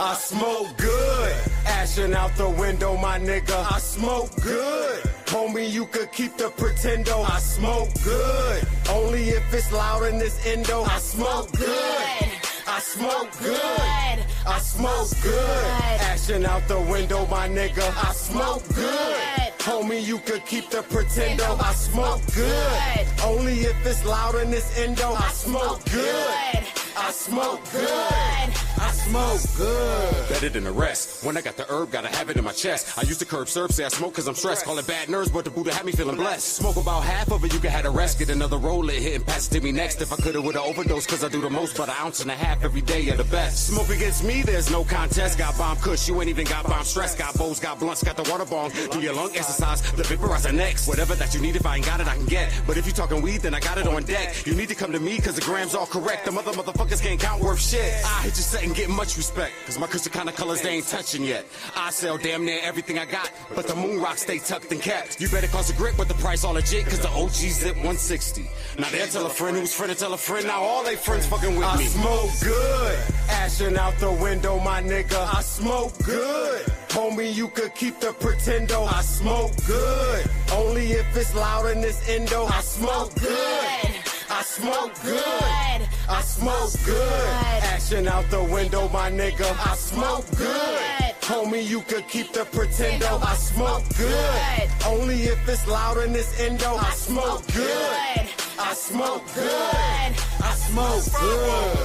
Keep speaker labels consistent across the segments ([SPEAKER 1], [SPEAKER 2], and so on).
[SPEAKER 1] I smoke good. Ashing out the window, my nigga. I smoke good. Homie, you could keep the pretendo. I smoke good. Only if it's loud in this endo. I smoke good. I smoke good. I smoke good. Ashing out the window, my nigga. I smoke good. Homie, you could keep the pretendo. I smoke good. Only if it's loud in this endo. I smoke good. I smoke good. I smoke good.
[SPEAKER 2] Better than the rest. When I got the herb, gotta have it in my chest. I used to curb serve, say I smoke cause I'm stressed. Call it bad nerves, but the Buddha had me feeling blessed. Smoke about half of it, you can have the rest. Get another roll, it hit and pass it to me next. If I could've would've overdosed, cause I do the most, but an ounce and a half every day at the best. Smoke against me, there's no contest. Got bomb kush, you ain't even got bomb stress. Got bows, got blunts, got the water bomb. Do your lung exercise, the vaporizer next. Whatever that you need, if I ain't got it, I can get. But if you talking weed, then I got it on deck. You need to come to me, cause the grams all correct. The motherfuckers can't count worth shit. I hit your set and get much respect, cause my crystal kind of colors they ain't touching yet. I sell damn near everything I got, but the moon rock stay tucked and kept. You better cause a grip with the price all legit, cause the OG zip 160. Now they'll tell a friend who's friend to tell a friend, now all they friends fucking with me.
[SPEAKER 1] I smoke good. Ashing out the window, my nigga. I smoke good. Homie, you could keep the pretendo. I smoke good. Only if it's loud in this endo. I smoke good. I smoke good. I smoke good. Ashing out the window, my nigga. I smoke good. Homie, you could keep the pretendo. I smoke good. Only if it's loud in this endo. I smoke good. I smoke good. I smoke good.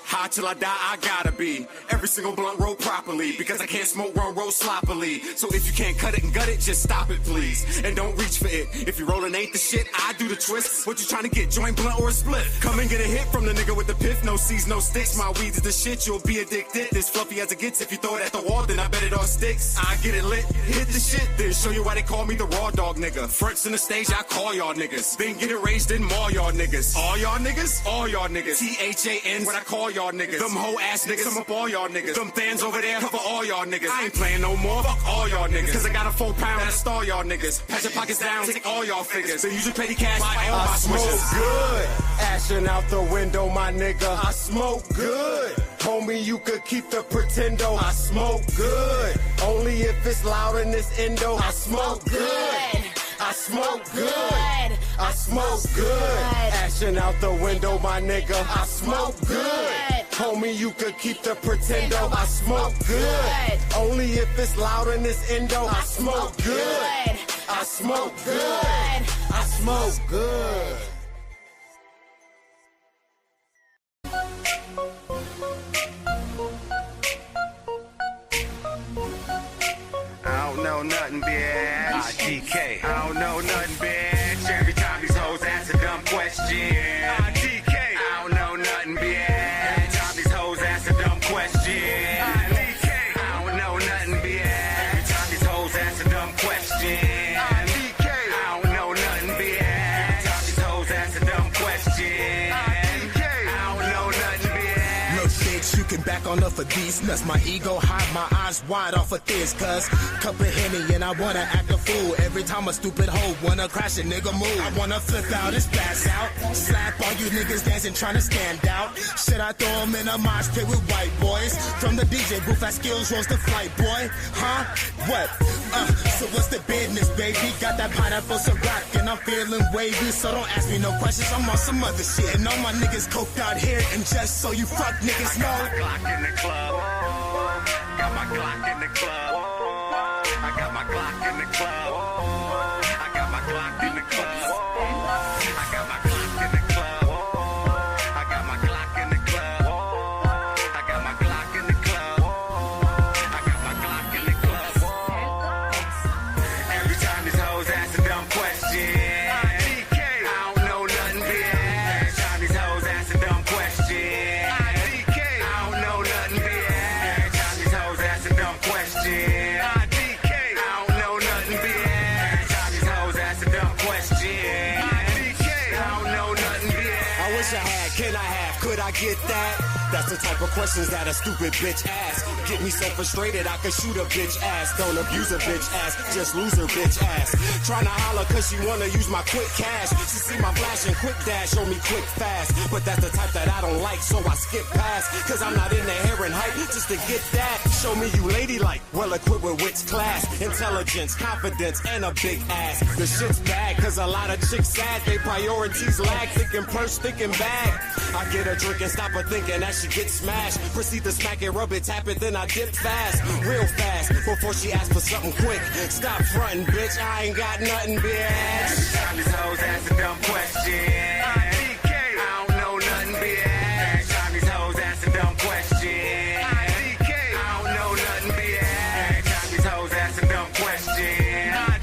[SPEAKER 2] High till I die, I gotta be. Every single blunt roll properly, because I can't smoke one roll sloppily. So if you can't cut it and gut it, just stop it, please. And don't reach for it. If you rollin' ain't the shit, I do the twist. What you trying to get, joint blunt or a split? Come and get a hit from the nigga with the piff. No C's, no sticks. My weed is the shit, you'll be addicted. This fluffy as it gets. If you throw it at the wall, then I bet it all sticks. I get it lit, hit the shit, then show you why they call me the raw dog nigga. Fronts in the stage, I call y'all niggas. Then get it raised in maul y'all niggas. All y'all niggas? All y'all niggas. THAN, when I call y'all niggas. Them hoe ass niggas, sum up all y'all niggas. Them fans over there, cover all y'all niggas. I ain't playing no more, fuck all y'all niggas. Cause I got a 4 pound that'll stall y'all niggas. Patch your pockets down, take all y'all figures. So use your petty cash, buy all my
[SPEAKER 1] I smoke
[SPEAKER 2] swishes.
[SPEAKER 1] good. Ashing out the window, my nigga. I smoke good. Homie, you could keep the pretendo. I smoke good. Only if it's loud in this endo. I smoke good. I smoke good. I smoke good. Ashing out the window, my nigga. I smoke good. Homie, you could keep the pretendo. I smoke good. Only if it's loud in this endo. I smoke good. I smoke good. I smoke good.
[SPEAKER 3] I don't know nothing, bitch. IDK. I don't know nothing, bitch. Every time these hoes ask a dumb question. IDK. I don't know nothing, bitch. Every time these hoes ask a dumb question. IDK. I don't know nothing, bitch. Every time these hoes ask a dumb question. IDK. I don't know nothing, bitch. Every time these hoes ask a dumb question. IDK. I don't know nothing, bitch.
[SPEAKER 4] Look, bitch, you can back on up for these nuts. My ego high, my eyes wide off of this, cuz cup of Henny and I wanna act a fool. Every time a stupid hoe wanna crash a nigga move. I wanna flip out and spaz out. Slap all you niggas dancing trying to stand out. Should I throw them in a mosh pit with white boys? From the DJ booth, I skills rose to flight, boy. Huh? What? So what's the business, baby? Got that pineapple Ciroc and I'm feeling wavy. So don't ask me no questions, I'm on some other shit. And all my niggas coked out here. And just so you fuck niggas know,
[SPEAKER 3] I got my Glock in the club. Got my Glock in the club. I got my Glock in the club. I got my Glock in the club. I got my Glock in the club. I got my Glock in the club. I got my Glock in the club. I got my Glock in the club. Every time these hoes ask a dumb question. I don't know nothing, bitch. Every time these hoes ask a dumb question. I don't know nothing, bitch. Every time these hoes ask a dumb question. I don't know nothing, bitch.
[SPEAKER 1] wish I had, can I have, could I get that? That's the type of questions that a stupid bitch asks. Get me so frustrated I could shoot a bitch ass. Don't abuse a bitch ass, just lose her bitch ass. Tryna holler cause she wanna use my quick cash. She see my flash and quick dash, show me quick fast. But that's the type that I don't like, so I skip past. Cause I'm not in the hair and hype just to get that. Show me you ladylike, well equipped with wits, class, intelligence, confidence, and a big ass. The shit's bad cause a lot of chicks sad. They priorities lag, thinking purse, thinking bag. I get a drink and stop her thinking that she gets smashed. Proceed to smack it, rub it, tap it, then I dip fast, real fast, before she asks for something quick. Stop frontin', bitch, I ain't got nothing, bitch.
[SPEAKER 3] Every time these hoes ask a dumb question, I don't know nothing, bitch. Every time these hoes ask a dumb question, I don't know nothing, bitch. Every time these hoes ask a dumb question, I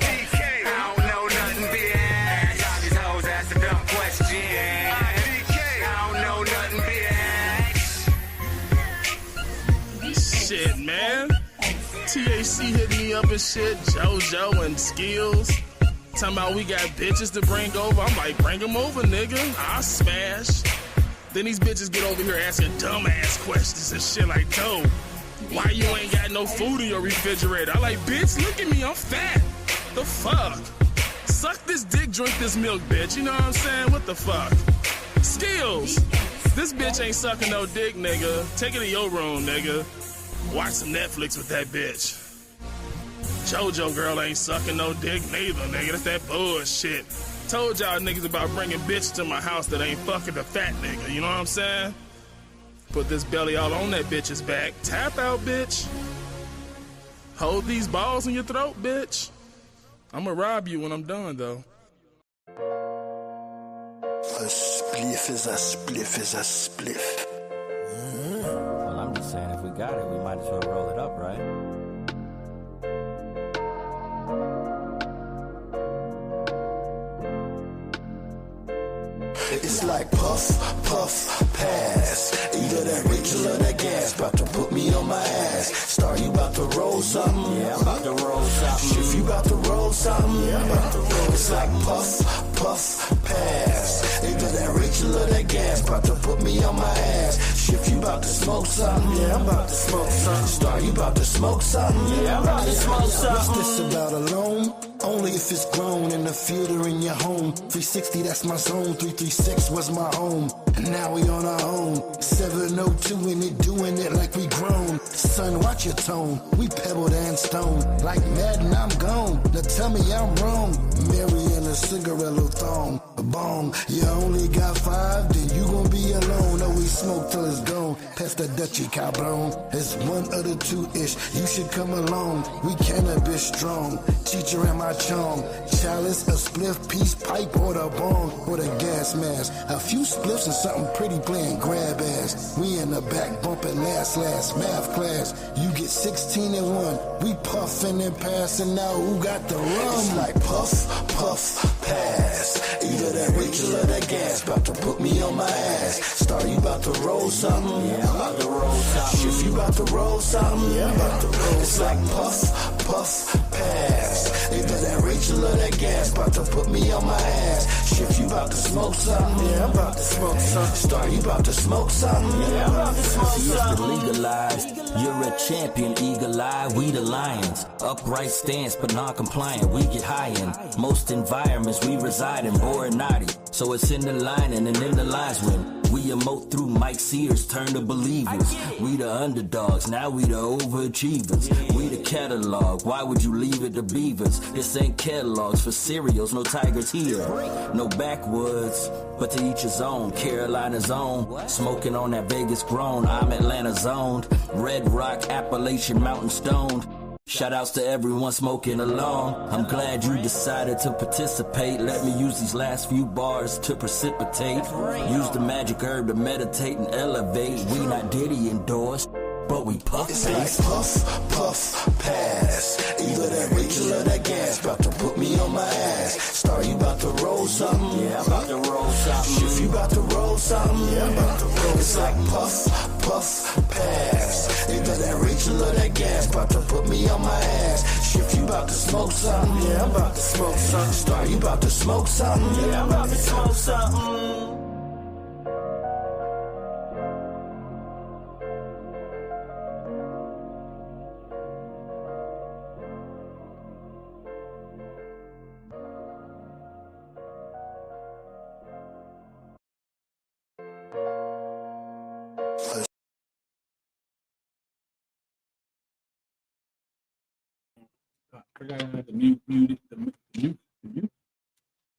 [SPEAKER 3] don't know nothing, bitch. Every time these hoes ask a dumb question, I don't know nothing, bitch.
[SPEAKER 5] Shit, man. TAC hit me up and shit, JoJo and Skills. Talking about we got bitches to bring over. I'm like, bring them over, nigga. I'll smash. Then these bitches get over here asking dumbass questions and shit like, yo, why you ain't got no food in your refrigerator? I like, bitch, look at me, I'm fat. The fuck? Suck this dick, drink this milk, bitch. You know what I'm saying? What the fuck? Skills. This bitch ain't sucking no dick, nigga. Take it to your room, nigga. Watch some Netflix with that bitch. JoJo girl ain't sucking no dick neither, nigga. That's that bullshit. Told y'all niggas about bringing bitches to my house that ain't fucking the fat nigga, you know what I'm saying? Put this belly all on that bitch's back. Tap out, bitch. Hold these balls in your throat, bitch. I'ma rob you when I'm done, though.
[SPEAKER 4] A spliff is a spliff is a spliff.
[SPEAKER 6] Well, I'm just saying, if we got it, we might as well roll it up, right?
[SPEAKER 4] It's like puff, puff, pass. Either that Rachel or that gas. About to put me on my ass. Star, you about to roll something?
[SPEAKER 6] Yeah, I'm about to roll something.
[SPEAKER 4] If you about to roll something? Yeah, I'm about to roll. It's like puff, puff, pass. Either that Rachel or that gas. About to put me on my ass. If you about to smoke something? Yeah, I'm about to smoke something. Star, you about to smoke something?
[SPEAKER 6] Yeah, I'm about to smoke something.
[SPEAKER 4] What's this about alone? Only if it's grown in the field or in your home. 360, that's my zone. 336 was my home. And now we on our own. 702 in it, doing it like we grown. Son, watch your tone. We pebbled and stone. Like Madden, I'm gone. Now tell me I'm wrong. Mary and a cigarello thong. A bong. You only got 5, then you gon' be alone. Oh, we smoke till it's gone. Pass the Dutchie, cabron. It's one of the 2-ish. You should come along. We cannabis strong. Teacher and my chong. Chalice, a spliff, piece, pipe, or the bong, or the gas mask. A few spliffs and something pretty playing grab ass. We in the back bumping last math class. You get 16 and 1. We puffing and passing now. Who got the rum? It's like puff, puff, pass. Either that Rachel or that gas. About to put me on my ass. Star, you about to roll something?
[SPEAKER 6] Yeah, I'm about to roll something.
[SPEAKER 4] If you about to roll something? Yeah, I'm about to roll. It's like puff, puff, pass. Either that Rachel or that gas. About to put me on my ass. If you about to smoke something? Yeah, I'm about to smoke something. Star, you about to smoke something?
[SPEAKER 6] Yeah, I'm about to smoke something. Legalized, you're a champion, eagle eye, we the lions. Upright stance, but non-compliant, we get high in. Most environments we reside in, boring naughty. So it's in the line and in the lines when we emote through Mike Sears, turn to believers. We the underdogs, now we the overachievers. We the catalog, why would you leave it to beavers? This ain't catalogs for cereals, no tigers here. No backwoods, but to each his own. Carolina's own, smoking on that Vegas grown. I'm Atlanta zoned, Red Rock, Appalachian Mountain stoned. Shoutouts to everyone smoking along. I'm glad you decided to participate. Let me use these last few bars to precipitate. Use the magic herb to meditate and elevate. We not Diddy endorsed, but we puff.
[SPEAKER 4] It's like puff, puff, pass. Either that Rachel or that gas. About to put me on my ass. Star, you about to roll something?
[SPEAKER 6] Yeah, I'm about to roll something.
[SPEAKER 4] If you about to roll something? Yeah, I'm about to roll. It's like puff, puff, pass. Either that Rachel or that gas. About to put me on my ass. If you about to smoke something? Yeah, I'm about to smoke something. Star, you about to smoke something?
[SPEAKER 6] Yeah, I'm about to smoke something.
[SPEAKER 7] forgot I had the mute.
[SPEAKER 5] You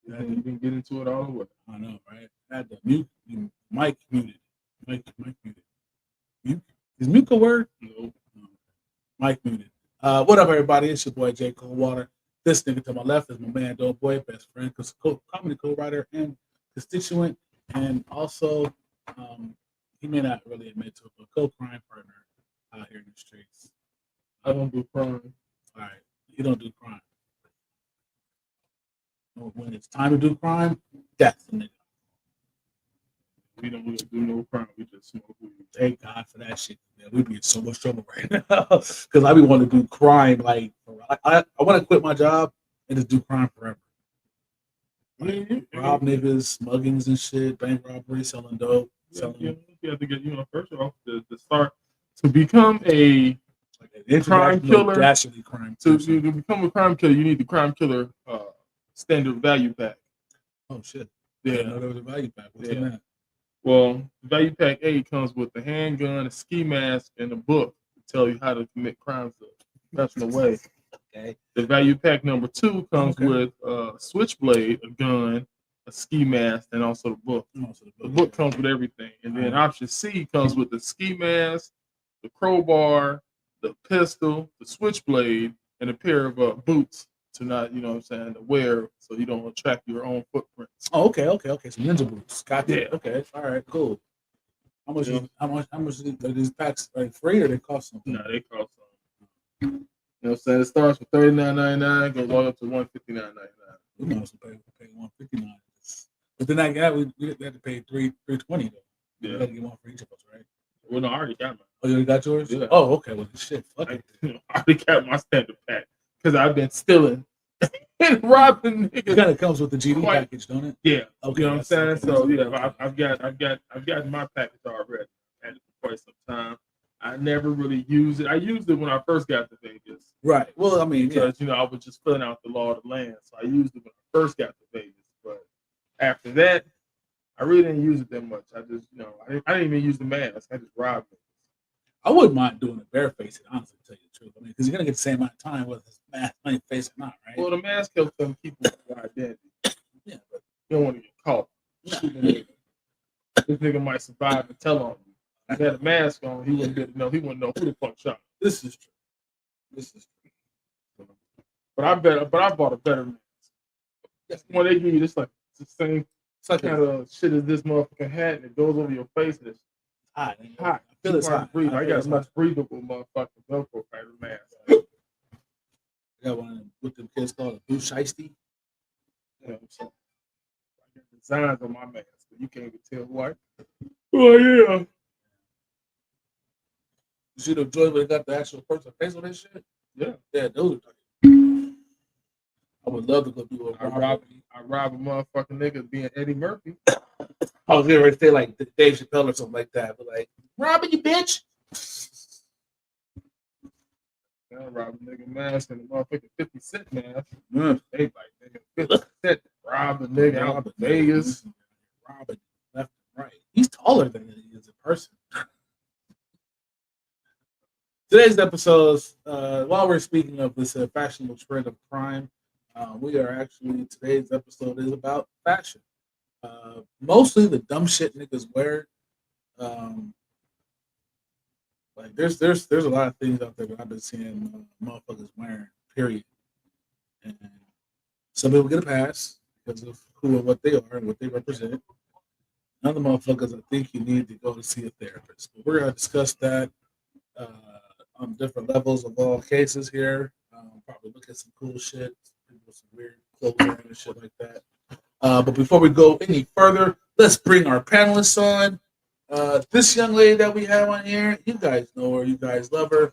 [SPEAKER 5] didn't get into it all the way.
[SPEAKER 7] I know, right? I had the mute. Mic muted. Mic muted. Mute? Is mute a word?
[SPEAKER 5] No.
[SPEAKER 7] Mic muted. What up, everybody? It's your boy Jay Coldwater. This nigga to my left is my man Doughboy, best friend, comedy co-writer and constituent, and also he may not really admit to it, but co-crime partner out here in the streets.
[SPEAKER 5] I don't do crime.
[SPEAKER 7] All right, you don't do crime. When it's time to do crime, that's the nigga.
[SPEAKER 5] We don't really do no crime. We just smoke weed.
[SPEAKER 7] Thank God for that shit. Man. We'd be in so much trouble right now because I be wanting to do crime. Like I want to quit my job and just do crime forever. Like, rob niggas, muggings and shit, bank robbery, selling dope.
[SPEAKER 5] You have to get, first off, to start to become a crime killer.
[SPEAKER 7] Dastardly crime.
[SPEAKER 5] To become a crime killer, you need the crime killer standard value pack.
[SPEAKER 7] Oh shit!
[SPEAKER 5] Yeah,
[SPEAKER 7] I didn't know there was a value pack. What's in that?
[SPEAKER 5] Well, value pack A comes with the handgun, a ski mask, and a book to tell you how to commit crimes the professional way.
[SPEAKER 7] Okay.
[SPEAKER 5] The value pack number 2 comes with a switchblade, a gun, a ski mask, and also the book. The book comes with everything. And then option C comes with the ski mask, the crowbar, the pistol, the switchblade, and a pair of boots to not, to wear so you don't attract your own footprints.
[SPEAKER 7] Oh, okay. Some ninja boots. Got that. Yeah. Okay. All right. Cool. How much are these packs like free or they cost something?
[SPEAKER 5] No, they cost something. You know what I'm saying? It starts with $39.99, goes all up to $159.99.
[SPEAKER 7] We might as well pay $159. But then after that, we have to pay $320 though. Yeah. We gotta get one for each of us, right?
[SPEAKER 5] Well, no, I already got mine.
[SPEAKER 7] Oh, you already got yours?
[SPEAKER 5] Yeah.
[SPEAKER 7] Oh, okay. Well, shit. Fuck it.
[SPEAKER 5] I already got my standard pack because I've been stealing and robbing niggas.
[SPEAKER 7] It kind of comes with the GD package, don't it?
[SPEAKER 5] Yeah.
[SPEAKER 7] Okay.
[SPEAKER 5] You know what I'm saying? So yeah, I've got my package already. I had it for quite some time. I never really used it. I used it when I first got to Vegas.
[SPEAKER 7] Right. Well, I mean,
[SPEAKER 5] because I was just filling out the law of the land, so I used it when I first got to Vegas. But after that, I really didn't use it that much. I just, I didn't even use the mask. I just robbed it.
[SPEAKER 7] I wouldn't mind doing a barefaced, honestly, to tell you the truth. I mean, because you're gonna get the same amount of time whether it's mask on your face or not, right?
[SPEAKER 5] Well, the mask helps them keep your identity.
[SPEAKER 7] Yeah, but
[SPEAKER 5] you don't want to get caught. This nigga might survive and tell on you. If he had a mask on, he wouldn't be able to know. He wouldn't know who the fuck shot him.
[SPEAKER 7] This is true.
[SPEAKER 5] But I bought a better mask. When they give you this, like it's the same kind of shit as this motherfucking hat, and it goes over your face, and it's
[SPEAKER 7] hot.
[SPEAKER 5] I feel it's hot. I got a much breathable motherfucking Velcro kind of mask.
[SPEAKER 7] I got one with them kids called a blue shiesty.
[SPEAKER 5] Yeah, so I got designs on my mask, but you can't even tell who I am. Oh yeah.
[SPEAKER 7] You see the joy where they got the actual person face on that shit?
[SPEAKER 5] Yeah.
[SPEAKER 7] Yeah, those are tight. I would love to go do a robbery.
[SPEAKER 5] I rob a motherfucking nigga being Eddie Murphy.
[SPEAKER 7] I was going to say like Dave Chappelle or something like that, but like, robbing you, bitch.
[SPEAKER 5] I rob a nigga mask and a motherfucking 50 Cent mask.
[SPEAKER 7] Mm.
[SPEAKER 5] They like, nigga, 50 Cent rob a nigga out of Vegas.
[SPEAKER 7] Robbing left and right. He's taller than he is in person. Today's episode, while we're speaking of this fashionable trend of crime, today's episode is about fashion. Mostly the dumb shit niggas wear. Like there's a lot of things out there that I've been seeing motherfuckers wearing, period. And some people get a pass because of who and what they are and what they represent. Other motherfuckers, I think you need to go to see a therapist. But we're gonna discuss that on different levels of all cases here. Probably look at some cool shit, some weird clothes and shit like that. But before we go any further, let's bring our panelists on. This young lady that we have on here, you guys know her, you guys love her.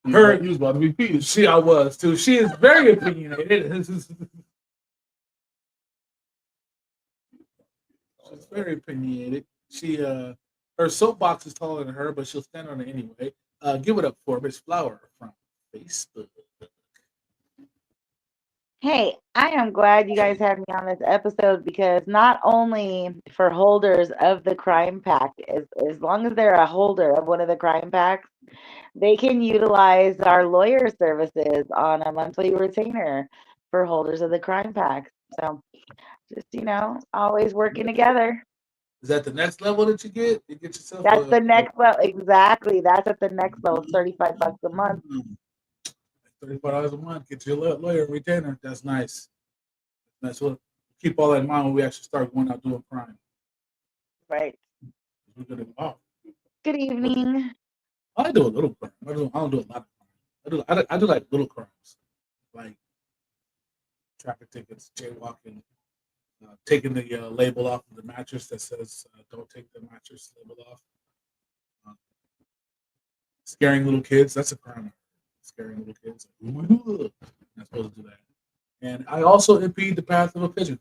[SPEAKER 5] You was about to be Peter.
[SPEAKER 7] I was too. She is very opinionated. She's very opinionated. Her soapbox is taller than her, but she'll stand on it anyway. Give it up for Miss Flower from Facebook.
[SPEAKER 8] Hey, I am glad you guys had me on this episode because not only for holders of the crime pack, as long as they're a holder of one of the crime packs, they can utilize our lawyer services on a monthly retainer for holders of the crime pack. So just, always working together.
[SPEAKER 7] Is that the next level that you get? You get yourself
[SPEAKER 8] That's the next level. Exactly. That's at the next level. It's $35 a month.
[SPEAKER 7] $35 a month. Get your lawyer retainer. That's nice. That's what. Keep all that in mind when we actually start going out doing crime.
[SPEAKER 8] Right.
[SPEAKER 7] We're gonna go.
[SPEAKER 8] Good evening.
[SPEAKER 7] I do a little crime. I don't do a lot of crime. I do like little crimes, like traffic tickets, jaywalking, taking the label off of the mattress that says "Don't take the mattress label off." Scaring little kids. That's a crime. Scaring little kids. Not supposed to do that. And I also impede the path of a pigeon.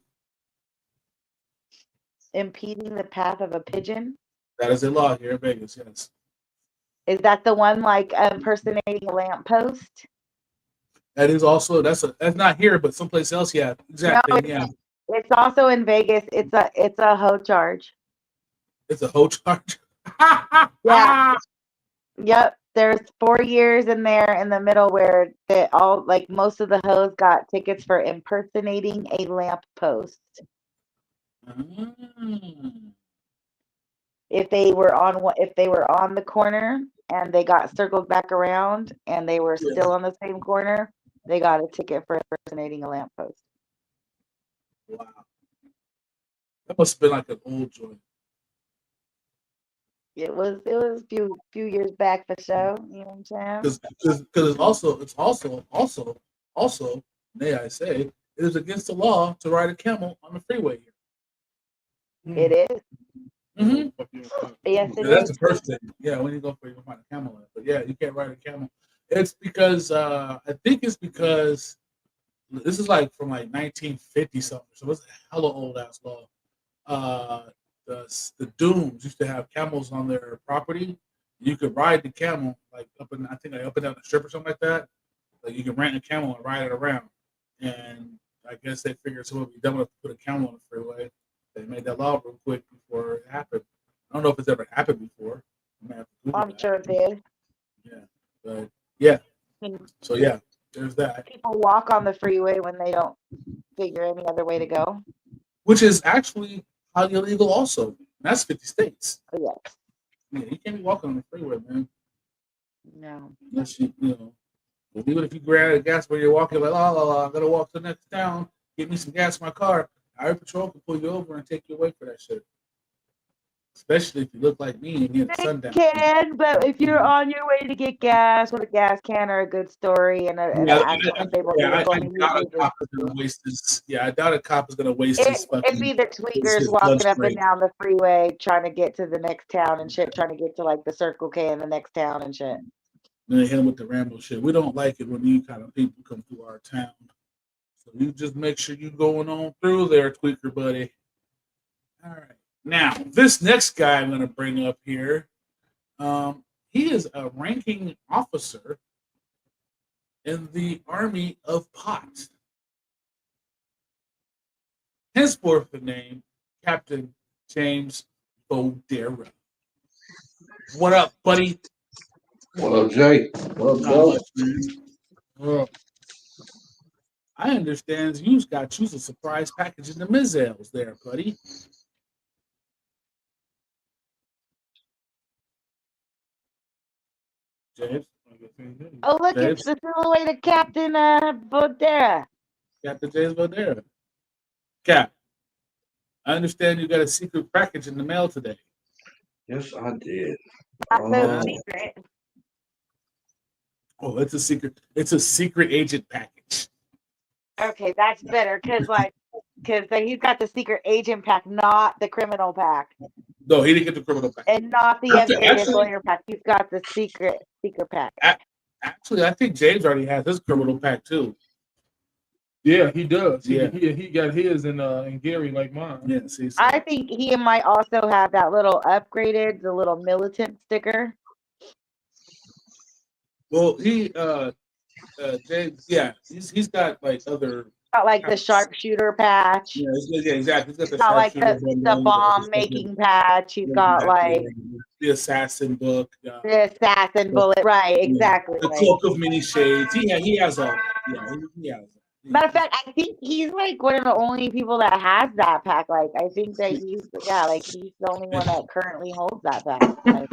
[SPEAKER 8] Impeding the path of a pigeon?
[SPEAKER 7] That is a law here in Vegas, yes.
[SPEAKER 8] Is that the one like impersonating a lamppost?
[SPEAKER 7] That is also that's not here, but someplace else. Yeah, exactly.
[SPEAKER 8] No,
[SPEAKER 7] yeah,
[SPEAKER 8] it's also in Vegas. It's a hoe charge.
[SPEAKER 7] it's a hoe charge.
[SPEAKER 8] Yeah. Yep. There's 4 years in there in the middle where they all like most of the hoes got tickets for impersonating a lamppost. If they were on the corner and they got circled back around and they were still on the same corner, they got a ticket for impersonating a lamppost.
[SPEAKER 7] Wow, that must have been like an old joint.
[SPEAKER 8] It was a few years back for sure. You know what I'm saying?
[SPEAKER 7] Because it's also may I say it is against the law to ride a camel on the freeway here.
[SPEAKER 8] It is.
[SPEAKER 7] Mm-hmm.
[SPEAKER 8] Yes, it
[SPEAKER 7] That's
[SPEAKER 8] is.
[SPEAKER 7] the first thing. Yeah, when you go find a camel, but yeah, you can't ride a camel. It's because I think it's because this is like from like 1950 something. So it's a hella old ass law. The Dooms used to have camels on their property. You could ride the camel like up and down the strip or something like that. Like you can rent a camel and ride it around. And I guess they figured someone would be dumb enough to put a camel on the freeway. They made that law real quick before it happened. I don't know if it's ever happened before.
[SPEAKER 8] I'm sure it did.
[SPEAKER 7] Yeah, but yeah. So yeah, there's that.
[SPEAKER 8] People walk on the freeway when they don't figure any other way to go.
[SPEAKER 7] Which is actually highly illegal also. And that's 50 states.
[SPEAKER 8] Oh, yes.
[SPEAKER 7] Yeah, you can't be walking on the freeway, man.
[SPEAKER 8] No.
[SPEAKER 7] Unless even if you grab a gas where you're walking, like, I gotta walk to the next town, get me some gas in my car. Highway Patrol can pull you over and take you away for that shit. Especially if you look like me and you're at sundown.
[SPEAKER 8] They can, but if you're on your way to get gas with a gas can or a good story and an actual unstable vehicle,
[SPEAKER 7] I doubt a cop is gonna waste his fucking.
[SPEAKER 8] It'd be the tweakers walking up and down the freeway trying to get to the next town and shit, trying to get to like the Circle K in the next town and shit.
[SPEAKER 7] And they hit him with the Rambo shit. We don't like it when these kind of people come through our town. So you just make sure you're going on through there, tweaker buddy. All right. Now, this next guy I'm going to bring up here, he is a ranking officer in the Army of Pot. Henceforth the name, Captain James Bodera. What up, buddy?
[SPEAKER 9] What up, Jay? What up, Joe?
[SPEAKER 7] I understand you've got you a surprise package in the Mizels there, buddy. James?
[SPEAKER 8] Oh, look,
[SPEAKER 7] James?
[SPEAKER 8] it's the silhouette of Captain Bodera.
[SPEAKER 7] Captain James Bodera. Cap, I understand you got a secret package in the mail today.
[SPEAKER 9] Yes, I did.
[SPEAKER 8] Not so secret.
[SPEAKER 7] Oh, it's a secret. It's a secret agent package.
[SPEAKER 8] Okay, that's better because he's got the secret agent pack, not the criminal pack.
[SPEAKER 7] No, he didn't get the criminal pack.
[SPEAKER 8] And not the updated lawyer pack. He's got the secret pack.
[SPEAKER 7] Actually, I think James already has his criminal pack too.
[SPEAKER 5] Yeah, he does.
[SPEAKER 7] Yeah.
[SPEAKER 5] He got his in Gary like mine.
[SPEAKER 7] Yeah, see. So.
[SPEAKER 8] I think he might also have that little upgraded, the little militant sticker.
[SPEAKER 7] Well, James, yeah, he's got like other
[SPEAKER 8] got like the sharpshooter patch.
[SPEAKER 7] Yeah, exactly. He's
[SPEAKER 8] He's got like the bomb making patch. He's got like
[SPEAKER 7] the assassin book.
[SPEAKER 8] the assassin bullet. Right, exactly.
[SPEAKER 7] The
[SPEAKER 8] Like,
[SPEAKER 7] cloak of many shades. He has all that. Yeah, he has it.
[SPEAKER 8] matter of fact, I think he's like one of the only people that has that pack. Like, I think that he's like he's the only one that currently holds that pack. Like,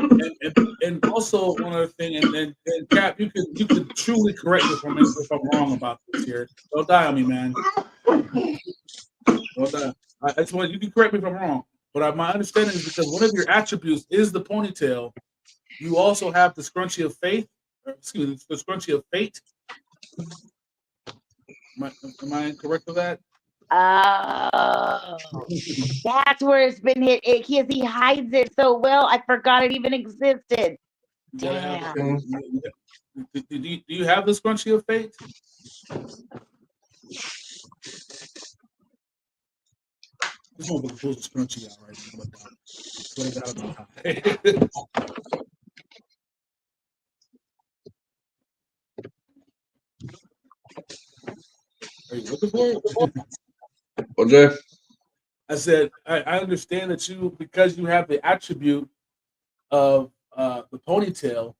[SPEAKER 7] And also one other thing, and Cap, you could truly correct me if I'm wrong about this here. Don't die on me, man. Don't die. I just want you can correct me if I'm wrong, but my understanding is because one of your attributes is the ponytail. You also have the scrunchie of faith. Excuse me, the scrunchie of fate. Am I incorrect with that?
[SPEAKER 8] oh, that's where it's been hit. He hides it so well. I forgot it even existed. Damn.
[SPEAKER 7] Do you have the scrunchie of fate? This one pulls the scrunchie out right now. Are you looking for it?
[SPEAKER 9] Okay.
[SPEAKER 7] I said, I understand that because you have the attribute of the ponytail,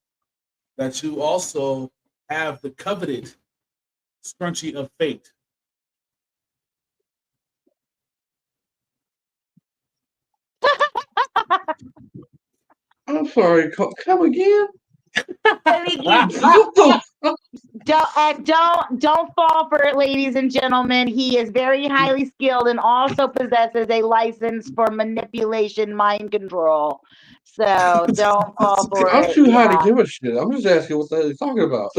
[SPEAKER 7] that you also have the coveted scrunchie of fate.
[SPEAKER 9] I'm sorry. Come again?
[SPEAKER 8] Don't fall for it, ladies and gentlemen. He is very highly skilled and also possesses a license for manipulation, mind control. So don't fall for it.
[SPEAKER 9] I'm too high to give a shit. I'm just asking what the hell he's talking about.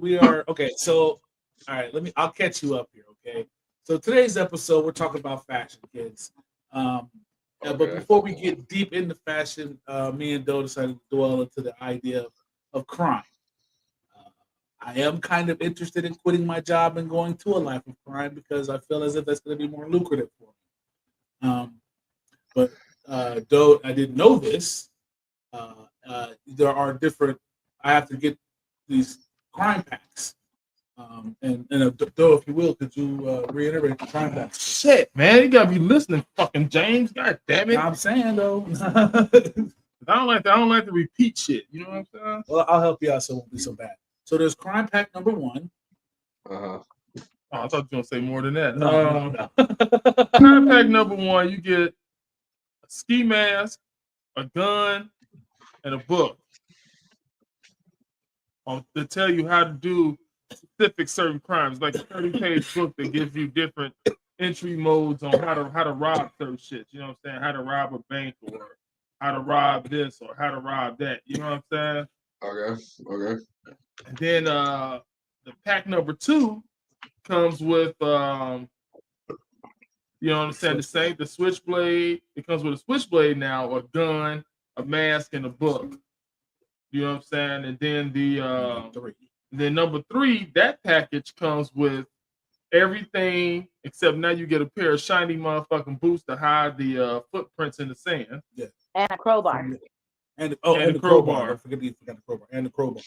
[SPEAKER 7] We are okay. So, all right, I'll catch you up here. Okay. So today's episode, we're talking about fashion, kids. But before we get deep into fashion, me and Doe decided to dwell into the idea of crime. I am kind of interested in quitting my job and going to a life of crime because I feel as if that's going to be more lucrative for me. But Doe, I didn't know this. There are different. I have to get these crime packs. And Doe, if you will, could you reiterate the crime packs?
[SPEAKER 5] Shit, man, you gotta be listening, fucking James. God damn it!
[SPEAKER 7] I'm saying though,
[SPEAKER 5] I don't like to repeat shit. You know what I'm saying?
[SPEAKER 7] Well, I'll help you out so it won't be so bad. So there's crime pack number 1.
[SPEAKER 5] Oh, I thought you were gonna say more than that.
[SPEAKER 7] No.
[SPEAKER 5] Crime pack number 1, you get a ski mask, a gun, and a book. To tell you how to do specific certain crimes, like a 30-page book that gives you different entry modes on how to rob certain shit. You know what I'm saying? How to rob a bank, or how to rob this, or how to rob that. You know what I'm saying?
[SPEAKER 9] Okay.
[SPEAKER 5] And then the pack number 2 comes with you know what I'm saying, the switchblade. It comes with a switchblade now, a gun, a mask, and a book. You know what I'm saying? And then then number 3, that package comes with everything except now you get a pair of shiny motherfucking boots to hide the footprints in the sand.
[SPEAKER 7] Yeah.
[SPEAKER 8] And a crowbar.
[SPEAKER 7] And the crowbar. I forgot the crowbar. And the crowbar.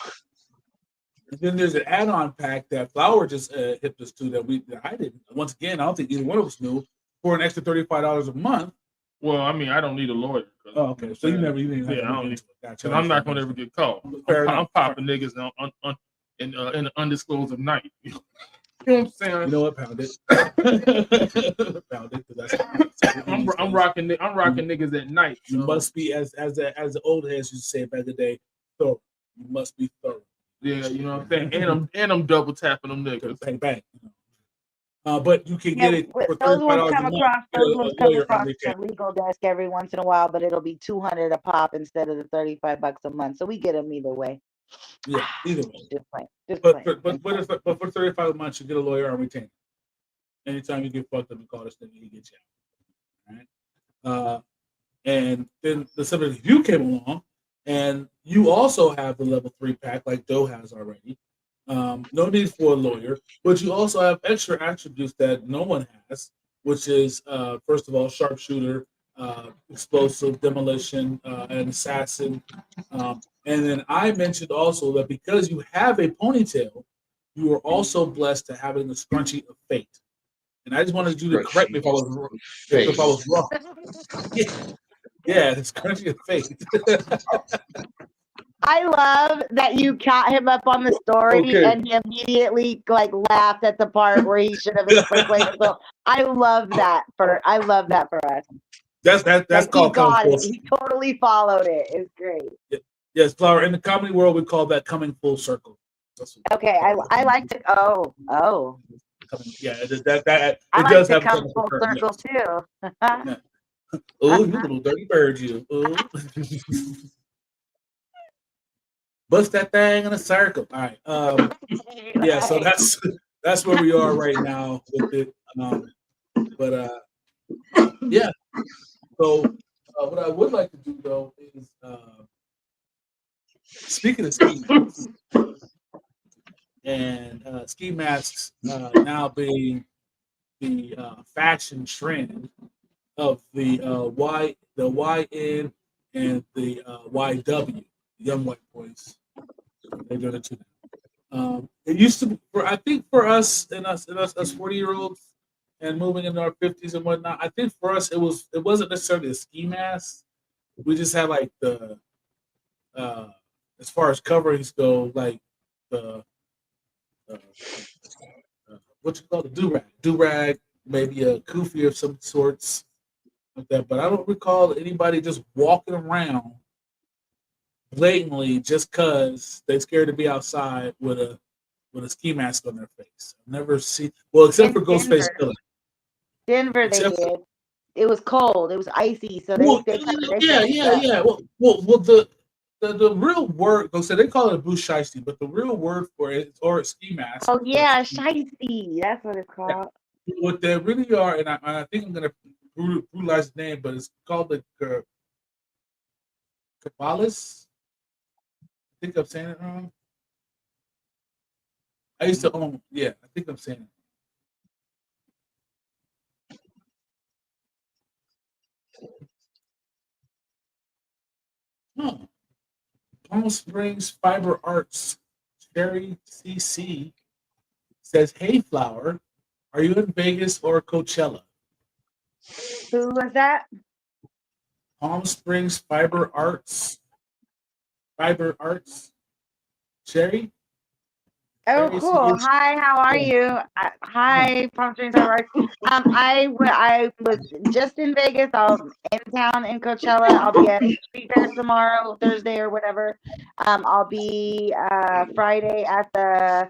[SPEAKER 7] And then there's an add-on pack that Flower just hipped us to that I didn't. Once again, I don't think either one of us knew. For an extra $35 a month.
[SPEAKER 5] Well, I mean, I don't need a lawyer.
[SPEAKER 7] Oh, okay. So you didn't.
[SPEAKER 5] Yeah, I don't need. Because I'm not going to ever get caught. I'm popping niggas in the undisclosed of night. You know what I'm saying?
[SPEAKER 7] You know what? Pound it. Pound it.
[SPEAKER 5] I'm rocking niggas at night.
[SPEAKER 7] You must be as the old heads used to say back in the day. Thorough. You must be thorough.
[SPEAKER 5] Yeah, you know what I'm saying. And I'm double tapping them niggas.
[SPEAKER 7] Bang bang. But you can get it for
[SPEAKER 8] those
[SPEAKER 7] $35
[SPEAKER 8] ones come
[SPEAKER 7] a month.
[SPEAKER 8] across the legal desk every once in a while, but it'll be $200 a pop instead of the $35 a month. So we get them either way.
[SPEAKER 7] Yeah, either way.
[SPEAKER 8] Just
[SPEAKER 7] but for $35 a month, you get a lawyer on retainer. Anytime you get fucked up, you call this thing, he gets you out. All right. And then the somebody you came along, and you also have the level 3 pack like Doe has already. No need for a lawyer, but you also have extra attributes that no one has, which is first of all, sharpshooter, explosive, demolition, and assassin. And then I mentioned also that because you have a ponytail, you are also blessed to having the scrunchie of fate. And I just wanted you to correct me if I was wrong. If I was wrong. Yeah, the scrunchie of fate.
[SPEAKER 8] I love that you caught him up on the story
[SPEAKER 9] Okay.
[SPEAKER 8] and he immediately like laughed at the part where he should have explained it. So I love that for us.
[SPEAKER 7] That's
[SPEAKER 8] Like,
[SPEAKER 7] called
[SPEAKER 8] he got
[SPEAKER 7] coming
[SPEAKER 8] it.
[SPEAKER 7] full.
[SPEAKER 8] He totally followed it. It's great.
[SPEAKER 7] Yes, Flower. In the comedy world, we call that coming full circle. That's what-
[SPEAKER 8] Okay, I like to. Oh,
[SPEAKER 7] Yeah, that
[SPEAKER 8] I
[SPEAKER 7] it
[SPEAKER 8] like
[SPEAKER 7] does
[SPEAKER 8] to
[SPEAKER 7] have a
[SPEAKER 8] come
[SPEAKER 7] coming
[SPEAKER 8] full
[SPEAKER 7] curve,
[SPEAKER 8] circle
[SPEAKER 7] yes.
[SPEAKER 8] too.
[SPEAKER 7] Oh, you little dirty bird, you. Ooh. Bust that thing in a circle. All right. Yeah, so that's where we are right now with it. Yeah. So what I would like to do though is speaking of ski masks and ski masks now being the fashion trend of the YN and the YW, young white boys. They're doing it too now. It used to be, I think for us 40-year-olds and moving into our 50s and whatnot, I think for us it wasn't necessarily a ski mask. We just had like the as far as coverings go, like the what you call the do-rag, maybe a kufi of some sorts like that. But I don't recall anybody just walking around blatantly just because they're scared to be outside with a ski mask on their face. I've never seen, well, except for
[SPEAKER 8] In
[SPEAKER 7] Ghostface
[SPEAKER 8] Denver.
[SPEAKER 7] Killer.
[SPEAKER 8] Denver, they
[SPEAKER 7] Except
[SPEAKER 8] did. It was cold. It was icy, so
[SPEAKER 7] Well,
[SPEAKER 8] they covered their
[SPEAKER 7] yeah,
[SPEAKER 8] face
[SPEAKER 7] yeah,
[SPEAKER 8] up.
[SPEAKER 7] yeah. Well, the real word, so they call it a blue shiesty, but the real word for it, or a ski mask.
[SPEAKER 8] Oh yeah, shiesty. That's what it's called.
[SPEAKER 7] What they really are, and I think I'm gonna brutalize the name, but it's called the Cabales. I think I'm saying it wrong. I used to own, yeah, I think I'm saying it. Huh. Palm Springs Fiber Arts, Cherry CC says, "Hey, Flower, are you in Vegas or Coachella?"
[SPEAKER 8] Who was that?
[SPEAKER 7] Palm Springs Fiber Arts, Cherry.
[SPEAKER 8] Oh,
[SPEAKER 7] Cherry
[SPEAKER 8] cool.
[SPEAKER 7] CC.
[SPEAKER 8] Hi, how are you? Hi, Palm Springs Fiber Arts. I was just in Vegas. I'm in town in Coachella. I'll be at Street Fair tomorrow, Thursday or whatever. I'll be Friday at the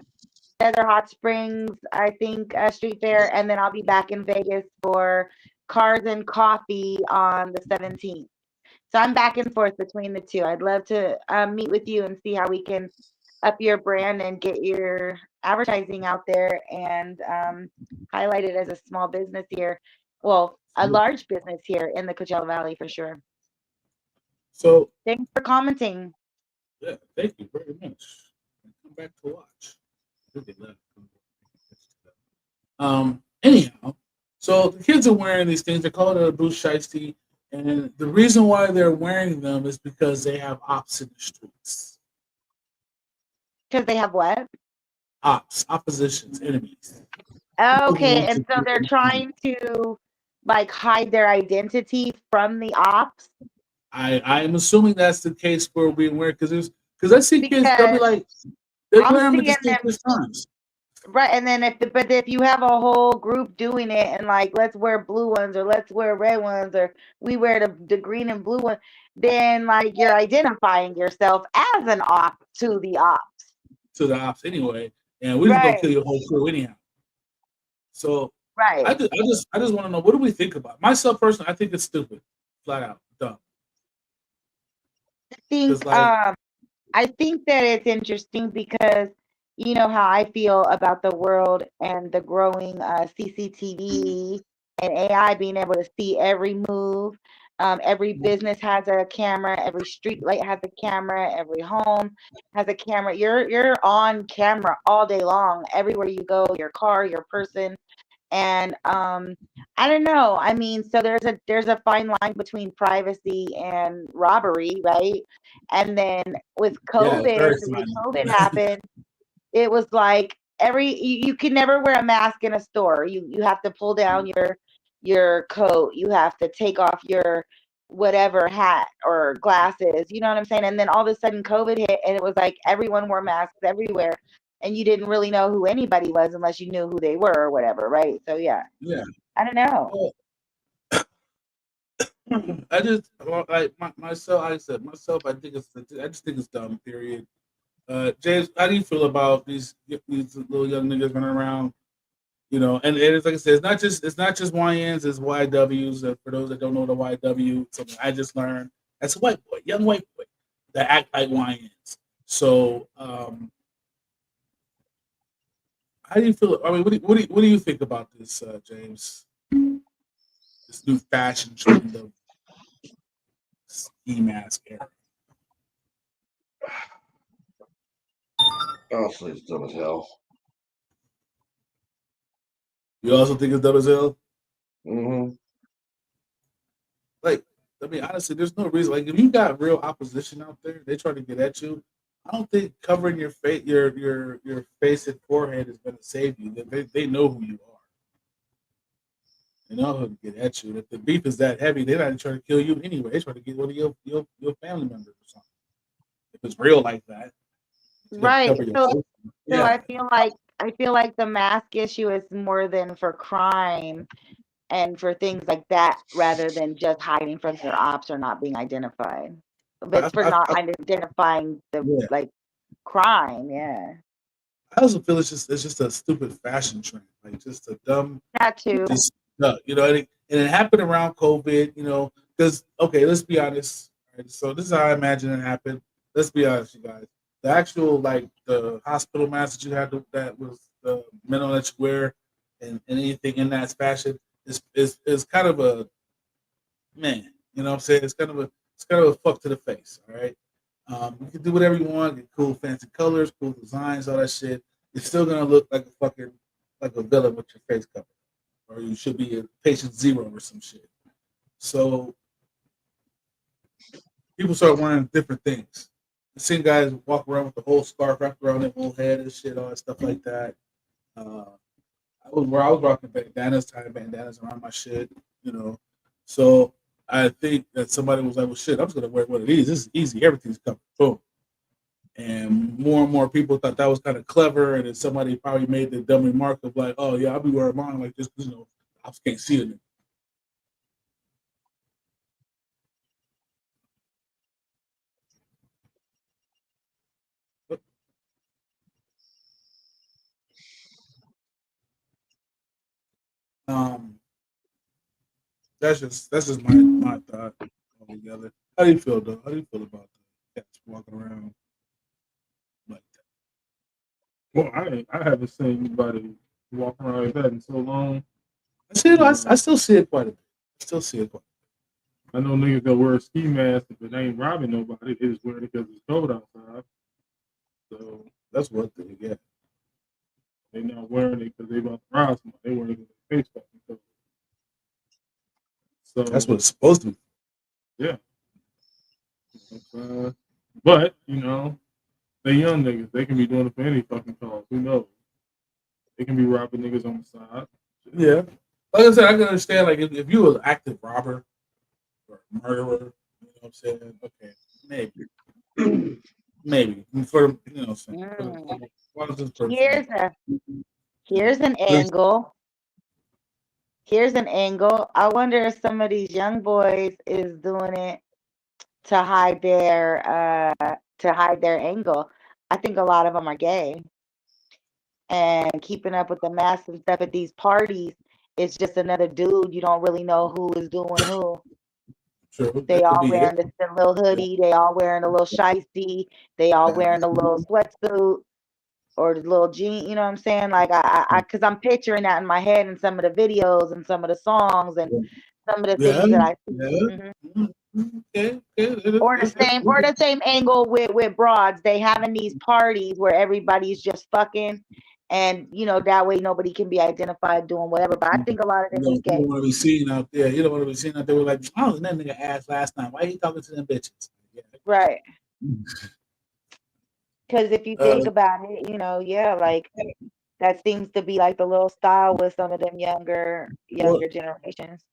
[SPEAKER 8] Feather Hot Springs, I think, Street Fair, and then I'll be back in Vegas for Cars and Coffee on the 17th. So I'm back and forth between the two. I'd love to meet with you and see how we can up your brand and get your advertising out there and highlight it as a small business here. Well, a large business here in the Coachella Valley for sure.
[SPEAKER 7] So
[SPEAKER 8] thanks for commenting.
[SPEAKER 7] Yeah, thank you very much. Come back to watch. Anyhow, so the kids are wearing these things. They call it a blue shiesty, and the reason why they're wearing them is because they have ops in the streets.
[SPEAKER 8] Because they have what?
[SPEAKER 7] Ops, oppositions, enemies.
[SPEAKER 8] Okay, and so they're trying to like hide their identity from the ops.
[SPEAKER 7] I am assuming that's the case for being wearing because I see kids they'll be like they're wearing them at distinct times.
[SPEAKER 8] Right, and then if you have a whole group doing it and like let's wear blue ones or let's wear red ones or we wear the green and blue one, then like you're identifying yourself as an op to the ops.
[SPEAKER 7] To the ops anyway, and we're just gonna kill your whole crew anyhow. So
[SPEAKER 8] right,
[SPEAKER 7] I just want to know, what do we think about myself personally? I think it's stupid, flat out dumb.
[SPEAKER 8] I think that it's interesting because you know how I feel about the world and the growing CCTV and AI being able to see every move. Every business has a camera, every street light has a camera, every home has a camera. You're on camera all day long, everywhere you go, your car, your person. And I don't know. I mean, so there's a fine line between privacy and robbery, right? And then with COVID, when COVID happened, it was like you can never wear a mask in a store. You have to pull down your coat. You have to take off your whatever hat or glasses. You know what I'm saying? And then all of a sudden COVID hit and it was like everyone wore masks everywhere and you didn't really know who anybody was unless you knew who they were or whatever, right? So yeah. I don't know.
[SPEAKER 7] I just like myself. Like I said, myself. I just think it's dumb. Period. James, how do you feel about these little young niggas running around? You know, and it's like I said, it's not just YNs, it's YWs. For those that don't know the YW, something I just learned. That's a white boy, young white boy that act like YNs. So, how do you feel? I mean, what do you think about this, James? This new fashion trend of ski mask era.
[SPEAKER 9] Honestly, it's dumb as hell.
[SPEAKER 7] You also think it's dumb as hell?
[SPEAKER 9] Mm-hmm.
[SPEAKER 7] Like, I mean, honestly, there's no reason. Like, if you got real opposition out there, they try to get at you. I don't think covering your face, your face and forehead is going to save you. They know who you are. They know how to get at you. If the beef is that heavy, they're not trying to kill you anyway. They're trying to get one of your family members or something. If it's real like that,
[SPEAKER 8] right? So I feel like the mask issue is more than for crime and for things like that, rather than just hiding from your ops or not being identified. But it's for not identifying the like crime, yeah.
[SPEAKER 7] I also feel it's just a stupid fashion trend, like just a dumb.
[SPEAKER 8] That too.
[SPEAKER 7] You know, and it happened around COVID. You know, because okay, let's be honest. Right? So this is how I imagine it happened. Let's be honest, you guys. The actual like the hospital mask that you had that was the minimum that you wear, and anything in that fashion is kind of a man. You know what I'm saying? It's kind of a fuck to the face. All right. You can do whatever you want, get cool fancy colors, cool designs, all that shit. You're still gonna look like a villain with your face covered. Or you should be a patient zero or some shit. So people start wearing different things. I've seen guys walk around with the whole scarf wrapped around their whole head and shit, all that stuff like that. I was rocking bandanas, tying bandanas around my shit, you know. So I think that somebody was like, well, shit, I'm just going to wear one of these. This is easy. Everything's covered. Boom. And more people thought that was kind of clever. And then somebody probably made the dumb remark of like, oh, yeah, I'll be wearing mine like this because, you know, I just can't see it. That's just my thought altogether. How do you feel, though? How do you feel about the cats walking around like that?
[SPEAKER 10] Well, I haven't seen anybody walk around like that in so long.
[SPEAKER 7] I see it. I still see it quite a bit.
[SPEAKER 10] I know niggas that wear a ski mask if it ain't robbing nobody, they just wear it because it's cold outside. So
[SPEAKER 7] that's one thing. Yeah,
[SPEAKER 10] they not wearing it because they about to rob somebody. They wearing it because their face fucking cold. So
[SPEAKER 7] that's what it's supposed to be.
[SPEAKER 10] Yeah. But, you know, they young niggas. They can be doing it for any fucking cause. Who knows? They can be robbing niggas on the side.
[SPEAKER 7] Yeah. Like I said, I can understand, like, if you were an active robber or murderer, you know what I'm saying? Okay, maybe. Maybe. For, you know what I'm saying?
[SPEAKER 8] Here's an angle. Here's an angle. I wonder if some of these young boys is doing it to hide their angle. I think a lot of them are gay, and keeping up with the masks and stuff at these parties. It's just another dude. You don't really know who is doing who.
[SPEAKER 7] True.
[SPEAKER 8] They all wearing the little hoodie. They all wearing a little shiesty. They all wearing a little sweatsuit. Or the little jean, you know what I'm saying? Like because I'm picturing that in my head in some of the videos and some of the songs and some of the things that I see. Or the same angle with broads. They having these parties where everybody's just fucking, and you know that way nobody can be identified doing whatever. But I think a lot of them
[SPEAKER 7] you don't want to be seen out there. You don't want to be seen out there with like, I was that nigga ass last night. Why are you talking to them bitches? Yeah.
[SPEAKER 8] Right. Because if you think about it, you know, yeah, like That seems to be like the little style with some of them younger
[SPEAKER 7] Or,
[SPEAKER 8] generations.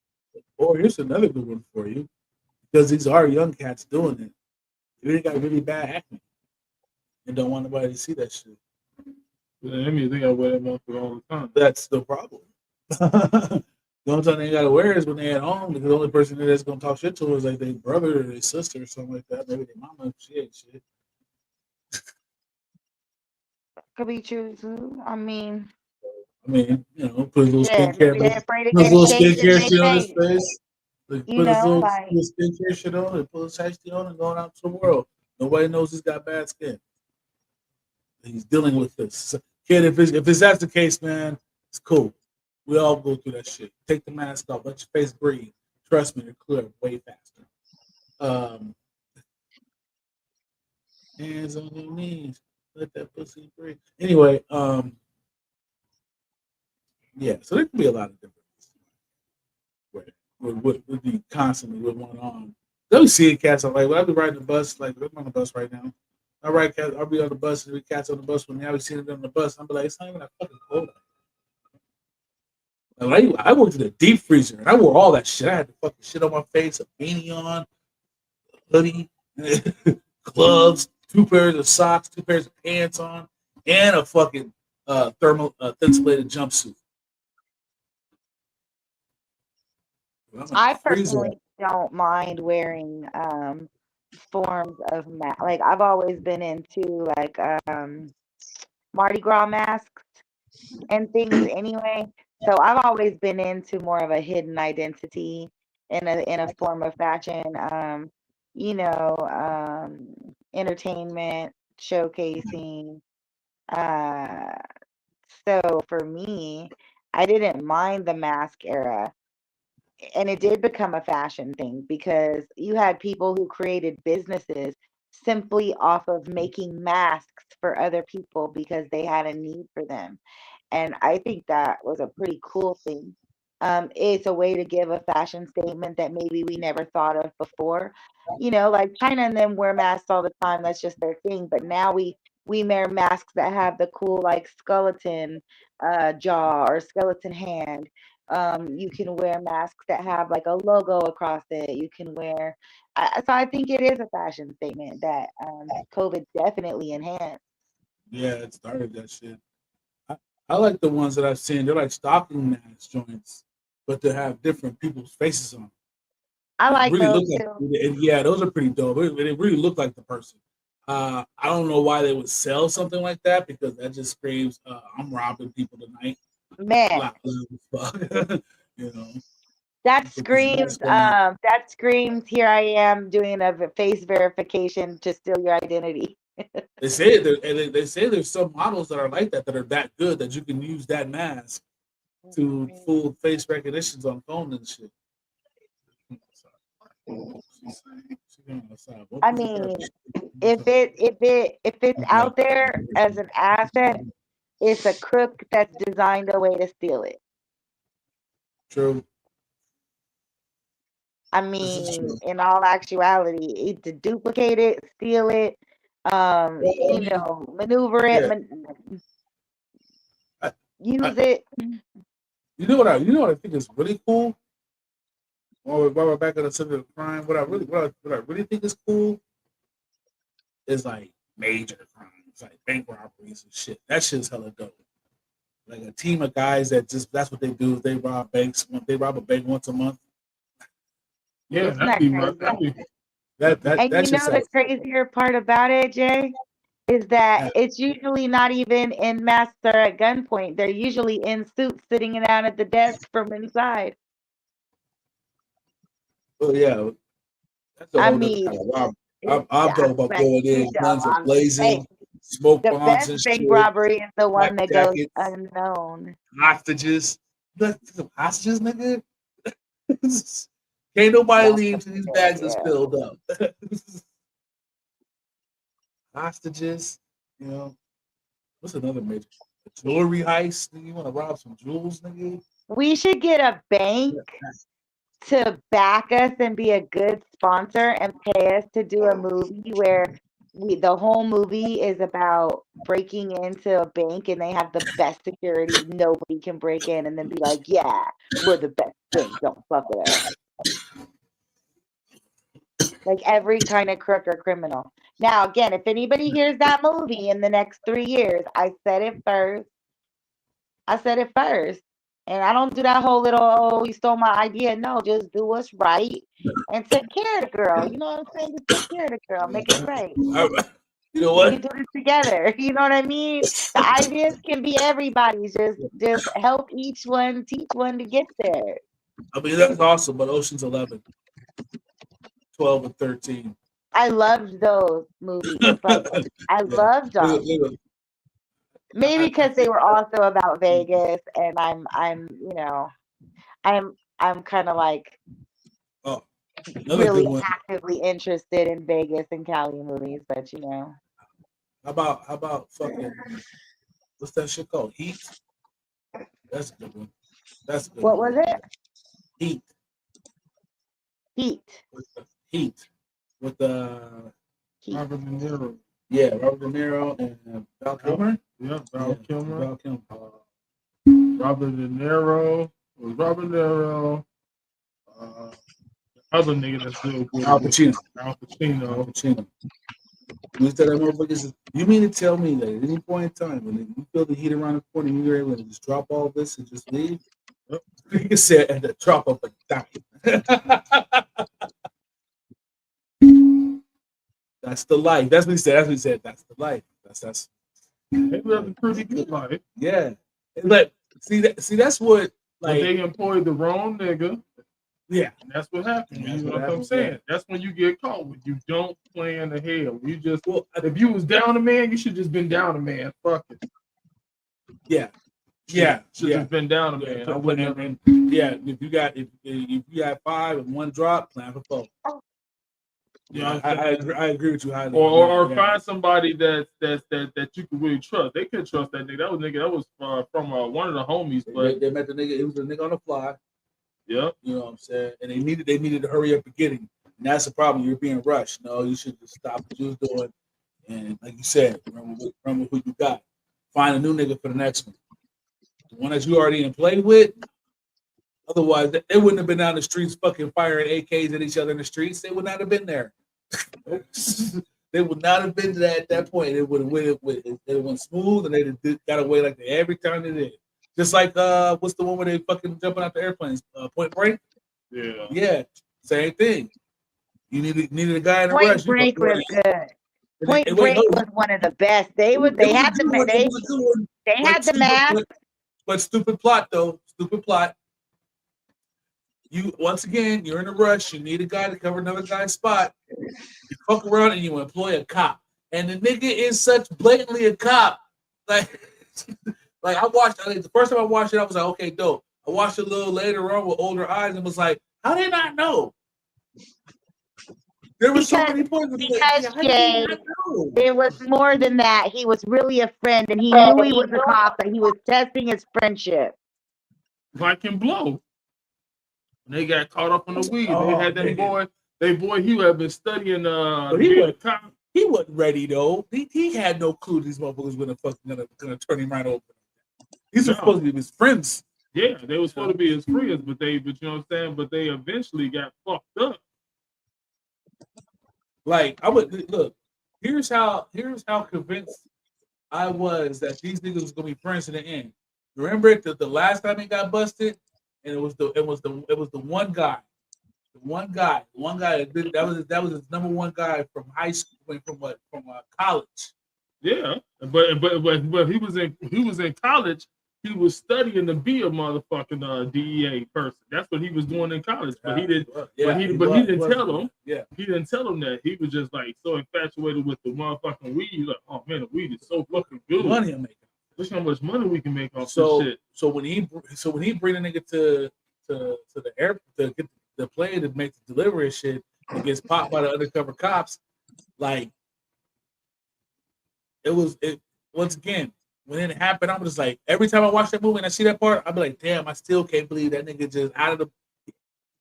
[SPEAKER 7] or here's another good one for you, because these are young cats doing it. They got really bad acne and don't want nobody to see that shit.
[SPEAKER 10] But that means they gotta wear that motherfucker all the time.
[SPEAKER 7] That's the problem. The only time they gotta wear is when they at home, because the only person that's gonna talk shit to her is like their brother or their sister or something like that. Maybe their mama. She ain't shit.
[SPEAKER 8] Could be true too. I mean,
[SPEAKER 7] I mean, put a little
[SPEAKER 8] yeah,
[SPEAKER 7] skincare,
[SPEAKER 8] maybe they're afraid to
[SPEAKER 7] put a
[SPEAKER 8] get
[SPEAKER 7] little
[SPEAKER 8] shaped and
[SPEAKER 7] skincare
[SPEAKER 8] get
[SPEAKER 7] shit on his
[SPEAKER 8] famous.
[SPEAKER 7] face. Like,
[SPEAKER 8] You
[SPEAKER 7] put his
[SPEAKER 8] know,
[SPEAKER 7] little
[SPEAKER 8] like
[SPEAKER 7] skincare shit on and put his shiesty on and going out to the world. Nobody knows he's got bad skin. He's dealing with this. So, kid, if that's the case, man, it's cool. We all go through that shit. Take the mask off. Let your face breathe. Trust me, you're clear way faster. Hands on your knees. Let that pussy breathe. Anyway, yeah. So there can be a lot of different with the constantly with one on. Let me see cats. I'm like, when I be riding the bus, like I'm on the bus right now. I'll be on the bus and we cats on the bus when I be seeing them on the bus. I'm like, it's not even that fucking cold. Like, I worked in a deep freezer and I wore all that shit. I had the fucking shit on my face, a beanie on, hoodie, gloves, 2 pairs of socks, 2 pairs of pants on, and a fucking thermal insulated jumpsuit.
[SPEAKER 8] I personally don't mind wearing forms of mask. Like I've always been into like Mardi Gras masks and things anyway. So I've always been into more of a hidden identity in a form of fashion. Entertainment, showcasing. So for me, I didn't mind the mask era. And it did become a fashion thing because you had people who created businesses simply off of making masks for other people because they had a need for them. And I think that was a pretty cool thing. It's a way to give a fashion statement that maybe we never thought of before. Like China and them wear masks all the time. That's just their thing. But now we wear masks that have the cool like skeleton jaw or skeleton hand. You can wear masks that have like a logo across it. You can wear. So I think it is a fashion statement that COVID definitely enhanced.
[SPEAKER 7] Yeah, it started that shit. I like the ones that I've seen. They're like stocking mask joints, but they have different people's faces on them.
[SPEAKER 8] I like
[SPEAKER 7] really
[SPEAKER 8] those
[SPEAKER 7] look
[SPEAKER 8] too.
[SPEAKER 7] like, yeah, those are pretty dope. They really look like the person. I don't know why they would sell something like that because that just screams, I'm robbing people tonight.
[SPEAKER 8] Man,
[SPEAKER 7] you know.
[SPEAKER 8] that screams here I am doing a face verification to steal your identity.
[SPEAKER 7] They say they say there's some models that are like that are that good that you can use that mask to full face recognitions on phone and shit.
[SPEAKER 8] I mean, if it's out there as an asset, it's a crook that's designed a way to steal it.
[SPEAKER 7] True.
[SPEAKER 8] I mean, in all actuality, to duplicate it, steal it, maneuver it, use it.
[SPEAKER 7] You know what I think is really cool? While we're back on the subject of crime, what I really think is cool is like major crimes, like bank robberies and shit. That shit's hella dope. Like a team of guys that's what they do. They rob banks. They rob a bank once a month.
[SPEAKER 10] Yeah, that'd be crazy.
[SPEAKER 8] The crazier part about it, Jay, is that it's usually not even in masks or at gunpoint. They're usually in suits sitting down at the desk from inside.
[SPEAKER 7] Well, yeah. That's a whole kind of robbery. I'm talking about going in, guns are blazing, smoke bombs and shit.
[SPEAKER 8] The best bank robbery is the one that goes
[SPEAKER 7] jackets,
[SPEAKER 8] unknown.
[SPEAKER 7] Hostages. Hostages, nigga? Can't nobody leave till these bags is filled up. Hostages, what's another major? A jewelry heist? Nigga, you want to rob some jewels, nigga?
[SPEAKER 8] We should get a bank to back us and be a good sponsor and pay us to do a movie where the whole movie is about breaking into a bank, and they have the best security. Nobody can break in, and then be like, "Yeah, we're the best bank. Don't fuck with us." Like every kind of crook or criminal. Now, again, if anybody hears that movie in the next 3 years, I said it first. And I don't do that whole little, oh, you stole my idea. No, just do what's right and take care of the girl. You know what I'm saying? Just take care of the girl. Make it right.
[SPEAKER 7] You know
[SPEAKER 8] We
[SPEAKER 7] what?
[SPEAKER 8] can do this together. You know what I mean? The ideas can be everybody's. Just help each one, teach one to get there.
[SPEAKER 7] I mean, that's awesome, but Ocean's 11, 12, and 13.
[SPEAKER 8] I loved those movies. Like, I loved them. Maybe because they were also about Vegas, and I'm kind of like
[SPEAKER 7] Another
[SPEAKER 8] really
[SPEAKER 7] good one.
[SPEAKER 8] actively interested in Vegas and Cali movies, but
[SPEAKER 7] How about fucking what's that shit called? Heat. That's a good one. That's a good
[SPEAKER 8] what
[SPEAKER 7] one.
[SPEAKER 8] was it?
[SPEAKER 7] Heat.
[SPEAKER 8] Heat.
[SPEAKER 7] With
[SPEAKER 10] Robert De Niro.
[SPEAKER 7] Yeah, Robert De Niro and Val Kilmer.
[SPEAKER 10] Yeah, Val Kilmer.
[SPEAKER 7] Val Kilmer.
[SPEAKER 10] Robert De Niro. It was Robert De Niro. Other nigga that's still good.
[SPEAKER 7] Al Pacino.
[SPEAKER 10] Al Pacino.
[SPEAKER 7] You tell that motherfuckers, you mean to tell me that at any point in time when you feel the heat around the corner, you're able to just drop all this and just leave? You said at the drop of a dime. That's the life. That's what he said. That's the life. That's.
[SPEAKER 10] They live a pretty good life.
[SPEAKER 7] Yeah. But see that's what
[SPEAKER 10] like they employed the wrong nigga.
[SPEAKER 7] Yeah.
[SPEAKER 10] And that's what happened. You know what I'm saying? That's when you get caught when you don't plan ahead. You just if you was down a man, you should just been down a man. Fuck it.
[SPEAKER 7] Yeah.
[SPEAKER 10] Should just been down a man. I wouldn't have.
[SPEAKER 7] If you got 5 and 1 drop, plan for 4. Yeah, I agree with you highly.
[SPEAKER 10] Or find somebody that you can really trust. They couldn't trust that nigga. That was from one of the homies. But
[SPEAKER 7] they met the nigga. It was a nigga on the fly.
[SPEAKER 10] Yeah,
[SPEAKER 7] you know what I'm saying. And they needed to hurry up and get him. And that's the problem. You're being rushed. No, you should just stop what you was doing. And like you said, remember who you got. Find a new nigga for the next one. The one that you already in play with. Otherwise, they wouldn't have been down the streets fucking firing AKs at each other in the streets. They would not have been there. They would not have been at that point. It would have went smooth, and they got away like they every time they did. Just like what's the one where they fucking jumping out the airplanes? Point Break. Yeah, same thing. You needed a guy in a rush.
[SPEAKER 8] Point Break was good. Point Break was one of the best. They had the mask.
[SPEAKER 7] But stupid plot though. Stupid plot. You once again, you're in a rush. You need a guy to cover another guy's spot. You fuck around and you employ a cop, and the nigga is such blatantly a cop. Like I watched. The first time I watched it, I was like, okay, dope. I watched it a little later on with older eyes and was like, how did I not know? There were so many points.
[SPEAKER 8] Because Jay, there was more than that. He was really a friend, and he knew he was a cop, and he was testing his friendship.
[SPEAKER 10] Like in Blow. When they got caught up on the weed, they had that boy. He had been studying.
[SPEAKER 7] He wasn't ready though. He had no clue these motherfuckers were gonna turn him right over. These are supposed to be his friends.
[SPEAKER 10] Yeah, they were supposed to be his friends, but you know what I'm saying. But they eventually got fucked up.
[SPEAKER 7] Like I would look. Here's how convinced I was that these niggas was gonna be friends in the end. Remember the last time he got busted, and it was the one guy. That was his number one guy from high school, from college.
[SPEAKER 10] Yeah, but he was in college. He was studying to be a motherfucking DEA person. That's what he was doing in college. But he didn't. He didn't tell him.
[SPEAKER 7] Yeah,
[SPEAKER 10] he didn't tell him that. He was just like so infatuated with the motherfucking weed. He's like, oh man, the weed is so fucking good.
[SPEAKER 7] Money I'm making.
[SPEAKER 10] Look how much money we can make off
[SPEAKER 7] this
[SPEAKER 10] shit.
[SPEAKER 7] So when he bring a nigga to the airport to get the plane to make the delivery and shit, and gets popped by the undercover cops, like it once again. When it happened, I'm just like, every time I watch that movie and I see that part, I'll be like, damn, I still can't believe that nigga just out of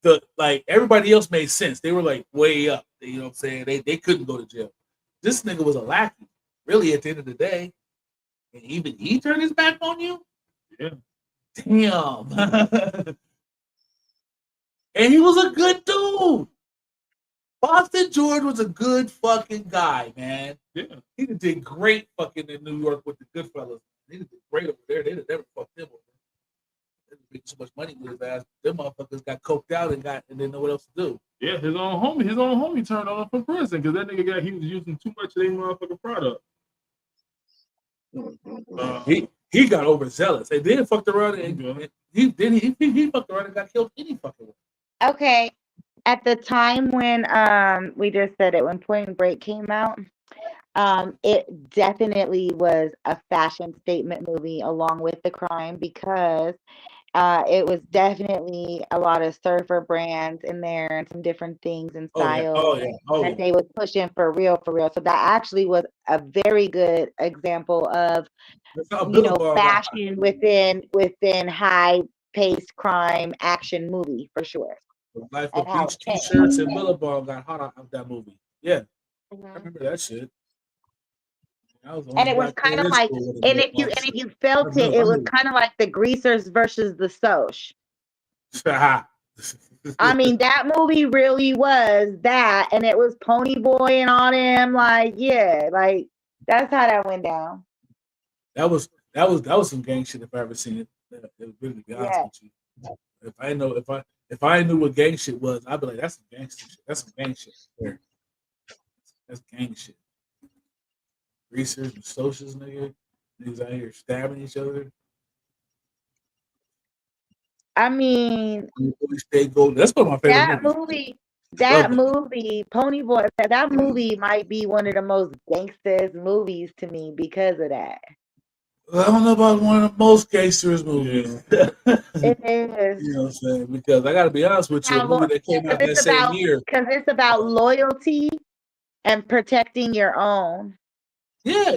[SPEAKER 7] the like everybody else made sense. They were like way up. You know what I'm saying? They couldn't go to jail. this nigga was a lackey, really, at the end of the day. And even he turned his back on you?
[SPEAKER 10] Yeah.
[SPEAKER 7] Damn. And he was a good dude. Boston George was a good fucking guy, man.
[SPEAKER 10] Yeah.
[SPEAKER 7] He did great fucking in New York with the Goodfellas. He did great over there. They'd never fucked him over. They made so much money with his ass. Them motherfuckers got coked out and didn't know what else to do.
[SPEAKER 10] Yeah, his own homie turned on him from prison because that nigga he was using too much of their motherfucking product.
[SPEAKER 7] He got overzealous. They did fucked around and he fucked around and got killed any fucking way.
[SPEAKER 8] Okay. At the time when we just said it, when Point Break came out, it definitely was a fashion statement movie along with the crime because it was definitely a lot of surfer brands in there and some different things and styles that they was pushing for real. So that actually was a very good example of fashion within high paced crime action movie for sure.
[SPEAKER 7] Life of Beach t-shirts and Billabong got hot out of that movie. Yeah, I remember that shit.
[SPEAKER 8] And it was kind of like, and if you felt it, it was kind of like the Greasers versus the Soch. I mean, that movie really was that, and it was Pony Boy and all them. Like, yeah, like that's how that went down.
[SPEAKER 7] That was some gang shit if I ever seen it. Really, to be honest with you. If I knew what gang shit was, I'd be like, that's some gangster shit. That's some gang shit there. That's gang shit. Greasers and Sochas, nigga. Niggas out here stabbing each other.
[SPEAKER 8] I mean,
[SPEAKER 7] that's one of my favorite
[SPEAKER 8] movies. That movie, Pony Boy, that movie might be one of the most gangsters movies to me because of that.
[SPEAKER 7] I don't know about one of the most gangsters movies.
[SPEAKER 8] It is.
[SPEAKER 7] You know what I'm saying? Because I got to be honest with you, a movie that came out that same year.
[SPEAKER 8] Because it's about loyalty and protecting your own.
[SPEAKER 7] Yeah.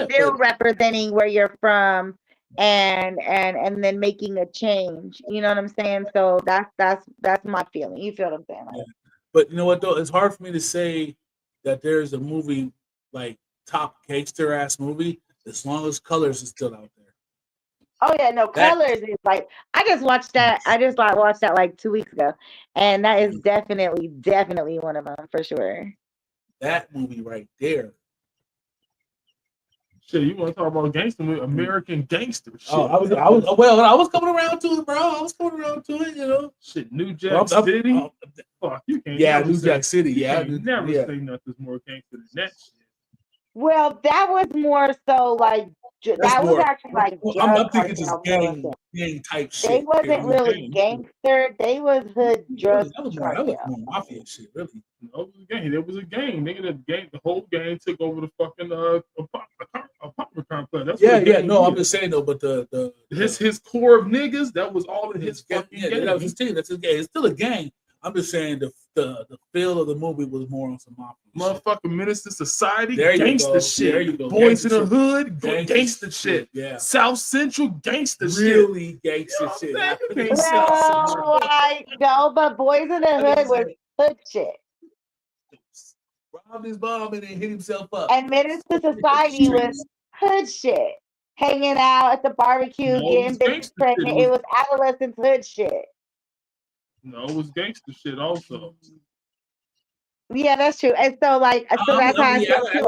[SPEAKER 8] Still representing where you're from and then making a change. You know what I'm saying? So that's my feeling. You feel what I'm saying?
[SPEAKER 7] Yeah. But you know what though? It's hard for me to say that there's a movie like top gangster ass movie as long as Colors is still out there.
[SPEAKER 8] Oh yeah, no, Colors is like I just watched that like 2 weeks ago, and that is definitely one of them for sure.
[SPEAKER 7] That movie right there.
[SPEAKER 10] Shit, you want to talk about gangster movie? American Gangster shit.
[SPEAKER 7] Oh, I was coming around to it, bro. I was coming around to it, you know.
[SPEAKER 10] Shit, New Jack City. Fuck, you can't.
[SPEAKER 7] Yeah, New Jack City.
[SPEAKER 10] Yeah, you never say nothing's more gangster than that shit.
[SPEAKER 8] Well, that was more so like that was actually like.
[SPEAKER 7] I'm thinking just gang type shit.
[SPEAKER 8] They wasn't really gangster. They was hood drug.
[SPEAKER 7] That was more mafia shit, really.
[SPEAKER 10] No, it was a gang. It was a gang. Nigga, the whole gang took over the fucking apartment complex. That's
[SPEAKER 7] I'm just saying though, but
[SPEAKER 10] his core of niggas, that was all of his fucking gang.
[SPEAKER 7] That was his team. That's his gang. It's still a gang. I'm just saying the feel of the movie was more on some mafia.
[SPEAKER 10] Motherfucking Minister Society,
[SPEAKER 7] there
[SPEAKER 10] gangster shit.
[SPEAKER 7] There you go.
[SPEAKER 10] Boys in the Hood, gangster shit.
[SPEAKER 7] Yeah.
[SPEAKER 10] South Central, gangster shit.
[SPEAKER 7] Really gangster shit.
[SPEAKER 8] Well, no, but Boys in the Hood was hood shit.
[SPEAKER 7] Robbed his mom and then hit himself up.
[SPEAKER 8] And Minister Society was hood shit. Hanging out at the barbecue, getting bitches pregnant. It was adolescent hood shit.
[SPEAKER 10] No, it was gangster shit also.
[SPEAKER 8] Yeah, that's true. And so that's how I feel too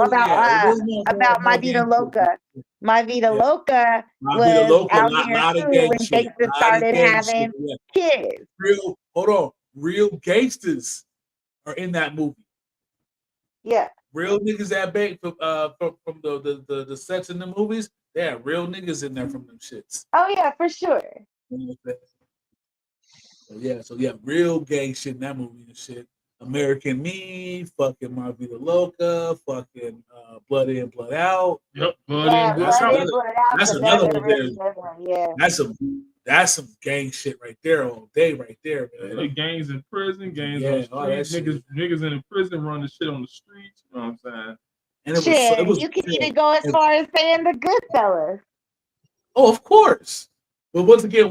[SPEAKER 8] about My Vida Loca. My Vida Loca was out here too when gangsters started having kids.
[SPEAKER 7] Real gangsters are in that movie.
[SPEAKER 8] Yeah.
[SPEAKER 7] Real niggas that bait from the sets in the movies. They have real niggas in there from them shits.
[SPEAKER 8] Oh yeah, for sure.
[SPEAKER 7] So real gang shit in that movie and shit. American Me, fucking My Vida Loca, fucking Blood In, Blood Out.
[SPEAKER 10] Yep, Blood In, Blood Out.
[SPEAKER 7] That's another one there. Yeah. That's some gang shit right there all day, right there, man.
[SPEAKER 10] Like gangs in prison, gangs on the streets, niggas in the prison run the shit on the streets. You know what I'm saying?
[SPEAKER 8] And it was you can even go as far as saying the Goodfellas.
[SPEAKER 7] Oh, of course. But once again,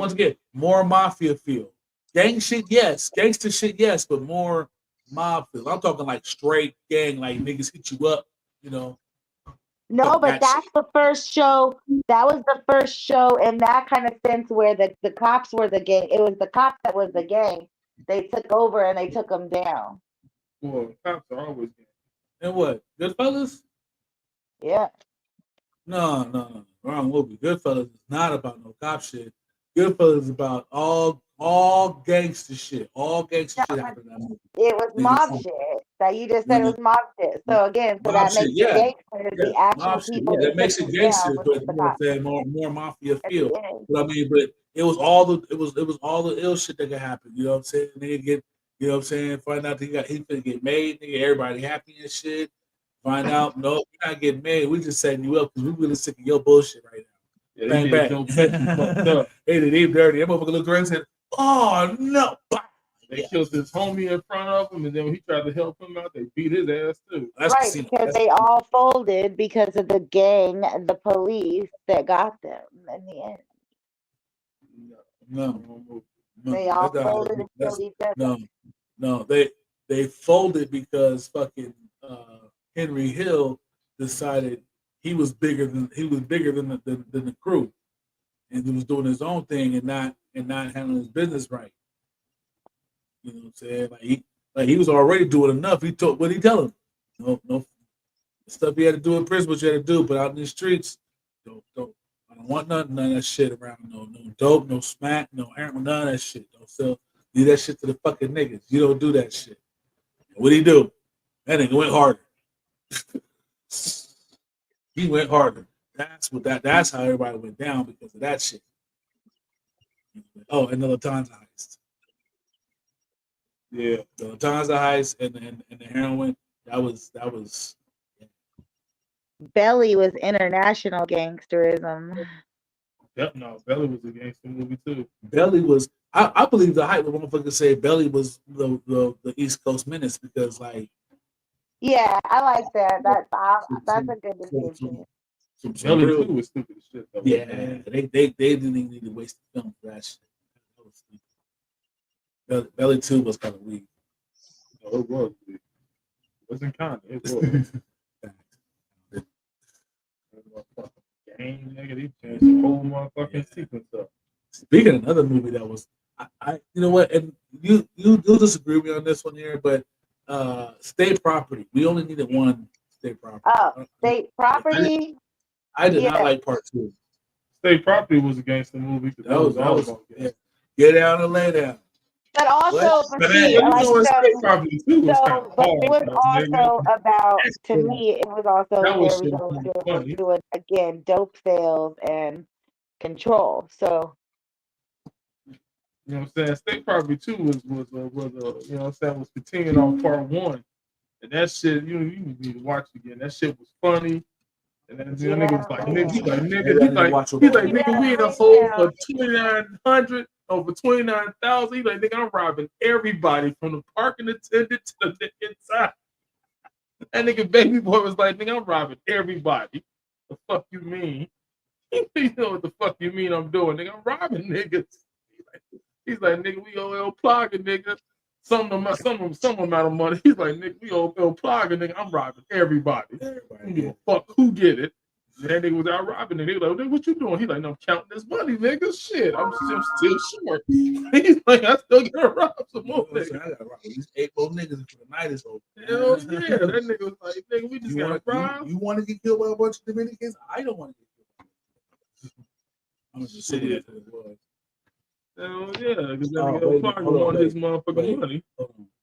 [SPEAKER 7] more mafia feel. Gang shit, yes. Gangster shit, yes, but more mob feel. I'm talking like straight gang, like niggas hit you up you know.
[SPEAKER 8] No, but
[SPEAKER 7] That
[SPEAKER 8] that's
[SPEAKER 7] shit.
[SPEAKER 8] the first show. That was the first show in that kind of sense where the cops were the gang. It was the cops that was the gang. They took over and they took them down.
[SPEAKER 10] Well, cops are always gay.
[SPEAKER 7] And what? Goodfellas?
[SPEAKER 8] Yeah.
[SPEAKER 7] No. Wrong movie. Goodfellas is not about no cop shit. Goodfellas is about all gangster shit. All gangster shit happened in that movie.
[SPEAKER 8] It was mob shit. That you just said it was mob shit. So again, so
[SPEAKER 7] Mob
[SPEAKER 8] that
[SPEAKER 7] shit,
[SPEAKER 8] makes
[SPEAKER 7] yeah.
[SPEAKER 8] it gangster. The actual
[SPEAKER 7] Mob shit,
[SPEAKER 8] people
[SPEAKER 7] yeah.
[SPEAKER 8] that
[SPEAKER 7] That makes
[SPEAKER 8] took
[SPEAKER 7] it
[SPEAKER 8] them down
[SPEAKER 7] gangster,
[SPEAKER 8] was
[SPEAKER 7] but
[SPEAKER 8] just the
[SPEAKER 7] you know what I'm
[SPEAKER 8] cops.
[SPEAKER 7] saying, more mafia
[SPEAKER 8] At
[SPEAKER 7] feel.
[SPEAKER 8] the end.
[SPEAKER 7] But I mean, but it was all the ill shit that could happen. You know what I'm saying? Nigga get, you know what I'm saying, find out he finna get made, nigga, everybody happy and shit. Find out, no, we're not getting made. We just setting you up because we really sick of your bullshit right now.
[SPEAKER 10] Yeah,
[SPEAKER 7] Bang,
[SPEAKER 10] they
[SPEAKER 7] bang.
[SPEAKER 10] Joe Pesci fucked up.
[SPEAKER 7] Hey, they dirty. That motherfucker looked around and said, oh no.
[SPEAKER 10] They killed his homie in front of him, and then when he tried to help him out, they beat his ass too.
[SPEAKER 8] Right, because they all folded because of the gang, the police that got them in the end.
[SPEAKER 7] No.
[SPEAKER 8] They all folded and killed each other.
[SPEAKER 7] No. They folded because fucking Henry Hill decided he was bigger than the crew, and he was doing his own thing and not handling his business right. You know what I'm saying? Like he was already doing enough. He told what he tell him. No stuff he had to do in prison, what you had to do, but out in the streets, don't. I don't want none of that shit around. No dope, no smack, no heroin, none of that shit. Don't sell. Leave that shit to the fucking niggas. You don't do that shit. And what he do? That nigga went harder. He went harder. That's how everybody went down because of that shit. Oh, and the Lufthansa heist. Yeah, the Lufthansa heist and the heroin. That was.
[SPEAKER 8] Belly was international gangsterism.
[SPEAKER 10] Yep, no, Belly was a gangster movie too.
[SPEAKER 7] Belly was. I believe the hype when motherfuckers say Belly was the East Coast Menace because like.
[SPEAKER 8] Yeah, I like that. That's a good decision.
[SPEAKER 10] Belly 2 was stupid as shit though.
[SPEAKER 7] Yeah, they didn't even need to waste the film for that shit. That was stupid. Belly 2 was kind of weak.
[SPEAKER 10] No, it was weak. It wasn't kind of. It was. Game, nigga, they changed the whole motherfucking sequence up.
[SPEAKER 7] Speaking of another movie that was, I you know what, and you disagree with me on this one here, but State Property. We only needed one State Property.
[SPEAKER 8] Oh, State Property.
[SPEAKER 7] I did not like part 2.
[SPEAKER 10] State Property was a gangster movie.
[SPEAKER 7] That was yeah. Get down and lay down.
[SPEAKER 8] But also, but it was also about, to me, it was also doing again dope sales and control. So,
[SPEAKER 10] you know what I'm saying? State Property 2 was you know what I'm saying, was continuing on part 1, and that shit you need to watch again. That shit was funny. And then the nigga was like, nigga, we in a hole for 2,900 over 29,000. He's like, nigga, I'm robbing everybody from the parking attendant to the inside. That nigga Baby Boy was like, nigga, I'm robbing everybody. The fuck you mean? You know what the fuck you mean I'm doing, nigga? I'm robbing niggas. He's like, nigga, we owe El Plaga, nigga. Some amount of money. He's like, nigga, we owe El Plaga, nigga. I'm robbing everybody. I don't give a fuck who get it. And that nigga was out robbing it. He was like, nigga, what you doing? He's like, no, I'm counting this money, nigga. Shit, I'm still short. He's like, I still gotta rob some more niggas. I gotta rob at least 8 more niggas for the night is over. Hell yeah. That nigga was like, nigga, we just gotta rob. You want to get killed by a bunch of Dominicans? I don't want to get killed. I'm just sitting there. Hell yeah, because that nigga Parker wanted his motherfucking money.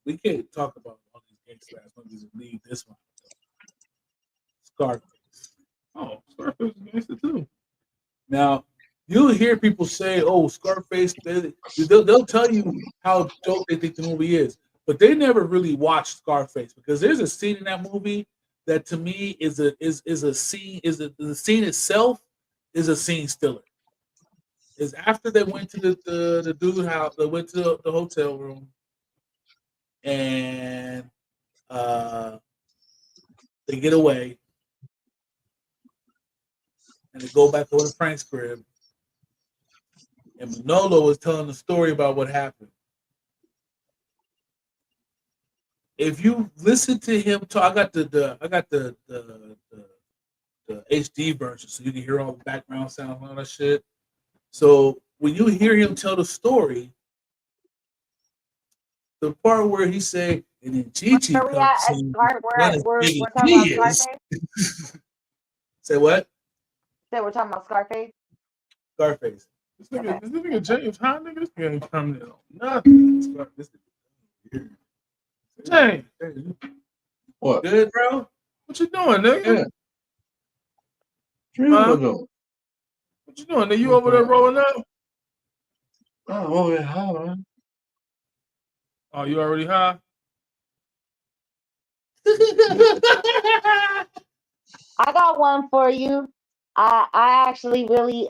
[SPEAKER 10] We can't talk about all these gangster ass movies and leave this one. Scarface. Oh, Scarface is gangster too. Now, you'll hear people say, oh, Scarface, they'll tell you how dope they think the movie is, but they never really watched Scarface because there's a scene in that movie that to me is a scene, the scene itself is a scene stiller. Is after they went to the dude house, they went to the hotel room, and they get away, and they go back over to Frank's crib, and Manolo was telling the story about what happened,
[SPEAKER 7] if you listen to him talk, I got the HD version, so you can hear all the background sound and all that shit. So when you hear him tell the story, the part where he say, and then Gigi
[SPEAKER 8] Where we
[SPEAKER 7] comes
[SPEAKER 8] at?
[SPEAKER 7] in,
[SPEAKER 8] We're talking about Scarface.
[SPEAKER 7] Say what?
[SPEAKER 8] So we're talking about Scarface.
[SPEAKER 7] Scarface.
[SPEAKER 10] This nigga James High nigga, this nigga ain't coming in on nothing. James,
[SPEAKER 9] What?
[SPEAKER 7] Good, bro.
[SPEAKER 10] What you doing, nigga?
[SPEAKER 9] Yeah.
[SPEAKER 10] Huh?
[SPEAKER 9] Doing?
[SPEAKER 10] What you doing? Nigga, you over there rolling up?
[SPEAKER 9] Oh, I'm over here high, man.
[SPEAKER 10] Oh, you already high?
[SPEAKER 8] I got one for you. I actually really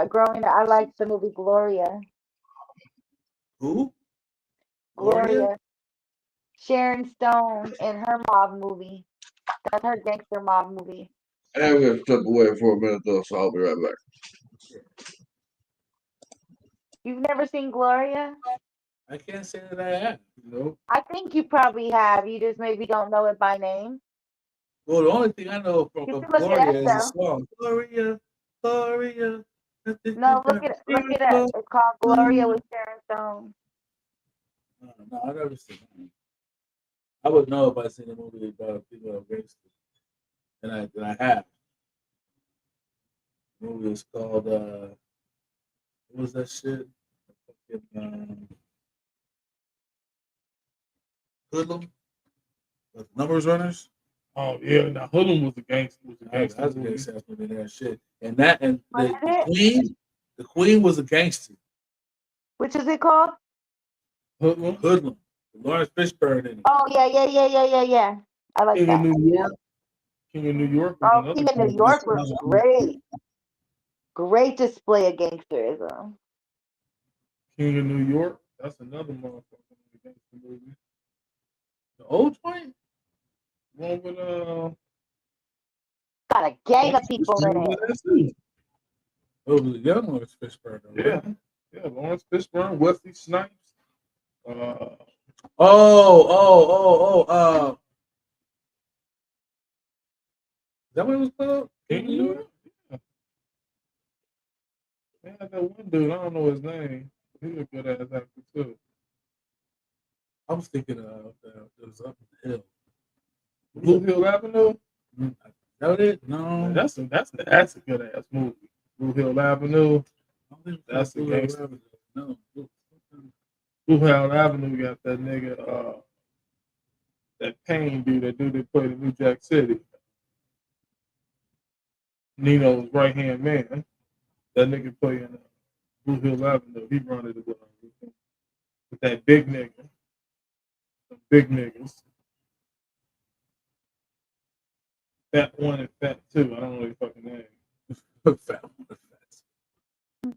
[SPEAKER 8] growing up, I liked the movie Gloria.
[SPEAKER 7] Who?
[SPEAKER 8] Gloria. Sharon Stone in her mob movie. That's her gangster mob movie.
[SPEAKER 9] I'm gonna step away for a minute though, so I'll be right back.
[SPEAKER 8] You've never seen Gloria?
[SPEAKER 7] I can't say that I have. Nope.
[SPEAKER 8] I think you probably have. You just maybe don't know it by name.
[SPEAKER 7] Well, the only thing I know from
[SPEAKER 8] You can look it
[SPEAKER 7] Gloria
[SPEAKER 8] up,
[SPEAKER 7] is the
[SPEAKER 8] though.
[SPEAKER 7] song Gloria, Gloria.
[SPEAKER 8] No, look it up. It's called Gloria with Sharon Stone.
[SPEAKER 7] No, I never seen it. I would know if I seen a movie about people of gangsters, and I have. The movie is called what was that shit? Hoodlum, with Numbers Runners.
[SPEAKER 10] Oh yeah, now Hoodlum was a gangster.
[SPEAKER 7] That's a gangster movie, that shit. And that and the Queen was a gangster.
[SPEAKER 8] Which is it called?
[SPEAKER 7] Hoodlum. Lawrence Fishburne in it.
[SPEAKER 8] Oh yeah. I like
[SPEAKER 10] King
[SPEAKER 8] that.
[SPEAKER 10] of New York. King of New York.
[SPEAKER 8] Oh, King of New York was great. Great display of gangsterism.
[SPEAKER 10] King of New York. That's another motherfucking gangster movie.
[SPEAKER 7] The old joint?
[SPEAKER 10] One with
[SPEAKER 8] got a gang of people in it.
[SPEAKER 7] It was a young Lawrence Fishburne.
[SPEAKER 10] Yeah. Yeah, Lawrence Fishburne, Wesley Snipes.
[SPEAKER 7] Is that what it was called?
[SPEAKER 10] King of New York? Yeah. They had that one dude, I don't know his name. He's a good ass actor too.
[SPEAKER 7] I was thinking of it was Up the Hill.
[SPEAKER 10] Blue Hill Avenue?
[SPEAKER 7] Is that it? No.
[SPEAKER 10] That's a good ass movie. Blue Hill Avenue. That's a gangster.
[SPEAKER 7] No.
[SPEAKER 10] Blue Hill Avenue got that nigga, that Payne dude, that dude that played in New Jack City. Nino's right hand man. That nigga playing Blue Hill Avenue. He run it with that big nigga. The big niggas. Fat 1 and Fat 2. I don't know his fucking name.
[SPEAKER 7] Fat 1 and Fat
[SPEAKER 10] 2.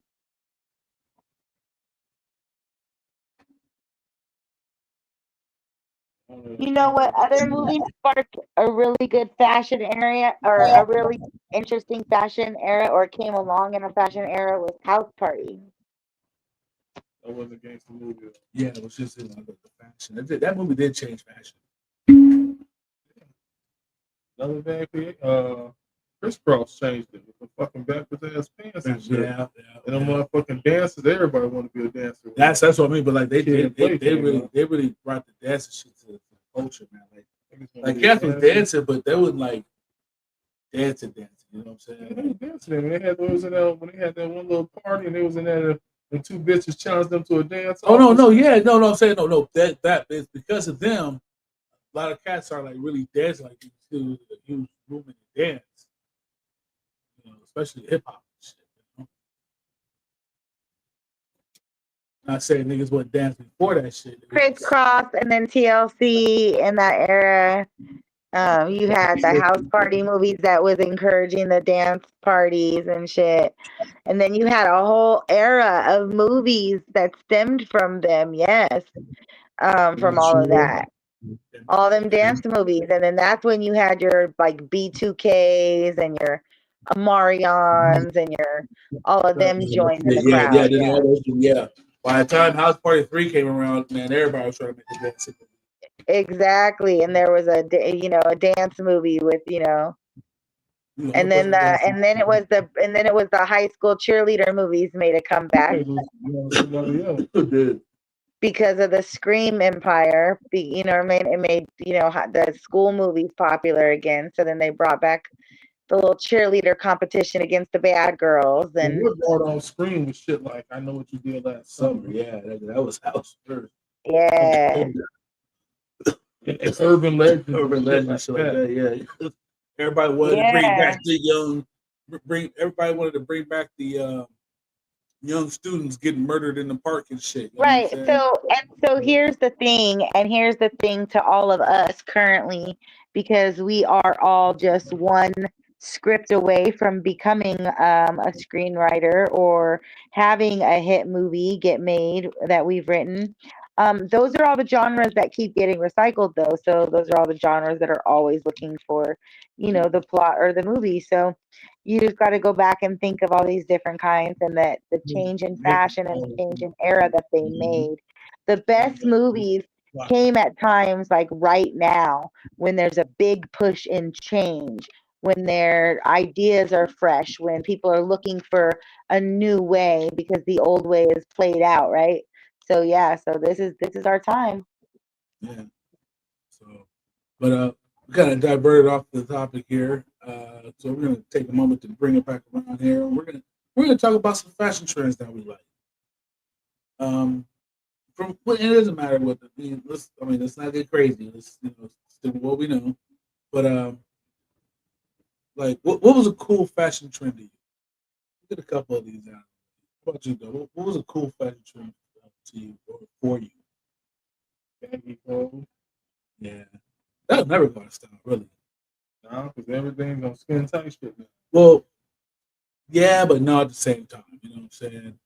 [SPEAKER 8] You know what other movie sparked a really good fashion area or a really interesting fashion era or came along in a fashion era was House Party.
[SPEAKER 10] That wasn't a gangster movie.
[SPEAKER 7] Yeah, it was just in the fashion. That movie did change fashion.
[SPEAKER 10] Another bad Criss Cross changed it with the fucking backwards ass pants and shit.
[SPEAKER 7] Yeah.
[SPEAKER 10] And them motherfucking dancers, everybody want to be a dancer.
[SPEAKER 7] That's what I mean. But like they really brought the dancing shit to the culture, man. Like Kath was dancing, but they was like dancing. You know what I'm saying?
[SPEAKER 10] Yeah, they was dancing. When they had when they had that one little party and they was in there and two bitches challenged them to a dance.
[SPEAKER 7] Oh no, I'm saying no. That is because of them. A lot of cats are like really dancing, like you see a huge movement to dance. You know, especially hip hop and shit. You know? Not saying niggas wouldn't dance before that shit.
[SPEAKER 8] Criss Cross and then TLC in that era. You had the House Party movies that was encouraging the dance parties and shit. And then you had a whole era of movies that stemmed from them, yes. From all of that. All them dance movies. And then that's when you had your like B2Ks and your Amarions and your all of them joined in the crowd.
[SPEAKER 7] Yeah. By the time House Party 3 came around, man, everybody was trying to make the dance.
[SPEAKER 8] Exactly. And there was a dance movie with, and then it was the high school cheerleader movies made a comeback because of the Scream empire. You know what I mean? It made, the school movies popular again. So then they brought back the little cheerleader competition against the bad girls. And
[SPEAKER 10] what brought on Scream was shit like I Know What You Did Last Summer.
[SPEAKER 7] Yeah, that was House first.
[SPEAKER 8] yeah.
[SPEAKER 10] It's urban legend.
[SPEAKER 7] Shit like that, yeah. Everybody wanted to bring back everybody wanted to bring back the young students getting murdered in the park and shit.
[SPEAKER 8] Right. So here's the thing to all of us currently, because we are all just one script away from becoming a screenwriter or having a hit movie get made that we've written. Those are all the genres that keep getting recycled, though. So those are all the genres that are always looking for, the plot or the movie. So you just got to go back and think of all these different kinds, and that the change in fashion and the change in era that they made. The best movies came at times like right now, when there's a big push in change, when their ideas are fresh, when people are looking for a new way because the old way is played out, right? So so this is our time.
[SPEAKER 7] Yeah. So, but we kind of diverted off the topic here. So we're gonna take a moment to bring it back around here. We're gonna talk about some fashion trends that we like. It doesn't matter what let's not get crazy. Let's stick with what we know. But like what was a cool fashion trend to you? Get a couple of these out. What about you though? What was a cool fashion trend to you or for you?
[SPEAKER 10] Baggy clothes.
[SPEAKER 7] Yeah, that'll never go out of style, really.
[SPEAKER 10] No, because everything's on skin tight shit now.
[SPEAKER 7] Well, yeah, but not at the same time. You know what I'm saying?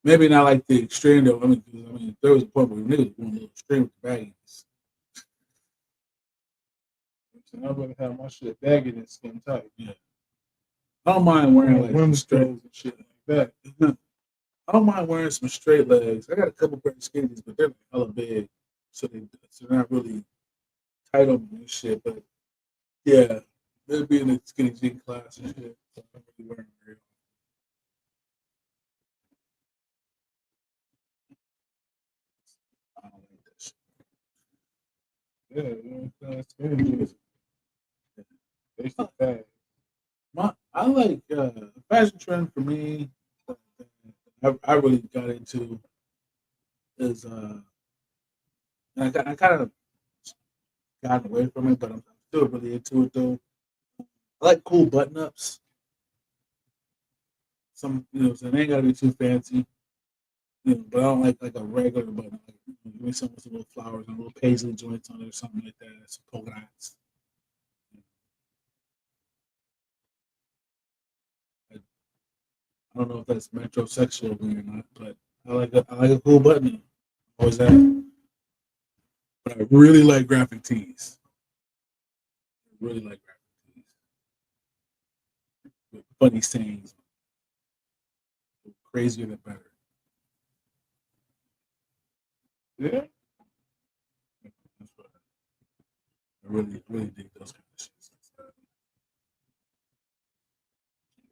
[SPEAKER 7] Maybe not like the extreme though. I mean, there was a point where niggas went a little extreme with the baggies.
[SPEAKER 10] I'd rather have my shit baggy than skin tight.
[SPEAKER 7] Yeah, I don't mind wearing like
[SPEAKER 10] women's
[SPEAKER 7] straight
[SPEAKER 10] clothes and shit like that.
[SPEAKER 7] I don't mind wearing some straight legs. I got a couple pair of skinnies, but they're like hella big, so they're not really tight on me and shit. But yeah, they'll be in the skinny jean class and shit. So I'm really wearing very often. I don't like that shit.
[SPEAKER 10] Yeah, skinny jeans. They shit bad.
[SPEAKER 7] I like the fashion trend for me. I really got into is and I kind of gotten away from it, but I'm still really into it though. I like cool button ups. Some so they ain't gotta be too fancy. But I don't like a regular button up. Give me something with some little flowers and little paisley joints on it or something like that. Some polka dots. I don't know if that's metrosexual of me or not, but I like a cool button. Always that. But I really like graphic tees. I really like graphic tees. With funny sayings. The crazier the better.
[SPEAKER 10] Yeah.
[SPEAKER 7] That's what I really dig those kind of shit.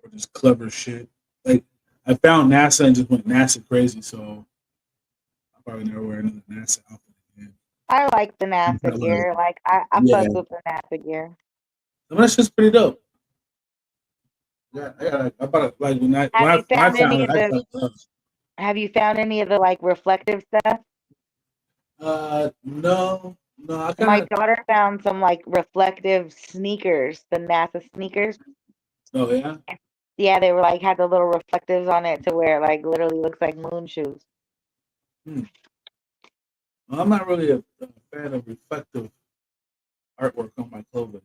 [SPEAKER 7] Or just clever shit. Like I found NASA and just went NASA crazy, so I'll probably never wear another NASA outfit again.
[SPEAKER 8] I like the NASA gear. Like I fuck with the NASA gear.
[SPEAKER 7] I mean, that's just pretty dope. Yeah, I bought it like when I found it.
[SPEAKER 8] Have you found any of the like reflective stuff?
[SPEAKER 7] No.
[SPEAKER 8] My daughter found some like reflective sneakers, the NASA sneakers.
[SPEAKER 7] Oh yeah.
[SPEAKER 8] Yeah, they were like had the little reflectives on it to where it like literally looks like moon shoes.
[SPEAKER 7] Well, I'm not really a fan of reflective artwork on my clothing.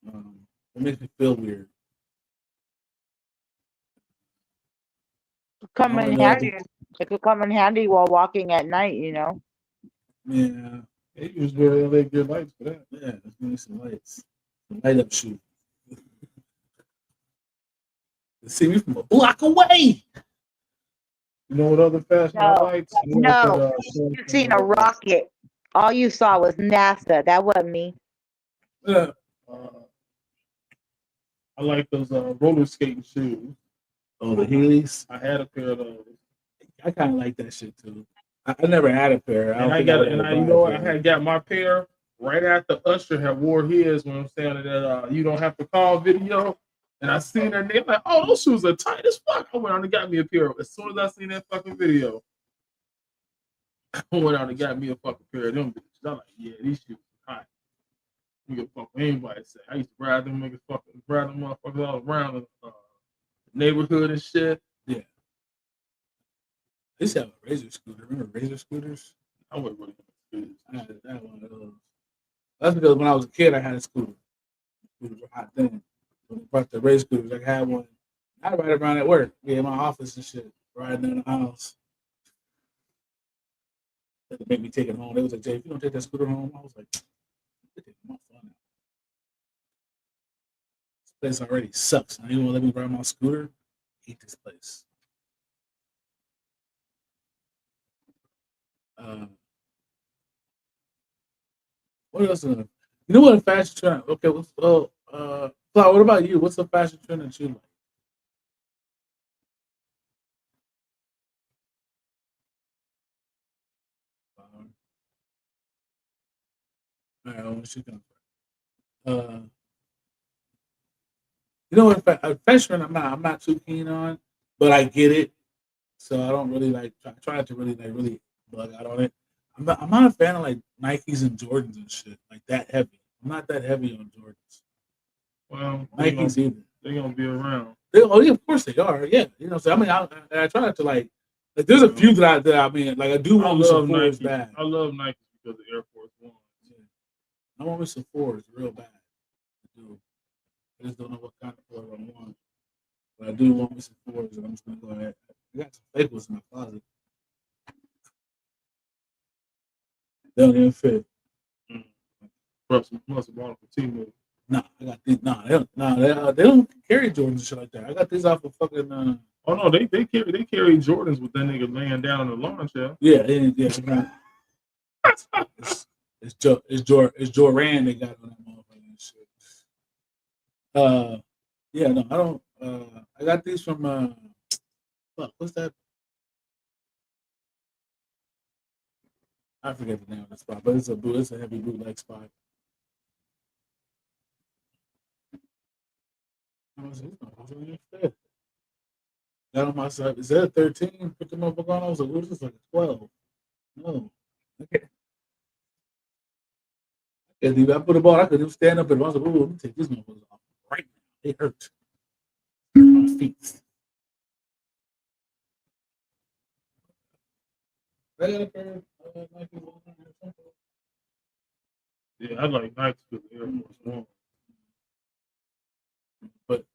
[SPEAKER 7] It makes me feel weird.
[SPEAKER 8] It could come in handy while walking at night,
[SPEAKER 7] Yeah.
[SPEAKER 10] They use very LA good lights for that.
[SPEAKER 7] Yeah, let's give me some lights. Some light up shoe. See me from a block away.
[SPEAKER 10] You know what other fashion lights?
[SPEAKER 8] No, you've seen a rocket All you saw was NASA. That wasn't me.
[SPEAKER 7] Yeah.
[SPEAKER 10] I like those roller skating shoes.
[SPEAKER 7] Oh, the Heelys.
[SPEAKER 10] I had a pair of those.
[SPEAKER 7] I kind of like that shit too. I never had a pair.
[SPEAKER 10] And I got, and I, you know what? I had got my pair right after Usher had wore his. When I'm saying that you don't have to call video. And I seen her name like, oh, those shoes are tight as fuck. I went out and got me a pair. As soon as I seen that fucking video, I went out and got me a fucking pair of them bitches. I'm like, yeah, these shoes are hot. You can fuck with anybody say. I used to ride them niggas fucking ride them motherfuckers all around the neighborhood and shit.
[SPEAKER 7] Yeah. They used to have a Razor scooter. Remember Razor scooters?
[SPEAKER 10] I wasn't really scooters.
[SPEAKER 7] I had one of those. That's because when I was a kid, I had a scooter. Scooters were hot then. When they brought the Razor scooters, I had one. I ride around at work, in my office and shit, riding in the house. They make me take it home. They was like, Jay, if you don't take that scooter home, I was like, my fun. This place already sucks. Now you want to let me ride my scooter? I hate this place. What else? You know what a fashion trend? Okay, what's Flower, what about you? What's the fashion trend that you like? All right, what you going? You know what? Fashion I'm not too keen on, but I get it. So I don't really like try to really bug out on it. I'm not a fan of like Nikes and Jordans and shit like that heavy. I'm not that heavy on Jordans.
[SPEAKER 10] Well,
[SPEAKER 7] Nikes either.
[SPEAKER 10] They're gonna be around.
[SPEAKER 7] Oh yeah, of course they are. Yeah, you know. So I mean, I try not to like. There's a few that I mean, like I do want some fours bad.
[SPEAKER 10] I love Nike because of Air Force One.
[SPEAKER 7] Yeah. I want me some fours real bad. I do. I just don't know what kind of four I want. But I do want me some fours, and I'm just gonna go ahead. I got some fake ones in my closet. They don't even fit.
[SPEAKER 10] Must have bought for T-Mobile.
[SPEAKER 7] Nah, I got these. They don't carry Jordans and shit like that. I got these off of fucking.
[SPEAKER 10] Oh no, they carry Jordans with that nigga laying down on the lawn chair.
[SPEAKER 7] Yeah. It's Joran they got on that motherfucker and shit. Yeah, no, I don't. I got these from. What's that? I forget the name of the spot, but it's a heavy bootleg spot. Got on my side. Is that a 13? Put the motherfucker on. I was like, what is this, like a 12? No. Okay. I put a ball. I couldn't even stand up and I was like, ooh, let me take this motherfucker off right now. It hurt. My feet. I got a pair of Nike or something.
[SPEAKER 10] Yeah, I like Nike because of Air Force One.
[SPEAKER 7] But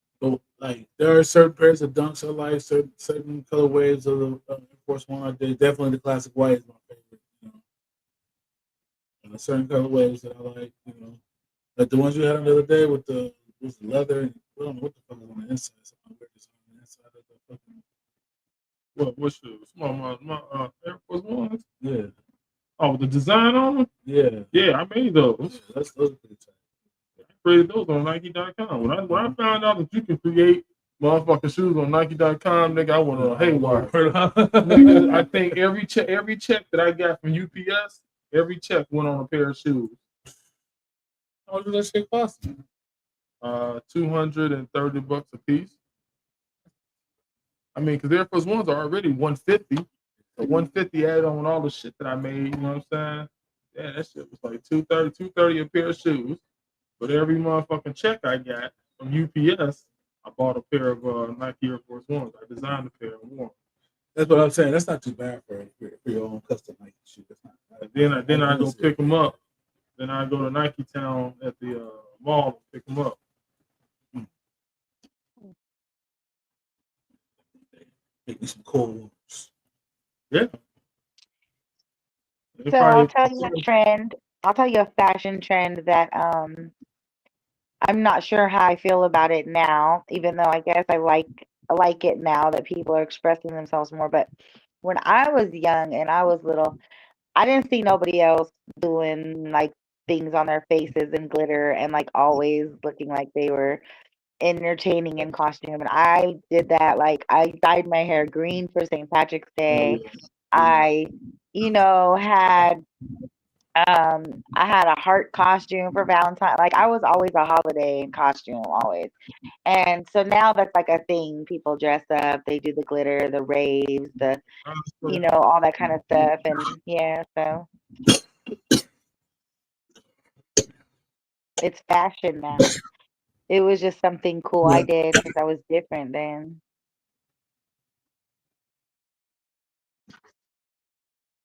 [SPEAKER 7] like there are certain pairs of dunks I like, certain colorways of the Air Force One I did. Definitely the classic white is my favorite, you know. And certain colorways that I like, you know. Like the ones you had the other day with the leather and I don't know what the fuck is on the inside. On the inside of the fucking
[SPEAKER 10] what shoes? My Air Force Ones?
[SPEAKER 7] Yeah.
[SPEAKER 10] Oh, the design on them?
[SPEAKER 7] Yeah.
[SPEAKER 10] Yeah, I made those.
[SPEAKER 7] Yeah, those are pretty tight.
[SPEAKER 10] I created those on Nike.com. When I found out that you can create motherfucking shoes on Nike.com, nigga, I went on haywire. I think every check that I got from UPS, every check went on a pair of shoes.
[SPEAKER 7] How much did that shit cost?
[SPEAKER 10] $230 a piece. I mean, because Air Force Ones are already $150. So $150 added on all the shit that I made. You know what I'm saying? Yeah, that shit was like $230 a pair of shoes. But every motherfucking check I got from UPS, I bought a pair of Nike Air Force Ones. I designed a pair and wore them.
[SPEAKER 7] That's what I'm saying. That's not too bad for your own custom Nike shoe.
[SPEAKER 10] Then I go pick them up. Then I go to Nike Town at the mall and pick them up.
[SPEAKER 7] Make me some cold ones.
[SPEAKER 10] Yeah.
[SPEAKER 8] So I'll tell you a trend. I'll tell you a fashion trend that I'm not sure how I feel about it now, even though I guess I like it now that people are expressing themselves more. But when I was young and I was little, I didn't see nobody else doing like things on their faces and glitter and like always looking like they were entertaining in costume. And I did that. Like I dyed my hair green for St. Patrick's Day. I, had I had a heart costume for Valentine. Like I was always a holiday costume, always. And so now that's like a thing. People dress up, they do the glitter, the raves, all that kind of stuff. And yeah, so it's fashion now. It was just something cool I did because I was different then.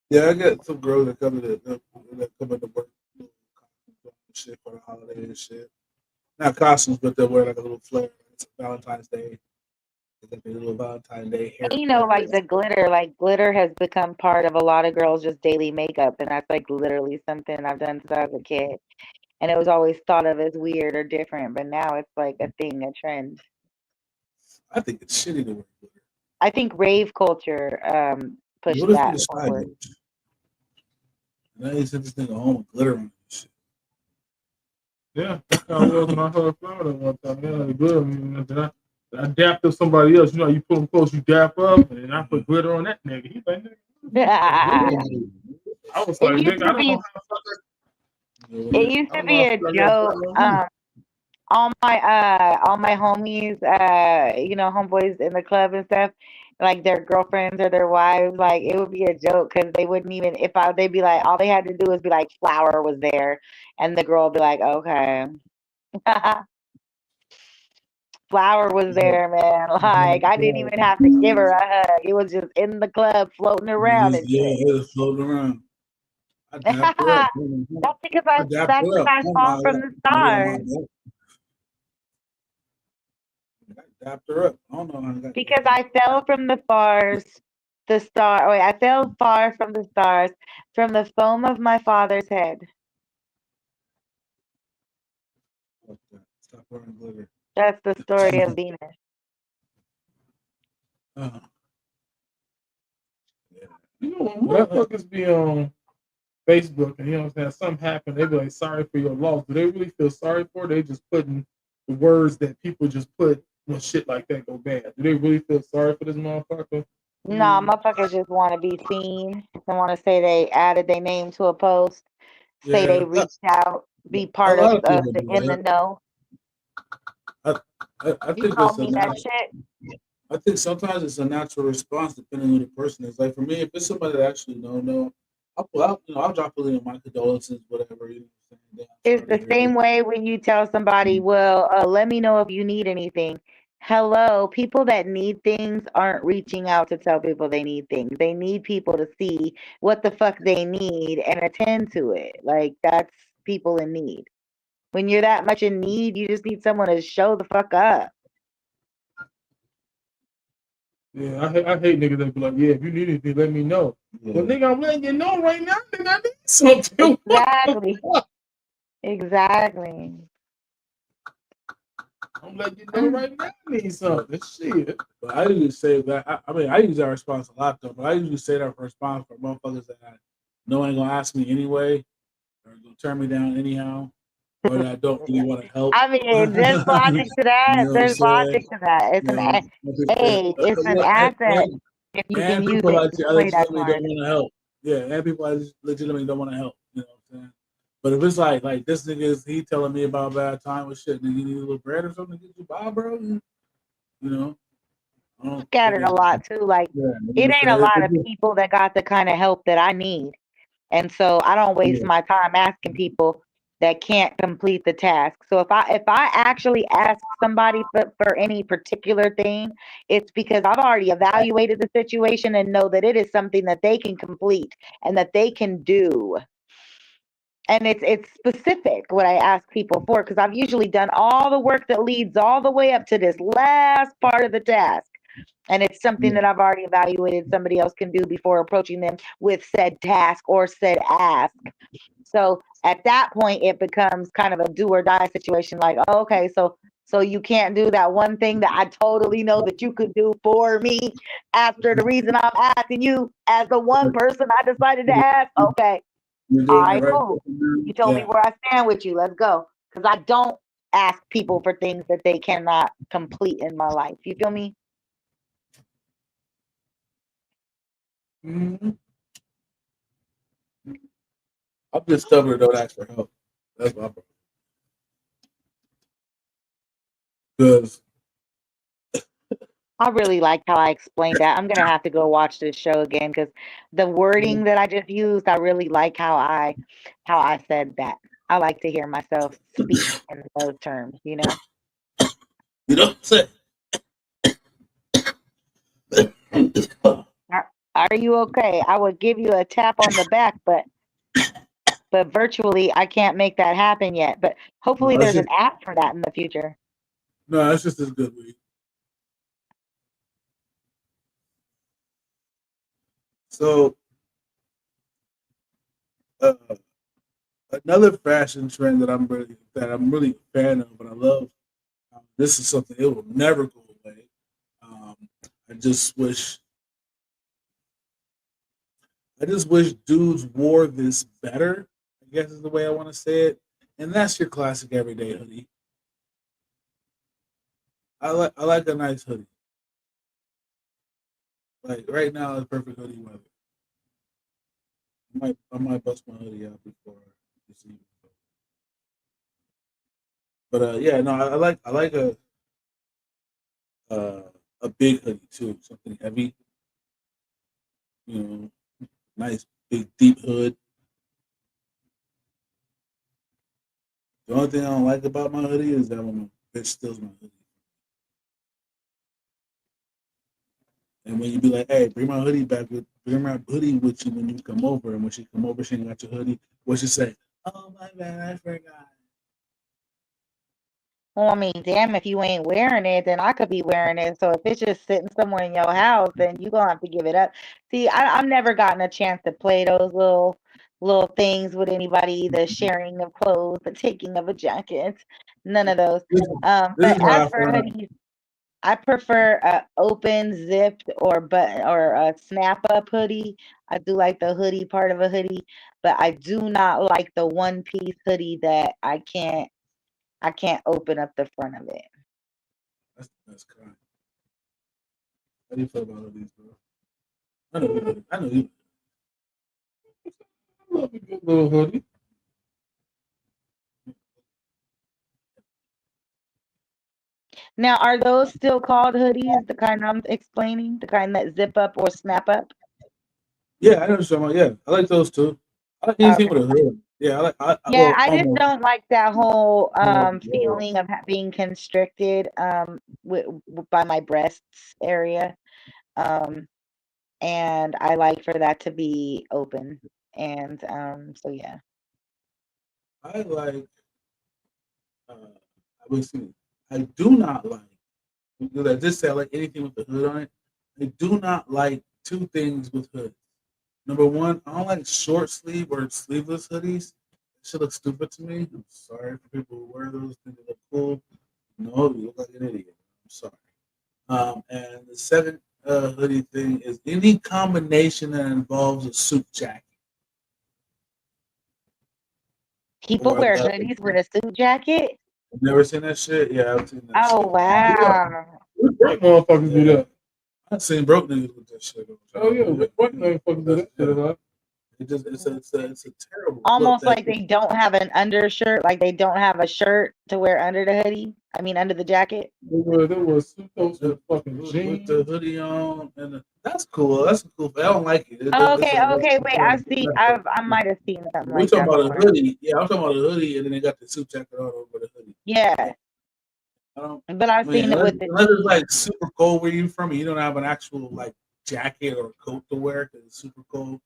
[SPEAKER 7] Yeah, I got some girls that come to work shit for the holiday and shit. Not costumes, but they wear like a little flair. It's Valentine's Day. They got their little Valentine's Day hair.
[SPEAKER 8] And, like the glitter has become part of a lot of girls' just daily makeup, and that's like literally something I've done since I was a kid. And it was always thought of as weird or different, but now it's like a thing, a trend.
[SPEAKER 7] I think it's shitty to wear glitter.
[SPEAKER 8] I think rave culture pushed
[SPEAKER 7] What if
[SPEAKER 8] that
[SPEAKER 7] you
[SPEAKER 8] forward.
[SPEAKER 7] Now you sent this thing home with glitter on this shit.
[SPEAKER 10] Yeah, that's how it was when I heard Florida one time. Yeah, glitter. I dapped up somebody else. You put them close, you dap up, and I put glitter on that nigga. He's like, nigga. I was like, nigga, I don't know how to fuck that.
[SPEAKER 8] It used to be a joke. All my homies, homeboys in the club and stuff, like their girlfriends or their wives, like it would be a joke because they wouldn't even they'd be like, all they had to do was be like, Flower was there, and the girl would be like, okay. Flower was there, man. Like I didn't even have to give her a hug. It was just in the club floating around and shit.
[SPEAKER 7] Yeah, it was floating around.
[SPEAKER 8] That's because I fall from the stars.
[SPEAKER 7] Dapped her up. I don't know how I got
[SPEAKER 8] because I fell from the stars. I fell far from the stars, from the foam of my father's head.
[SPEAKER 7] Stop wearing glitter.
[SPEAKER 8] That's the story of Venus.
[SPEAKER 10] When motherfuckers be on Facebook and something happened, they be like, sorry for your loss. Do they really feel sorry for it? They just putting the words that people just put when shit like that go bad. Do they really feel sorry for this motherfucker?
[SPEAKER 8] Nah, motherfuckers just want to be seen. They want to say they added their name to a post, say they reached out, be part of the in the know.
[SPEAKER 7] I think I think sometimes it's a natural response depending on who the person is. Like for me, if it's somebody that actually don't know, I'll drop a link of my condolences, whatever.
[SPEAKER 8] It's the same way when you tell somebody, well, let me know if you need anything. Hello, people that need things aren't reaching out to tell people they need things. They need people to see what the fuck they need and attend to it. Like that's people in need. When you're that much in need, you just need someone to show the fuck up.
[SPEAKER 10] Yeah, I hate niggas that be like, yeah, if you need anything, let me know. Yeah. Well, nigga, I'm letting you know right now, nigga, I need something.
[SPEAKER 8] Exactly.
[SPEAKER 10] I'm letting you know right now I need something. Shit.
[SPEAKER 7] But I usually say that, I use that response a lot, though, but I usually say that response for motherfuckers that I know ain't gonna ask me anyway, or gonna turn me down anyhow. Or that I don't really want to help.
[SPEAKER 8] I mean, there's logic to that. There's logic to that. It's it's an asset if you can use
[SPEAKER 7] it.
[SPEAKER 8] I legitimately
[SPEAKER 7] don't want to help. Yeah, and people I legitimately don't want to help. You know what I'm saying? But if it's like this nigga he telling me about a bad time with shit, and you need a little bread or something to get you by, bro. You know.
[SPEAKER 8] Scattered a lot too. Like it ain't a lot of people that got the kind of help that I need, and so I don't waste my time asking people that can't complete the task. So if I actually ask somebody for any particular thing, it's because I've already evaluated the situation and know that it is something that they can complete and that they can do. And it's specific what I ask people for, because I've usually done all the work that leads all the way up to this last part of the task. And it's something that I've already evaluated somebody else can do before approaching them with said task or said ask. So at that point, it becomes kind of a do or die situation. Like, oh, okay, so So you can't do that one thing that I totally know that you could do for me after the reason I'm asking you as the one person I decided to ask. Okay,
[SPEAKER 7] You're doing
[SPEAKER 8] I
[SPEAKER 7] it right.
[SPEAKER 8] know. You told me where I stand with you. Let's go. Because I don't ask people for things that they cannot complete in my life. You feel me?
[SPEAKER 7] Mm-hmm. I'm just stubborn. Don't ask for help. That's my problem. Because
[SPEAKER 8] I really like how I explained that. I'm gonna have to go watch this show again because the wording that I just used, I really like how I said that. I like to hear myself speak in those terms, you know.
[SPEAKER 7] you know what I'm saying.
[SPEAKER 8] Are you okay? I would give you a tap on the back, but virtually I can't make that happen yet. But hopefully
[SPEAKER 7] No, that's
[SPEAKER 8] there's an
[SPEAKER 7] just
[SPEAKER 8] app for that in the future.
[SPEAKER 7] no. That's just as good weed. So uh, another fashion trend that I'm really a fan of, and I love. This is something it will never go away. I just wish dudes wore this better. I guess is the way I want to say it, and that's your classic everyday hoodie. I like a nice hoodie. Like right now, it's perfect hoodie weather. I might bust my hoodie out before this evening. But yeah, no, I like uh, a big hoodie too, something heavy. You know, nice big deep hood. The only thing I don't like about my hoodie is that when my bitch steals my hoodie, and when you be like, "Hey, bring my hoodie back bring my hoodie with you when you come over," and when she come over, she ain't got your hoodie. What she say? Oh my bad, I forgot.
[SPEAKER 8] Well, I mean, damn, if you ain't wearing it, then I could be wearing it. So if it's just sitting somewhere in your house, then you gonna have to give it up. See, I've never gotten a chance to play those little things with anybody, the sharing of clothes, the taking of a jacket, none of those.
[SPEAKER 7] This
[SPEAKER 8] But
[SPEAKER 7] is how
[SPEAKER 8] as
[SPEAKER 7] I
[SPEAKER 8] for
[SPEAKER 7] found out.
[SPEAKER 8] hoodies, I prefer a open, zipped, or button or a snap up hoodie. I do like the hoodie part of a hoodie, but I do not like the one piece hoodie that I can't open up the front of it.
[SPEAKER 7] That's the best kind. How do you feel about hoodies, bro? I know you. I know you. I love a good little hoodie.
[SPEAKER 8] Now, are those still called hoodies? The kind I'm explaining, the kind that zip up or snap up?
[SPEAKER 7] Yeah, I know what you're talking about. Yeah, I like those too. I like anything
[SPEAKER 8] Okay.
[SPEAKER 7] with a hood. Yeah, I like.
[SPEAKER 8] Yeah,
[SPEAKER 7] Well,
[SPEAKER 8] I just
[SPEAKER 7] almost.
[SPEAKER 8] don't like that whole
[SPEAKER 7] Yeah.
[SPEAKER 8] feeling of being constricted by my breasts area. Um, and I like for that to be open. And so yeah.
[SPEAKER 7] I like. I would say I do not like. Because I just say I like anything with the hood on it. I do not like two things with hoods. Number one, I don't like short sleeve or sleeveless hoodies. That shit looks stupid to me. I'm sorry for people who wear those. Think they look cool. No, you look like an idiot. I'm sorry. And the second hoodie thing is any combination that involves a suit jacket
[SPEAKER 8] People
[SPEAKER 7] or a
[SPEAKER 8] wear
[SPEAKER 7] leather.
[SPEAKER 8] hoodies with a suit jacket.
[SPEAKER 7] Never seen that shit? Yeah, I've seen that
[SPEAKER 8] Oh
[SPEAKER 7] shit. Yeah,
[SPEAKER 8] wow.
[SPEAKER 10] White motherfuckers do that.
[SPEAKER 7] I've seen broke niggas with that shit.
[SPEAKER 10] Oh yeah, white motherfuckers do that shit a lot.
[SPEAKER 7] It's a terrible look.
[SPEAKER 8] Almost
[SPEAKER 7] That
[SPEAKER 8] like they don't have an undershirt, like they don't have a shirt to wear under the hoodie. I mean, under the jacket.
[SPEAKER 10] There was suit coats with fucking
[SPEAKER 7] with
[SPEAKER 10] jeans.
[SPEAKER 7] the hoodie on, and that's cool. That's cool. I don't like it.
[SPEAKER 8] Oh,
[SPEAKER 7] It's
[SPEAKER 8] okay, okay. Wait, I might have seen something
[SPEAKER 7] We're
[SPEAKER 8] like
[SPEAKER 7] talking
[SPEAKER 8] that
[SPEAKER 7] about a
[SPEAKER 8] before.
[SPEAKER 7] hoodie. Yeah, I'm talking about a hoodie, and then they got the suit jacket on over the hoodie.
[SPEAKER 8] Yeah,
[SPEAKER 7] I don't.
[SPEAKER 8] but I've seen it with the
[SPEAKER 7] unless it's like super cold where you from, and you don't have an actual like jacket or coat to wear because it's super cold.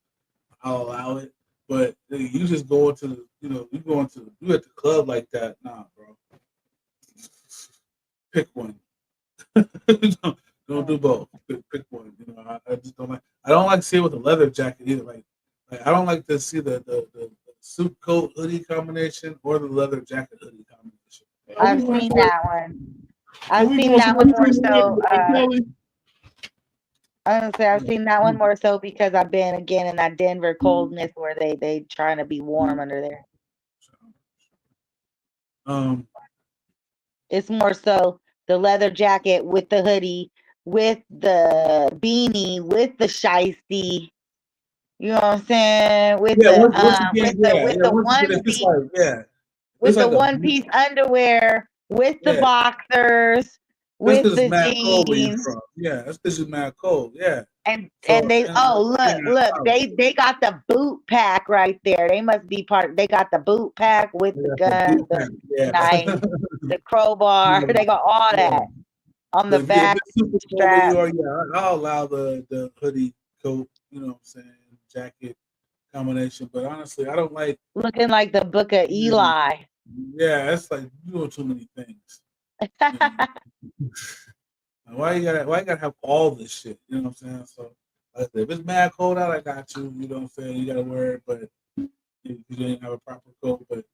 [SPEAKER 7] I'll allow it. But you just go into the, you at the club like that. Nah, bro. Pick one. don't do both. Pick one. I just don't like. I don't like seeing with a leather jacket either. Like I don't like to see the suit coat hoodie combination or the leather jacket hoodie combination.
[SPEAKER 8] I've seen that one. I've seen that one more so. I was gonna say I've seen that one more so because I've been again in that Denver coldness where they trying to be warm under there. It's more so the leather jacket with the hoodie, with the beanie, with the shiesty. You know what I'm saying? With the one piece, with the one piece underwear, with the boxers, with the jeans.
[SPEAKER 7] Yeah, that's because it's mad cold. Yeah.
[SPEAKER 8] And they look they got the boot pack right there. They must be they got the boot pack with the gun, the knife, the crowbar. They got all that on the back strap.
[SPEAKER 7] I'll allow the hoodie coat, you know what I'm saying, jacket combination. But honestly, I don't like
[SPEAKER 8] looking like the Book of Eli.
[SPEAKER 7] Yeah, it's like you doing too many things. Why you gotta have all this shit? You know what I'm saying? So if it's mad cold out, I got you. You know what I'm saying? You gotta wear it, but you didn't have a proper coat. But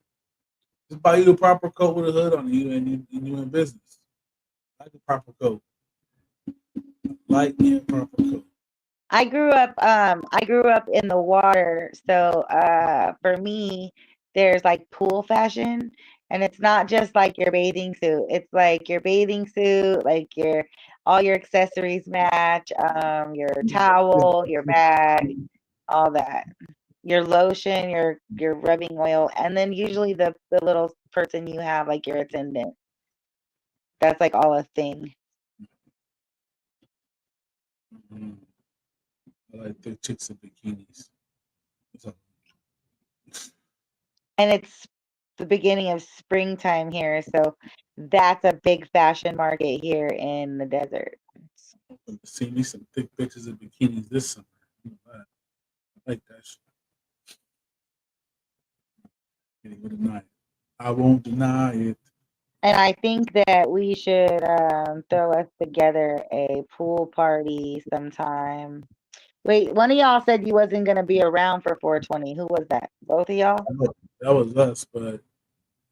[SPEAKER 7] just buy you a proper coat with a hood on you, and you in business. Like a proper coat. Like me a proper coat.
[SPEAKER 8] I grew up in the water, so for me, there's like pool fashion, and it's not just like your bathing suit. It's like your bathing suit, like all your accessories match, your towel, your bag, all that. Your lotion, your rubbing oil, and then usually the little person you have, like your attendant. That's like all a thing.
[SPEAKER 7] Mm-hmm. I like the chicks in bikinis.
[SPEAKER 8] And it's the beginning of springtime here, so that's a big fashion market here in the desert.
[SPEAKER 7] See me some thick bitches in bikinis this summer. I like that shit. I won't deny it.
[SPEAKER 8] And I think that we should throw us together a pool party sometime. Wait, one of y'all said you wasn't gonna be around for 420. Who was that? Both of y'all?
[SPEAKER 7] That was us, but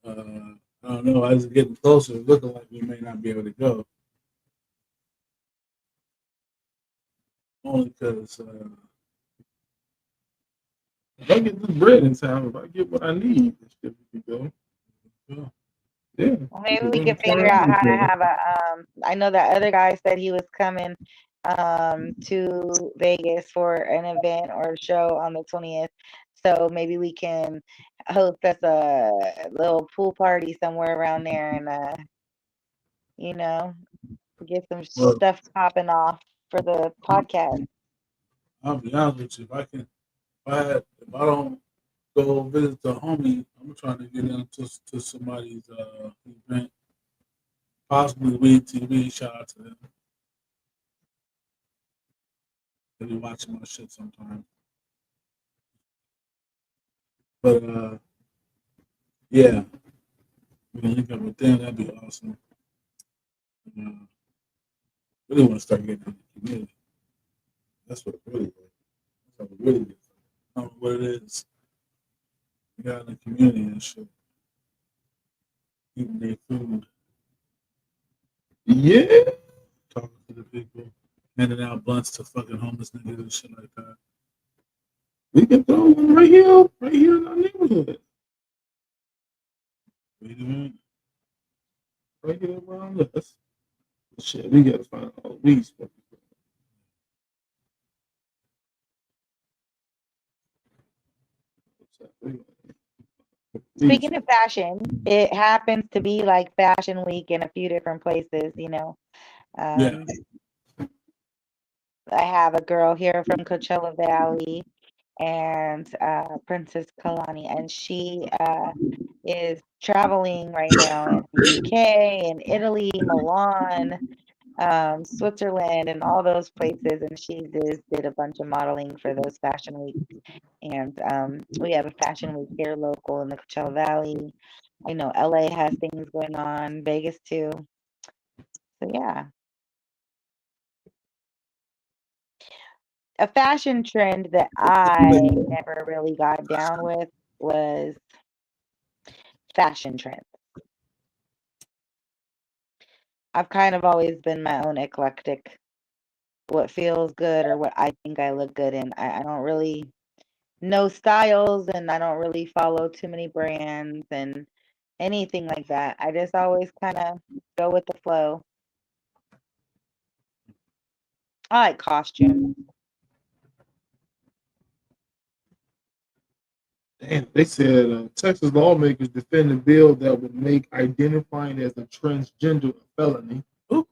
[SPEAKER 7] I don't know. As it's getting closer, it's looking like we may not be able to go. Only because if I get this bread in time, if I get what I need, we can go. Yeah.
[SPEAKER 8] Well, maybe we can figure out how to have a. I know that other guy said he was coming to Vegas for an event or a show on the 20th. So maybe we can host us a little pool party somewhere around there and get some stuff popping off for the podcast.
[SPEAKER 7] I'll be honest with you, if I don't go visit the homie, I'm trying to get into somebody's event. Possibly Weed TV. Shout out to them. They be watching my shit sometimes. But yeah, we can link up with them. That'd be awesome. Really want to start getting in the community. That's what it really is. That's what it really is. I don't know what it is. We got in the community and shit. Eating their food. Yeah. Talking to the people. Handing out blunts to fucking homeless niggas and shit like that. We can throw one right here in our neighborhood. Wait a minute. Right here around us. Shit, we gotta find all these fucking.
[SPEAKER 8] Speaking of fashion, it happens to be like Fashion Week in a few different places,
[SPEAKER 7] Yeah.
[SPEAKER 8] I have a girl here from Coachella Valley and Princess Kalani, and she is traveling right now in the UK and Italy, Milan, Switzerland, and all those places, and she did a bunch of modeling for those Fashion Weeks. And we have a Fashion Week here local in the Coachella Valley. I know LA has things going on, Vegas too. So yeah. A fashion trend that I never really got down with was fashion trends. I've kind of always been my own eclectic. What feels good or what I think I look good in. I don't really know styles and I don't really follow too many brands and anything like that. I just always kind of go with the flow. I like costumes.
[SPEAKER 10] Damn, they said Texas lawmakers defend a bill that would make identifying as a transgender a felony. Ooh.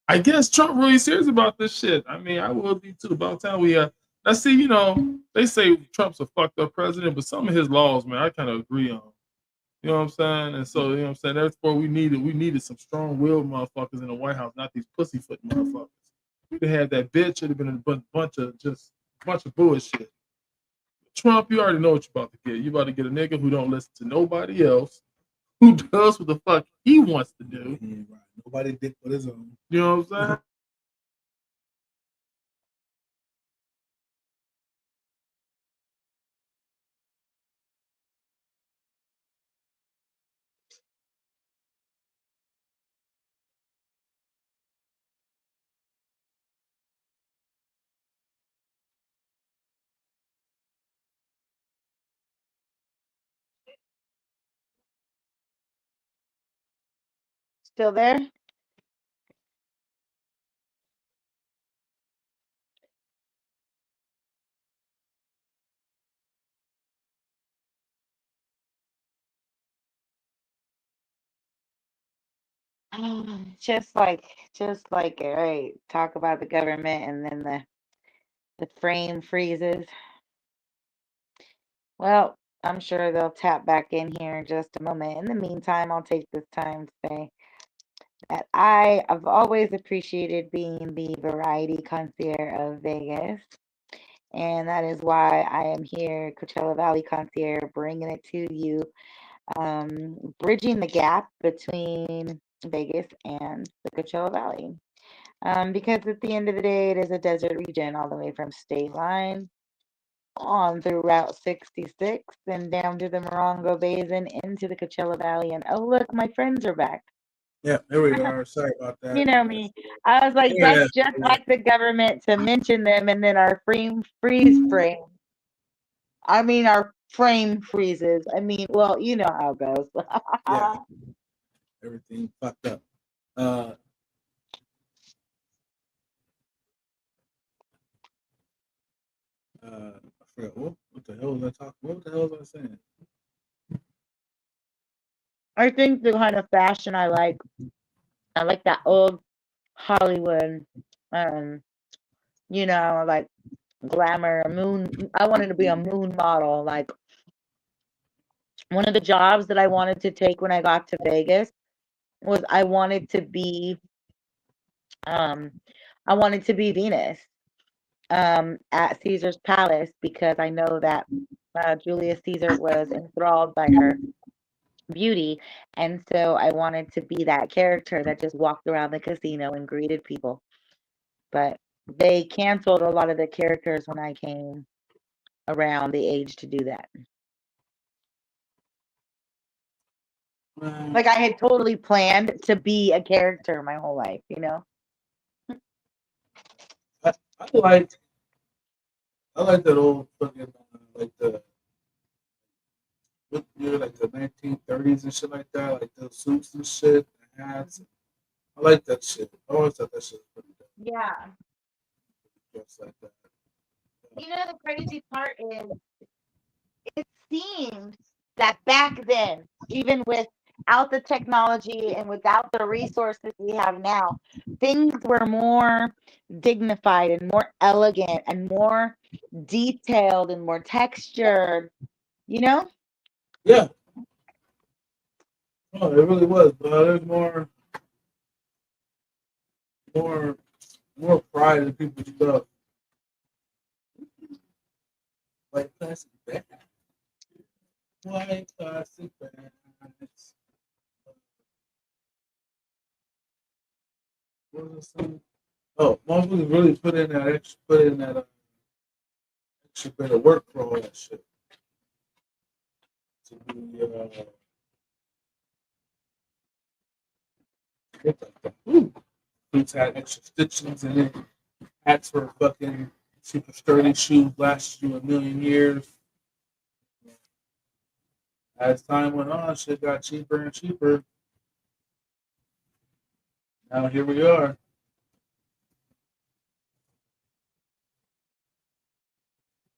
[SPEAKER 10] I guess Trump really serious about this shit. I mean, I will be too. By the time we now see, you know, they say Trump's a fucked up president, but some of his laws, man, I kind of agree on. You know what I'm saying? And so, you know what I'm saying? Therefore, we needed some strong-willed motherfuckers in the White House, not these pussyfoot motherfuckers. We'd have had that bitch. It'd have been a bunch of bullshit. Trump, you already know what you're about to get. You're about to get a nigga who don't listen to nobody else, who does what the fuck he wants to do.
[SPEAKER 7] Yeah, right. Nobody did for his own.
[SPEAKER 10] You know what I'm saying?
[SPEAKER 8] Still there? Just like all right, talk about the government and then the frame freezes. Well, I'm sure they'll tap back in here in just a moment. In the meantime, I'll take this time to say that I have always appreciated being the variety concierge of Vegas. And that is why I am here, Coachella Valley Concierge, bringing it to you, bridging the gap between Vegas and the Coachella Valley. Because at the end of the day, it is a desert region all the way from State Line on through Route 66 and down to the Morongo Basin into the Coachella Valley. And oh, look, my friends are back.
[SPEAKER 7] Yeah, there we are. Sorry about that.
[SPEAKER 8] You know me. I was like,
[SPEAKER 7] Yeah.
[SPEAKER 8] that's just like the government to mention them, and then our freeze frame. I mean, our frame freezes. I mean, well, you know how it goes.
[SPEAKER 7] Yeah. Everything fucked up. I forgot what the hell was I talking? What the hell was I saying?
[SPEAKER 8] I think the kind of fashion I like that old Hollywood, you know, like glamour, moon. I wanted to be a moon model. Like one of the jobs that I wanted to take when I got to Vegas was I wanted to be Venus at Caesar's Palace because I know that Julius Caesar was enthralled by her beauty, and so I wanted to be that character that just walked around the casino and greeted people. But they canceled a lot of the characters when I came around the age to do that. Like I had totally planned to be a character my whole life, you know.
[SPEAKER 7] I like that old fucking like the like the 1930s and shit like that, like the suits and shit, the hats. I like that shit. I always thought that shit was pretty dope.
[SPEAKER 8] Yeah.
[SPEAKER 7] Just like that.
[SPEAKER 8] You know, the crazy part is it seemed that back then, even without the technology and without the resources we have now, things were more dignified and more elegant and more detailed and more textured, you know?
[SPEAKER 7] Yeah. Oh, it really was, but there's more pride in people's stuff. Like plastic bags. White plastic bags. What was it saying? Oh, motherfuckers really put in that extra bit of work for all that shit. To be Ooh. Boots had extra stitchings in it. Hats were fucking super sturdy. Shoes last you a million years. As time went on, shit got cheaper and cheaper. Now here we are.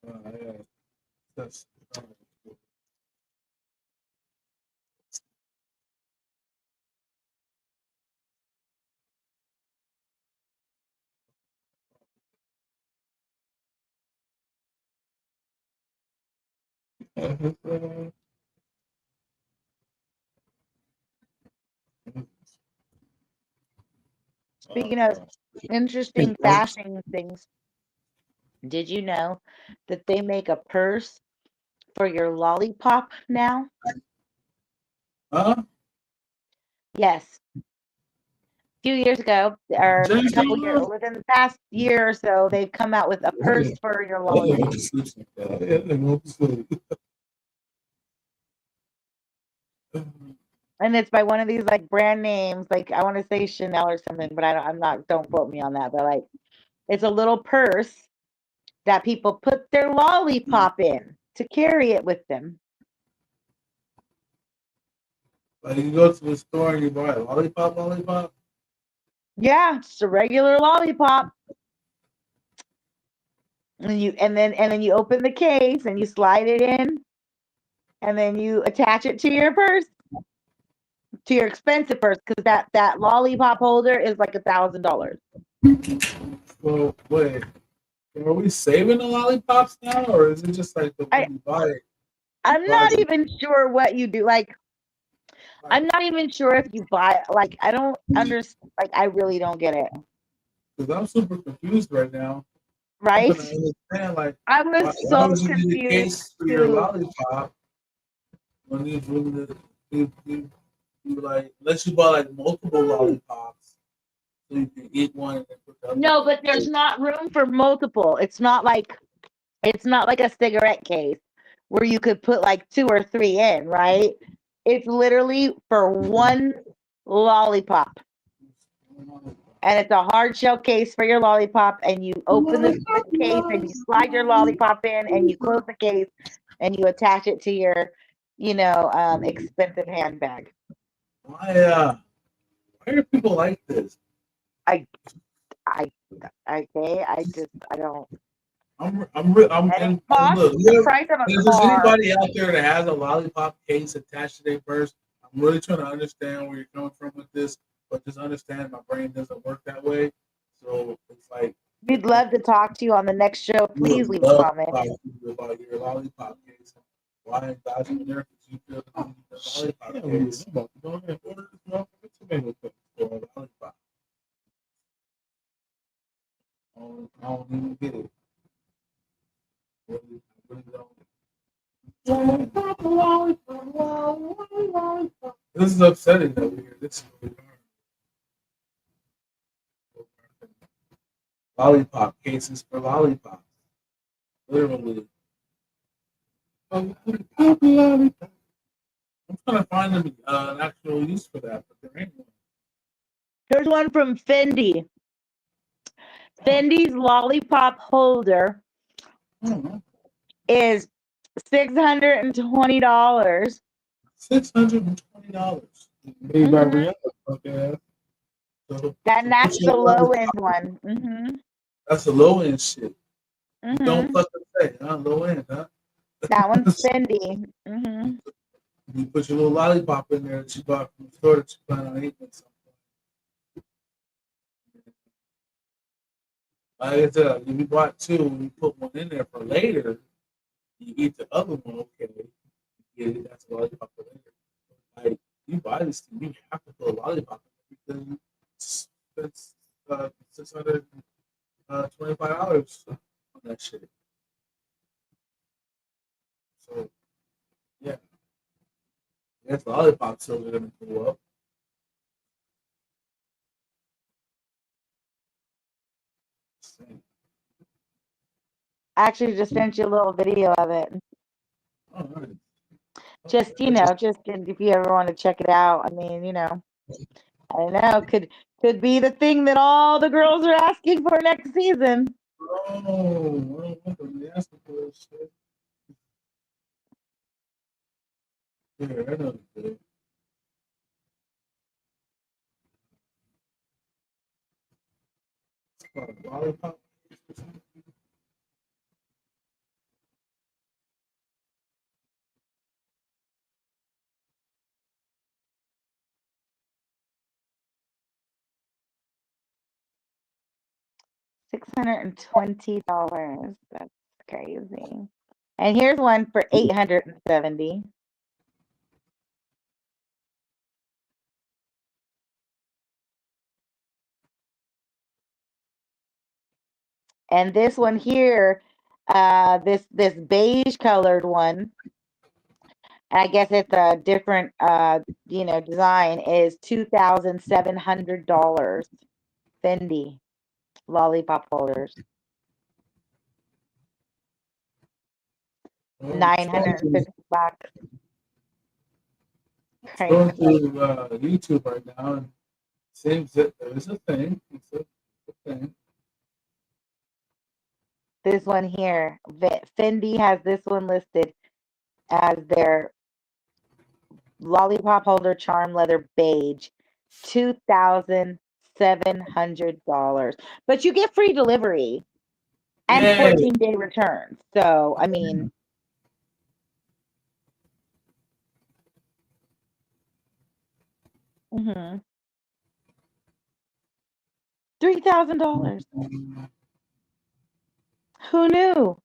[SPEAKER 7] Yeah. That's
[SPEAKER 8] Speaking of interesting fashion things, did you know that they make a purse for your lollipop now?
[SPEAKER 7] huh?
[SPEAKER 8] Yes. A few years ago, or a
[SPEAKER 7] James
[SPEAKER 8] couple
[SPEAKER 7] Dean
[SPEAKER 8] years,
[SPEAKER 7] Love?
[SPEAKER 8] within the past year or so, they've come out with a purse for your
[SPEAKER 7] Oh, yeah,
[SPEAKER 8] lollipop.
[SPEAKER 7] he just sleeps like that. Yeah, that nigga won't be sleep.
[SPEAKER 8] And it's by one of these like brand names, like I want to say Chanel or something, but I'm not, don't quote me on that. But like, it's a little purse that people put their lollipop in to carry it with them.
[SPEAKER 7] Like you go to the store and you buy a lollipop.
[SPEAKER 8] Yeah, just a regular lollipop. And then you open the case and you slide it in, and then you attach it to your purse, to your expensive purse, because that lollipop holder is like $1,000.
[SPEAKER 7] Well, wait. Are we saving the lollipops now, or is it just like the when you buy it?
[SPEAKER 8] I'm
[SPEAKER 7] buy
[SPEAKER 8] not
[SPEAKER 7] it?
[SPEAKER 8] even sure what you do. Like, I'm not even sure if you buy. Like, I don't understand. Like, I really don't get it.
[SPEAKER 7] Because I'm super confused right now.
[SPEAKER 8] Right?
[SPEAKER 7] I'm trying to understand, like,
[SPEAKER 8] I was
[SPEAKER 7] why
[SPEAKER 8] so
[SPEAKER 7] would you need a
[SPEAKER 8] confused
[SPEAKER 7] case for your
[SPEAKER 8] too.
[SPEAKER 7] lollipop when you like, unless you buy like multiple lollipops, so you can eat one and then put the other
[SPEAKER 8] No,
[SPEAKER 7] one.
[SPEAKER 8] but there's not room for multiple. It's not like a cigarette case where you could put like 2 or 3 in, right? It's literally for one lollipop. And it's a hard shell case for your lollipop, and you open the case and you slide your lollipop in and you close the case and you attach it to your, expensive handbag.
[SPEAKER 7] Why do people like this?
[SPEAKER 8] I don't.
[SPEAKER 7] And
[SPEAKER 8] it costs
[SPEAKER 7] look,
[SPEAKER 8] the price of a
[SPEAKER 7] if there's
[SPEAKER 8] car.
[SPEAKER 7] anybody out there that has a lollipop case attached to their purse, I'm really trying to understand where you're coming from with this, but just understand my brain doesn't work that way. So it's like
[SPEAKER 8] We'd love to talk to you on the next show.
[SPEAKER 7] you
[SPEAKER 8] Please
[SPEAKER 7] would
[SPEAKER 8] leave a
[SPEAKER 7] love
[SPEAKER 8] comment.
[SPEAKER 7] to talk to you about your lollipop case. Why in God's America you feel the need the lollipop case? Go ahead and order this motherfucking tomato paste for a lollipop. I don't even get it. This is upsetting that we hear this. Lollipop cases for lollipops. Literally. I'm trying to find an actual use for that, but there ain't one.
[SPEAKER 8] Here's one from Fendi. Fendi's lollipop holder is $620.
[SPEAKER 7] $620.
[SPEAKER 10] Made by Rihanna. Okay.
[SPEAKER 8] That's the low end one.
[SPEAKER 7] That's the low end shit.
[SPEAKER 8] Mhm.
[SPEAKER 7] Don't fucking say, huh? Low end, huh?
[SPEAKER 8] That one's Fendi.
[SPEAKER 7] You put your little lollipop in there that you bought from the store that you plan on eating at some point. Like I said, if you bought 2 and you put one in there for later, you eat the other one, okay. Yeah, that's a lollipop for later. Like, you buy this thing, you have to put a lollipop in there because that's $625 on that shit. So, yeah. I guess lollipops still gonna go up.
[SPEAKER 8] I actually just sent you a little video of it.
[SPEAKER 7] All right.
[SPEAKER 8] Just, if you ever want to check it out. I mean, I don't know. Could be the thing that all the girls are asking for next season.
[SPEAKER 7] Oh, I don't want them to ask for this shit. Yeah, I know the thing. It's called Lollipop.
[SPEAKER 8] $620. That's crazy. And here's one for $870. And this one here, this beige colored one, I guess it's a different design, is $2,700. Fendi lollipop holders. $950.
[SPEAKER 7] Going
[SPEAKER 8] Crazy.
[SPEAKER 7] through YouTube right now, and seems that it's a thing. It's a thing.
[SPEAKER 8] This one here, Fendi has this one listed as their lollipop holder charm leather beige, $2,700. But you get free delivery and
[SPEAKER 7] Yay.
[SPEAKER 8] 14-day returns. So I mean, $3,000. Who knew?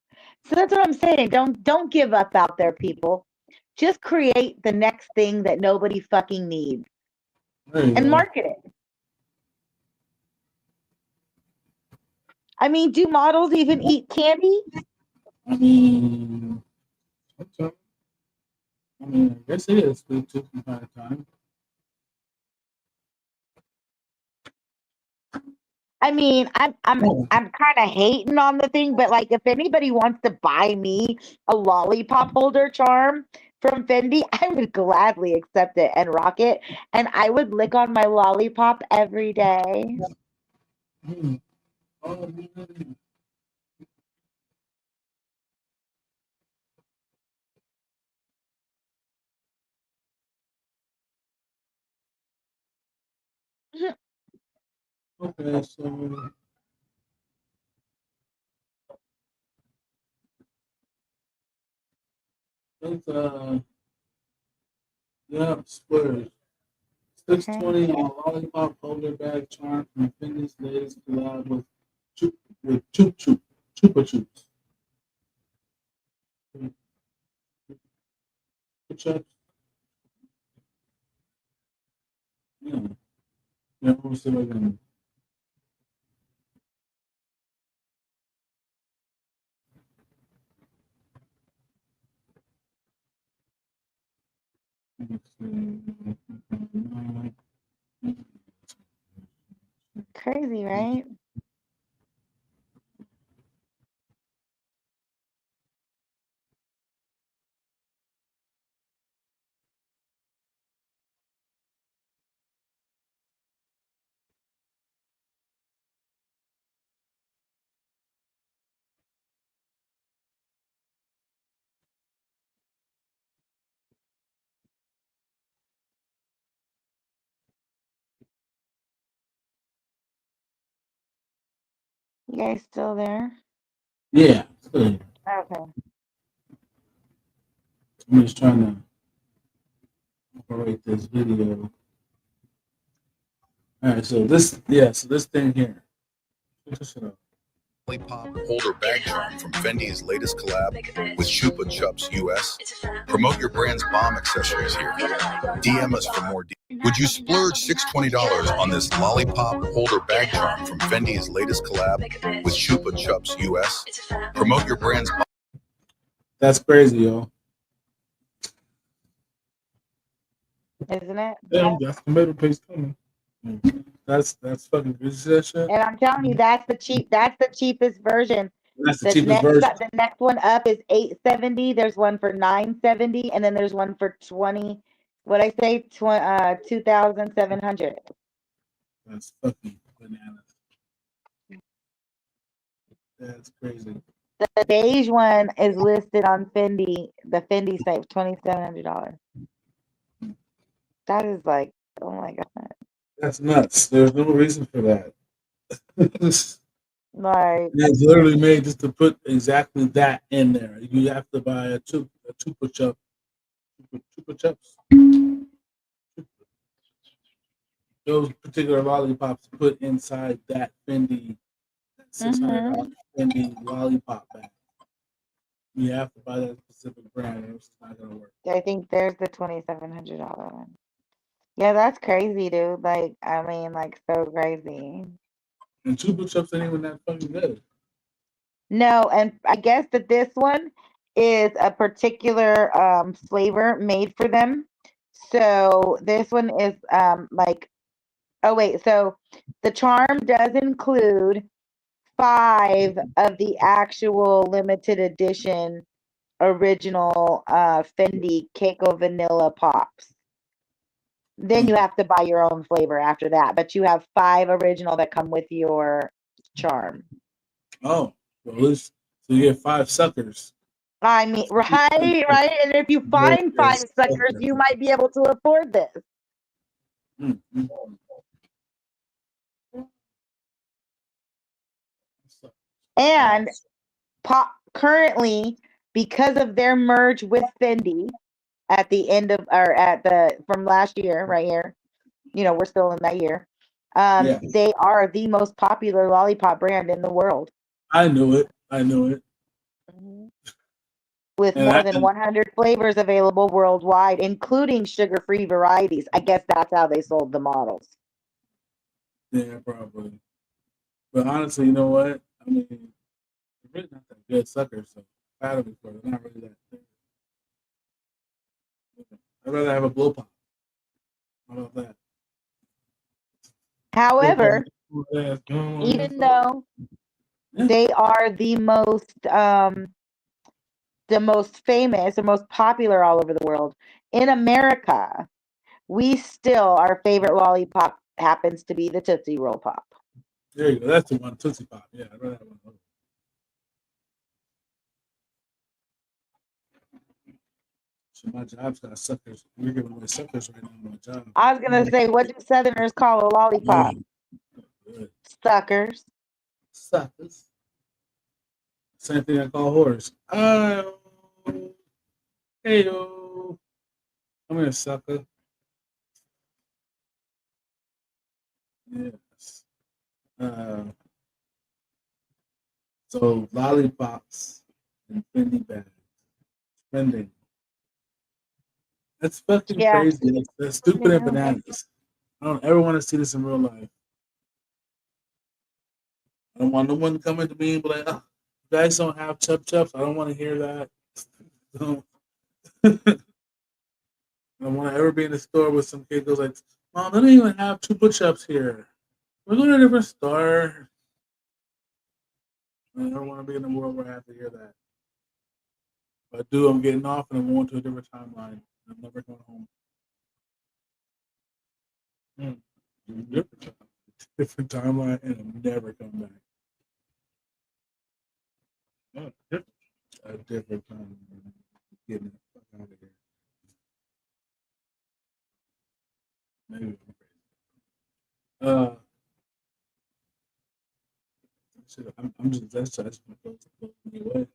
[SPEAKER 8] So that's what I'm saying. Don't give up out there, people. Just create the next thing that nobody fucking needs
[SPEAKER 7] There you
[SPEAKER 8] and
[SPEAKER 7] go.
[SPEAKER 8] market it. I mean, do models even eat candy?
[SPEAKER 7] I mean, okay. I mean, I guess it is good too from time to time.
[SPEAKER 8] I mean, I'm kind of hating on the thing, but like, if anybody wants to buy me a lollipop holder charm from Fendi, I would gladly accept it and rock it, and I would lick on my lollipop every day.
[SPEAKER 7] Hmm. Oh, man. Okay, so that's yeah, splurge. 620 on lollipop holder bag charm from Fendi's latest collab with Chupa Chups. Chupa. Yeah. Yeah, we'll see what I can.
[SPEAKER 8] Crazy, right? You guys still there?
[SPEAKER 7] Yeah. Good.
[SPEAKER 8] Okay.
[SPEAKER 7] I'm just trying to operate this video. All right, so this thing here. Check this out.
[SPEAKER 11] Lollipop holder bag charm from Fendi's latest collab with Chupa Chups US. Promote your brand's bomb accessories here. DM us for more. Would you splurge $620 on this lollipop holder bag charm from Fendi's latest collab with Chupa Chups US? Promote your brand's bomb.
[SPEAKER 7] That's crazy, yo.
[SPEAKER 8] Isn't it?
[SPEAKER 7] Damn, that's tomato paste coming. That's fucking good shit.
[SPEAKER 8] And I'm telling you, that's the cheapest version.
[SPEAKER 7] That's the cheapest version.
[SPEAKER 8] The next one up is $870. There's one for $970, and then there's one for $2,700.
[SPEAKER 7] That's fucking bananas. That's crazy.
[SPEAKER 8] The beige one is listed on Fendi, the Fendi site, $2,700. That is like, oh my god.
[SPEAKER 7] That's nuts. There's no reason for that.
[SPEAKER 8] Like,
[SPEAKER 7] It's literally made just to put exactly that in there. You have to buy a chupa chup, chupa chups. Those particular lollipops put inside that Fendi $600 Fendi lollipop bag. You have to buy that specific brand, or it's not gonna work.
[SPEAKER 8] I think there's the $2,700 one. Yeah, that's crazy, dude. Like, I mean, like, so crazy.
[SPEAKER 7] And chupa chups ain't even that fucking good.
[SPEAKER 8] No, and I guess that this one is a particular flavor made for them. So this one is like, oh wait, so the charm does include 5 of the actual limited edition original Fendi Keiko Vanilla Pops. Then you have to buy your own flavor after that, but you have 5 original that come with your charm.
[SPEAKER 7] Oh, well, at least so you get 5 suckers.
[SPEAKER 8] I mean, right? And if you find 5 suckers, you might be able to afford this.
[SPEAKER 7] Mm-hmm.
[SPEAKER 8] And Pop currently, because of their merge with Fendi at the end of, or at the, from last year, right here, you know, we're still in that year. They are the most popular lollipop brand in the world.
[SPEAKER 7] I knew it.
[SPEAKER 8] With more than 100 flavors available worldwide, including sugar-free varieties. I guess that's how they sold the models.
[SPEAKER 7] Yeah, probably. But honestly, you know what? I mean, they're really not that good suckers, so I've had them before. They're not really that good. I'd rather have a blow pop. How about that?
[SPEAKER 8] However, even though they are the most famous, the most popular all over the world, in America, we still, our favorite lollipop happens to be the Tootsie Roll Pop.
[SPEAKER 7] There you go. That's the one, Tootsie Pop. Yeah, I'd rather have one. So my job's got suckers. We're giving away suckers right now on my job.
[SPEAKER 8] I was gonna say, what do Southerners call a lollipop? Suckers.
[SPEAKER 7] Suckers. Same thing I call whores. Hey yo. Come here, sucker. Yes. So lollipops and Fendi bags. Spending. That's fucking crazy. That's stupid and bananas. I don't ever want to see this in real life. I don't want no one to come into me and be like, oh, you guys don't have chup chups. I don't want to hear that. I don't want to ever be in the store with some kid goes like, Mom, they don't even have chupa chups here. We're going to a different store. I don't want to be in a world where I have to hear that. If I do, I'm getting off and I'm going to a different timeline. I'm never going home. Different timeline, and I'm never coming back. A different timeline. Getting the fuck out of here. Maybe I'm just that's my thoughts anyway.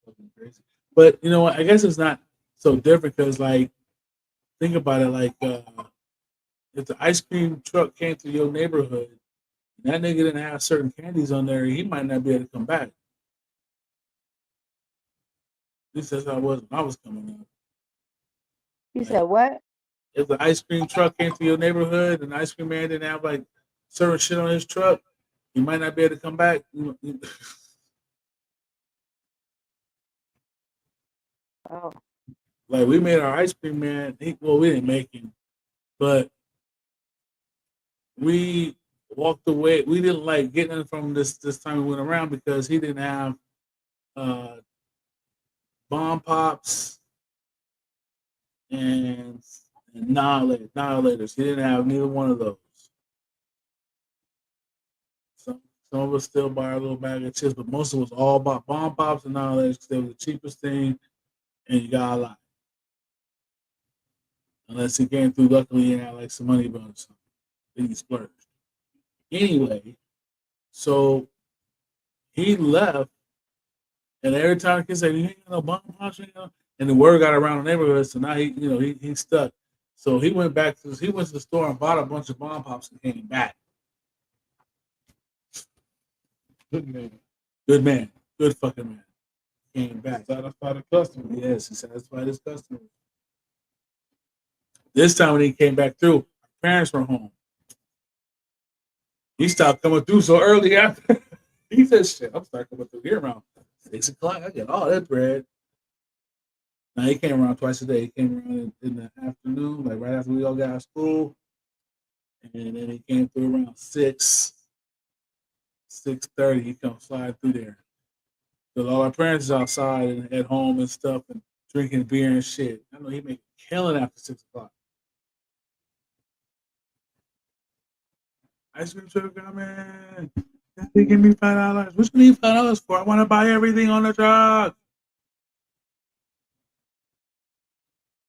[SPEAKER 7] Fucking crazy. But you know what? I guess it's not so different because, like, think about it. Like, if the ice cream truck came through your neighborhood, and that nigga didn't have certain candies on there, he might not be able to come back. At least that's how it was when I was coming up.
[SPEAKER 8] You said what?
[SPEAKER 7] If the ice cream truck came through your neighborhood and the ice cream man didn't have like certain shit on his truck, he might not be able to come back.
[SPEAKER 8] Oh.
[SPEAKER 7] Like, we made our ice cream man. We didn't make him, but we walked away. We didn't like getting from this time we went around because he didn't have bomb pops and annihilators. He didn't have neither one of those. Some of us still buy a little bag of chips, but most of it was all about bomb pops and all that because they were the cheapest thing, and you got a lot. Unless he came through, luckily he had like some money about something. Then he splurged. Anyway, so he left, and every time the kid said, "You ain't got no bomb pops," and the word got around the neighborhood, so now he's stuck. So he went to the store and bought a bunch of bomb pops and came back.
[SPEAKER 10] Good man.
[SPEAKER 7] Good man. Good fucking man. Came back.
[SPEAKER 10] Satisfy the customer.
[SPEAKER 7] Yes, he satisfied his customer. This time when he came back through, our parents were home. He stopped coming through so early after. He said, "Shit, I'm starting coming through here around 6 o'clock. I get all that bread." Now he came around twice a day. He came around in the afternoon, like right after we all got out of school. And then he came through around 6:30. He come slide through there. Because all our parents is outside and at home and stuff and drinking beer and shit. I know he make a killing after 6 o'clock. Ice cream truck guy, man. They give me $5. What you need $5 for? I want to buy everything on the truck.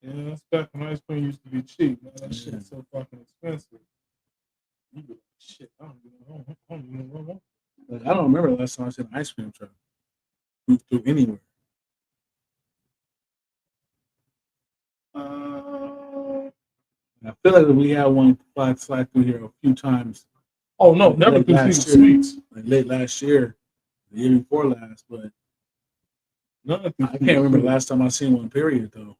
[SPEAKER 10] Yeah, that's back when ice cream used to be cheap. Man, that shit's so fucking expensive. You be like, shit, I don't even know.
[SPEAKER 7] Like, I don't remember the last time I seen an ice cream truck through anywhere. I feel like we had one fly through here a few times.
[SPEAKER 10] Oh no, never through sweets.
[SPEAKER 7] Like late last year, the year before last, but
[SPEAKER 10] I
[SPEAKER 7] can't remember the last time I seen one. Period, though.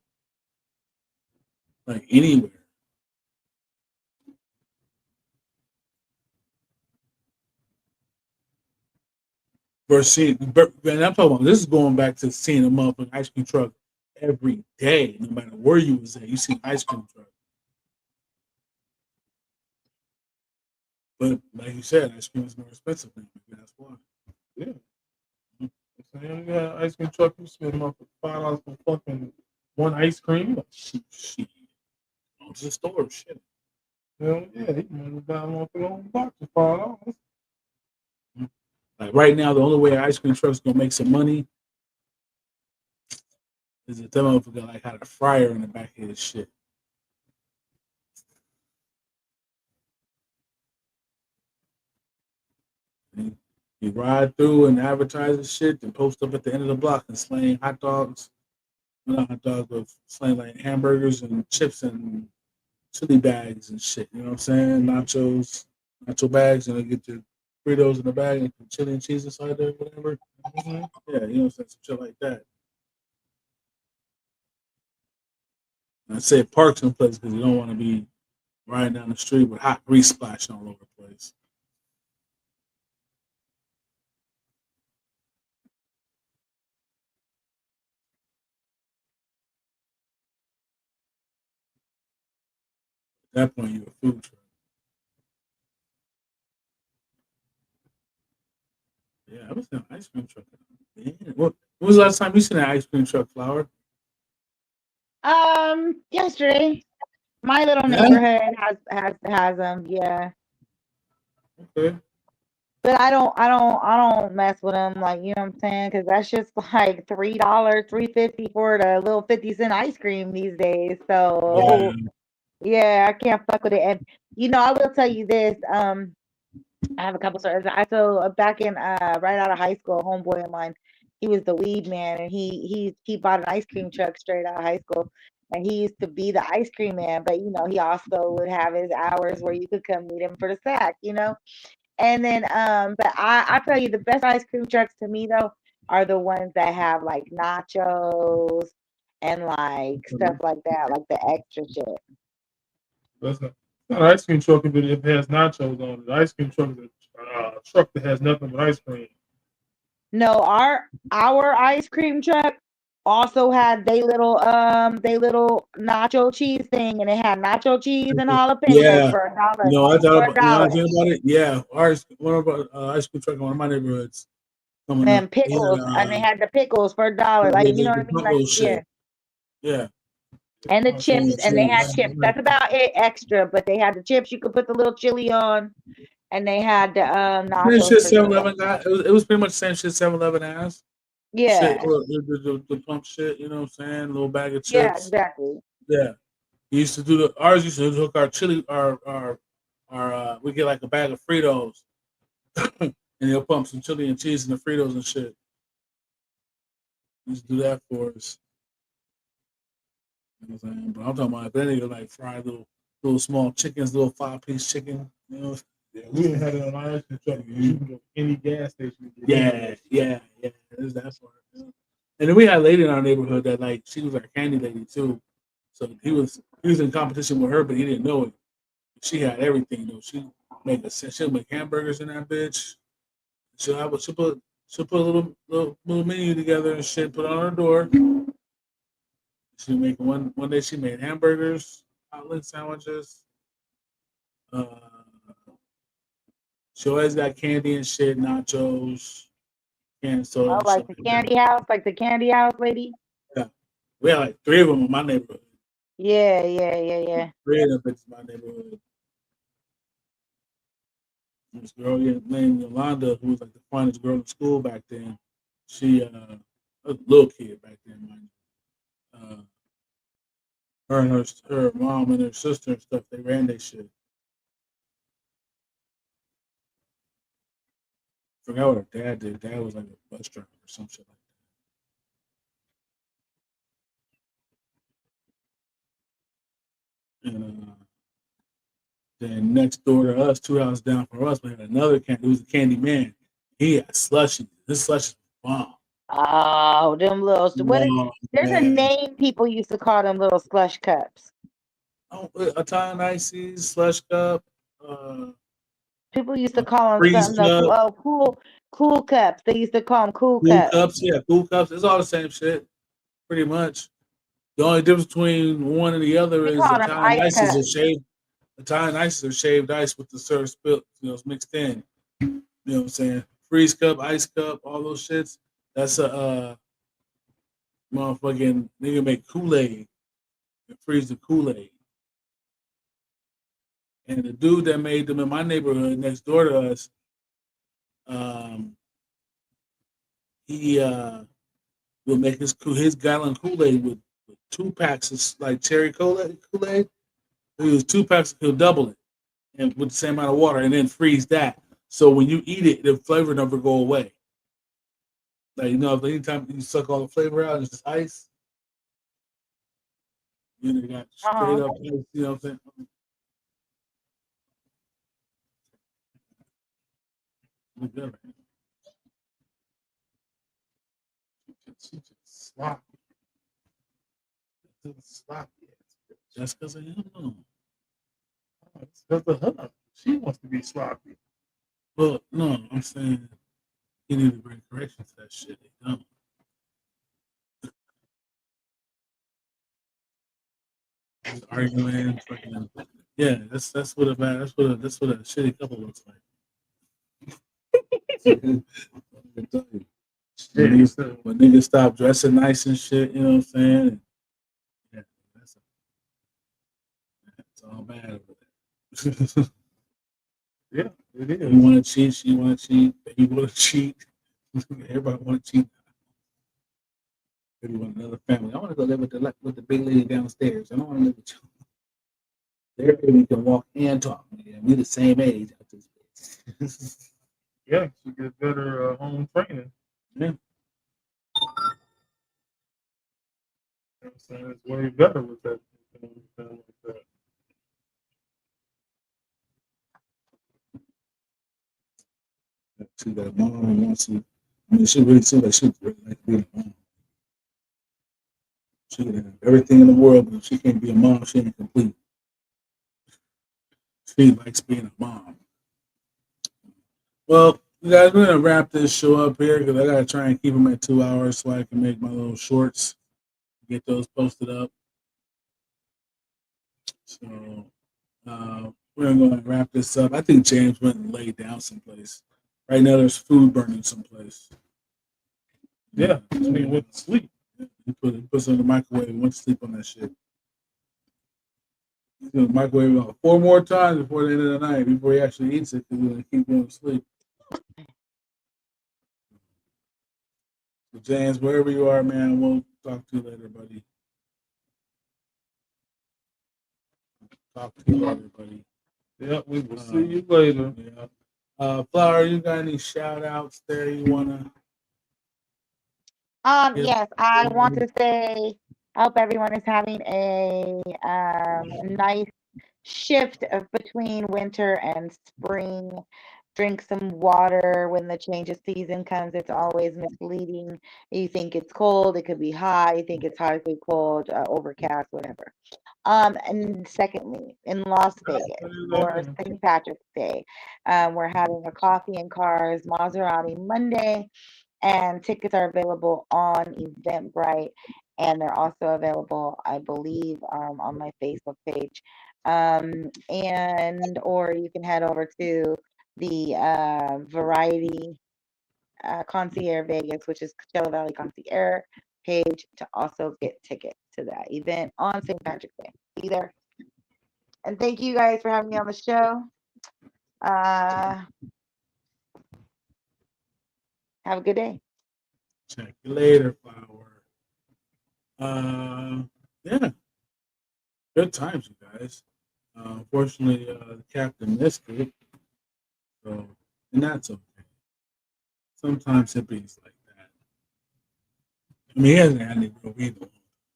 [SPEAKER 7] Like anywhere. Versus, and I'm talking about this is going back to seeing a motherfucking ice cream truck every day, no matter where you was at. You see an ice cream truck. But like you said, ice cream is more expensive now. Maybe that's why.
[SPEAKER 10] Yeah. So you got an ice cream truck, you spend $5 for fucking one ice cream. Like, shit.
[SPEAKER 7] Go to the store, shit.
[SPEAKER 10] Hell yeah, he might have buy one for the whole box for $5.
[SPEAKER 7] Like right now, the only way an ice cream truck's gonna make some money is if that motherfucker like had a fryer in the back of his shit. You ride through and advertise the shit, and post up at the end of the block and slaying hot dogs. Not hot dogs, but slaying like hamburgers and chips and chili bags and shit. You know what I'm saying? Nacho bags, and get your Fritos in the bag and chili and cheese inside there, whatever. Yeah, you know what I'm saying? Some shit like that. And I say park someplace because you don't want to be riding down the street with hot grease splashing all over the place. At that point, you're a food truck. Yeah, I was in an ice cream truck. Man, when was the last time you seen an ice cream truck, Flower?
[SPEAKER 8] Yesterday. My little neighborhood has them. Yeah.
[SPEAKER 7] Okay.
[SPEAKER 8] But I don't mess with them, like, you know what I'm saying? Because that's just like $3, $3.50 for the little 50-cent ice cream these days. So yeah, I can't fuck with it. And I will tell you this. I have a couple stories. So back in right out of high school, a homeboy of mine, he was the weed man, and he bought an ice cream truck straight out of high school, and he used to be the ice cream man. But he also would have his hours where you could come meet him for the sack, And then but I tell you, the best ice cream trucks to me though are the ones that have like nachos and like stuff like that, like the extra shit.
[SPEAKER 10] That's not an ice cream truck if it has nachos on it. The ice cream truck is a truck that has nothing but ice cream.
[SPEAKER 8] No, our ice cream truck also had they little nacho cheese thing, and it had nacho cheese and jalapenos for $1.
[SPEAKER 7] No, I thought about it. Yeah, one of our ice cream truck in one of my neighborhoods.
[SPEAKER 8] And pickles, and they had the pickles for $1. Like, you know what I mean? Like,
[SPEAKER 7] yeah.
[SPEAKER 8] And the chips, and they had chips. That's about it extra, but they had the chips you could put the little chili on. and they had the
[SPEAKER 7] Same
[SPEAKER 8] nachos
[SPEAKER 7] shit
[SPEAKER 8] for sale.
[SPEAKER 7] 7-Eleven got. It was pretty much the same shit 7-Eleven has.
[SPEAKER 8] Yeah,
[SPEAKER 7] Shit, the pump shit, you know what I'm saying? Little bag of
[SPEAKER 8] yeah,
[SPEAKER 7] chips.
[SPEAKER 8] exactly.
[SPEAKER 7] Yeah. We used to do ours used to hook our chili, we get like a bag of Fritos and they'll pump some chili and cheese in the Fritos and shit. We used to do that for us. You know what I'm saying? But I'm talking about that nigga like fried little small chickens, little 5-piece chicken, you know.
[SPEAKER 10] Yeah, we didn't have it on our truck. You can go to any gas station.
[SPEAKER 7] Yeah. There's that part. Yeah. And then we had a lady in our neighborhood that like she was our candy lady too. So he was in competition with her, but he didn't know it. She had everything though. She'll make hamburgers in that bitch. She'll put a little menu together and shit, put it on her door. She make one day she made hamburgers, omelet sandwiches. She always got candy and shit, nachos, canned soda.
[SPEAKER 8] Oh,
[SPEAKER 7] And
[SPEAKER 8] like
[SPEAKER 7] shit
[SPEAKER 8] the
[SPEAKER 7] like that.
[SPEAKER 8] candy house lady.
[SPEAKER 7] Yeah. We had like 3 of them in my neighborhood.
[SPEAKER 8] Yeah.
[SPEAKER 7] 3 of them bitches in my neighborhood. This girl named Yolanda, who was like the finest girl in school back then. She a little kid back then, mind you. Her and her mom and her sister and stuff, they ran their shit. Forgot what her dad did. Dad was like a bus driver or some shit like that. And then next door to us, 2 houses down from us, we had another candy. It was a candy man. He had slushy. This slushy was bomb.
[SPEAKER 8] Oh, them little.
[SPEAKER 7] Oh,
[SPEAKER 8] There's a
[SPEAKER 7] man.
[SPEAKER 8] name people used to call them little slush cups.
[SPEAKER 7] Oh, Italian ices, slush cup.
[SPEAKER 8] People used to call them
[SPEAKER 7] Freeze
[SPEAKER 8] something.
[SPEAKER 7] cup.
[SPEAKER 8] Cool cups. They used to call them cool
[SPEAKER 7] Cool
[SPEAKER 8] cups.
[SPEAKER 7] cups, yeah, cool cups. It's all the same shit, pretty much. The only difference between one and the other
[SPEAKER 8] We
[SPEAKER 7] is
[SPEAKER 8] call them
[SPEAKER 7] Italian
[SPEAKER 8] ice
[SPEAKER 7] ices are
[SPEAKER 8] cups.
[SPEAKER 7] shaved. Italian ices are shaved ice with the syrup spilt, it's mixed in. You know what I'm saying? Freeze cup, ice cup, all those shits. That's a motherfucking nigga make Kool-Aid and freeze the Kool-Aid. And the dude that made them in my neighborhood next door to us, he will make his gallon Kool-Aid with 2 packs of like cherry Kool-Aid. He was 2 packs, he'll double it and with the same amount of water and then freeze that. So when you eat it, the flavor never go away. Like, if anytime you suck all the flavor out, it's just ice. You got straight up ice, you know what I'm saying? Good. She just sloppy. That's because of him.
[SPEAKER 10] It's because of her. She wants to be sloppy.
[SPEAKER 7] Well, no, I'm saying he need to bring correction to that shit. They don't. Arguing, fucking, yeah, that's what a shitty couple looks like. When niggas stop dressing nice and shit, you know what I'm saying? Yeah, it's all bad over there.
[SPEAKER 10] Yeah, it is.
[SPEAKER 7] You want to cheat, she want to cheat, you want to cheat. Everybody want to cheat. Maybe want another family. I want to go live with the big lady downstairs. I don't want to live with you. There, we can walk and talk. Man. We the same age.
[SPEAKER 10] Yeah, she gets better home training.
[SPEAKER 7] Yeah.
[SPEAKER 10] I'm saying it's way better with that.
[SPEAKER 7] See that mom wants to. I mean, she really seems like she really like to be a mom. She can have everything in the world, but if she can't be a mom, she ain't complete. She likes being a mom. Well, you guys, we're gonna wrap this show up here because I gotta try and keep them at 2 hours so I can make my little shorts, get those posted up. So we're gonna wrap this up. I think James went and laid down someplace. Right now, there's food burning someplace.
[SPEAKER 10] Yeah, he went to sleep.
[SPEAKER 7] He puts it in the microwave and went to sleep on that shit. He's gonna microwave it about 4 more times before the end of the night, before he actually eats it, because he's gonna keep going to sleep. So James, wherever you are, man, we'll talk to you later, buddy. Talk to you later, buddy.
[SPEAKER 10] Yep, we will see you later.
[SPEAKER 7] Yeah. Flower, you got any shout outs there you wanna?
[SPEAKER 8] Yes, I want to say I hope everyone is having a nice shift of between winter and spring. Drink some water when the change of season comes. It's always misleading. You think it's cold, it could be hot. You think it's hot, it could be cold, overcast, whatever. And secondly, in Las Vegas for St. Patrick's Day, we're having a coffee and cars Maserati Monday, and tickets are available on Eventbrite, and they're also available, I believe, on my Facebook page. And or you can head over to the Variety Concierge Vegas, which is Coachella Valley Concierge page, to also get tickets to that event on St. Patrick's Day. Be there. And thank you guys for having me on the show. Have a good day.
[SPEAKER 7] Check you later, Flower. Yeah. Good times, you guys. Unfortunately, the captain missed it. So, and that's okay. Sometimes it be like that. I mean, he hasn't had any real weed.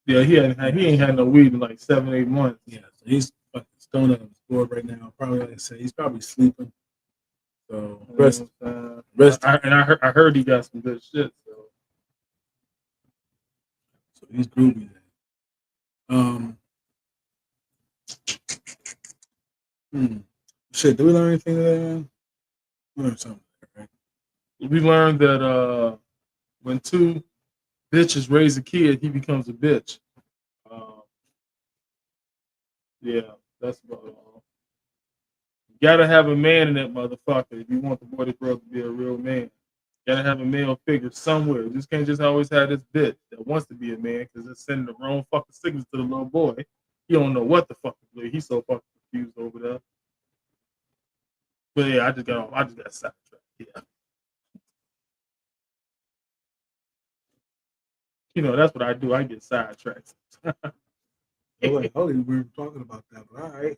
[SPEAKER 10] Yeah, he ain't had no weed in like 7-8 months.
[SPEAKER 7] Yeah, so he's fucking stoned out of his board right now. Probably, like I said, he's probably sleeping. So rest.
[SPEAKER 10] I heard he got some good shit.
[SPEAKER 7] So he's groovy. Shit, do we learn anything today, man? We learned something, right?
[SPEAKER 10] We learned that when two bitches raise a kid, he becomes a bitch. Yeah, that's about all. You gotta have a man in that motherfucker if you want the boy to grow up to be a real man. You gotta have a male figure somewhere. You just can't just always have this bitch that wants to be a man because it's sending the wrong fucking signals to the little boy. He don't know what the fuck to do. He's so fucking confused over there. But yeah, I just got sidetracked. Yeah. You know, that's what I do. I get sidetracked.
[SPEAKER 7] Like, holy, we were talking about that, but all right.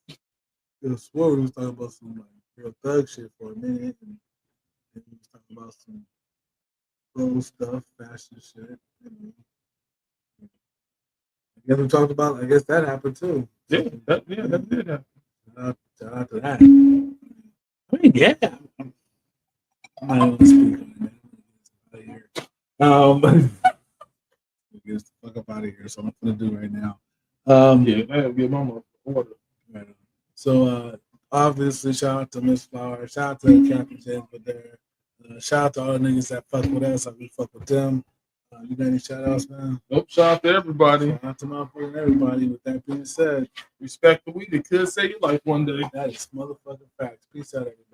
[SPEAKER 7] I swore we was talking about some like real thug shit for a minute, and then we was talking about some cool stuff, fashion shit. I guess we talked about. I guess that happened too.
[SPEAKER 10] Yeah, that did happen.
[SPEAKER 7] Shout out to that. I mean, yeah. I'm not gonna speak on that. Get the fuck up out of here. So I'm gonna do right now.
[SPEAKER 10] That'll be my order.
[SPEAKER 7] Right. So obviously, shout out to Miss Flower. Shout out to Captain James for there. Shout out to all the niggas that fuck with us. Like we fuck with them. You got any shout outs, man?
[SPEAKER 10] Nope. Shout out to everybody.
[SPEAKER 7] Shout out to motherfucking everybody. With that being said,
[SPEAKER 10] respect the weed. It could save your life one day.
[SPEAKER 7] That is motherfucking facts. Peace out, everybody.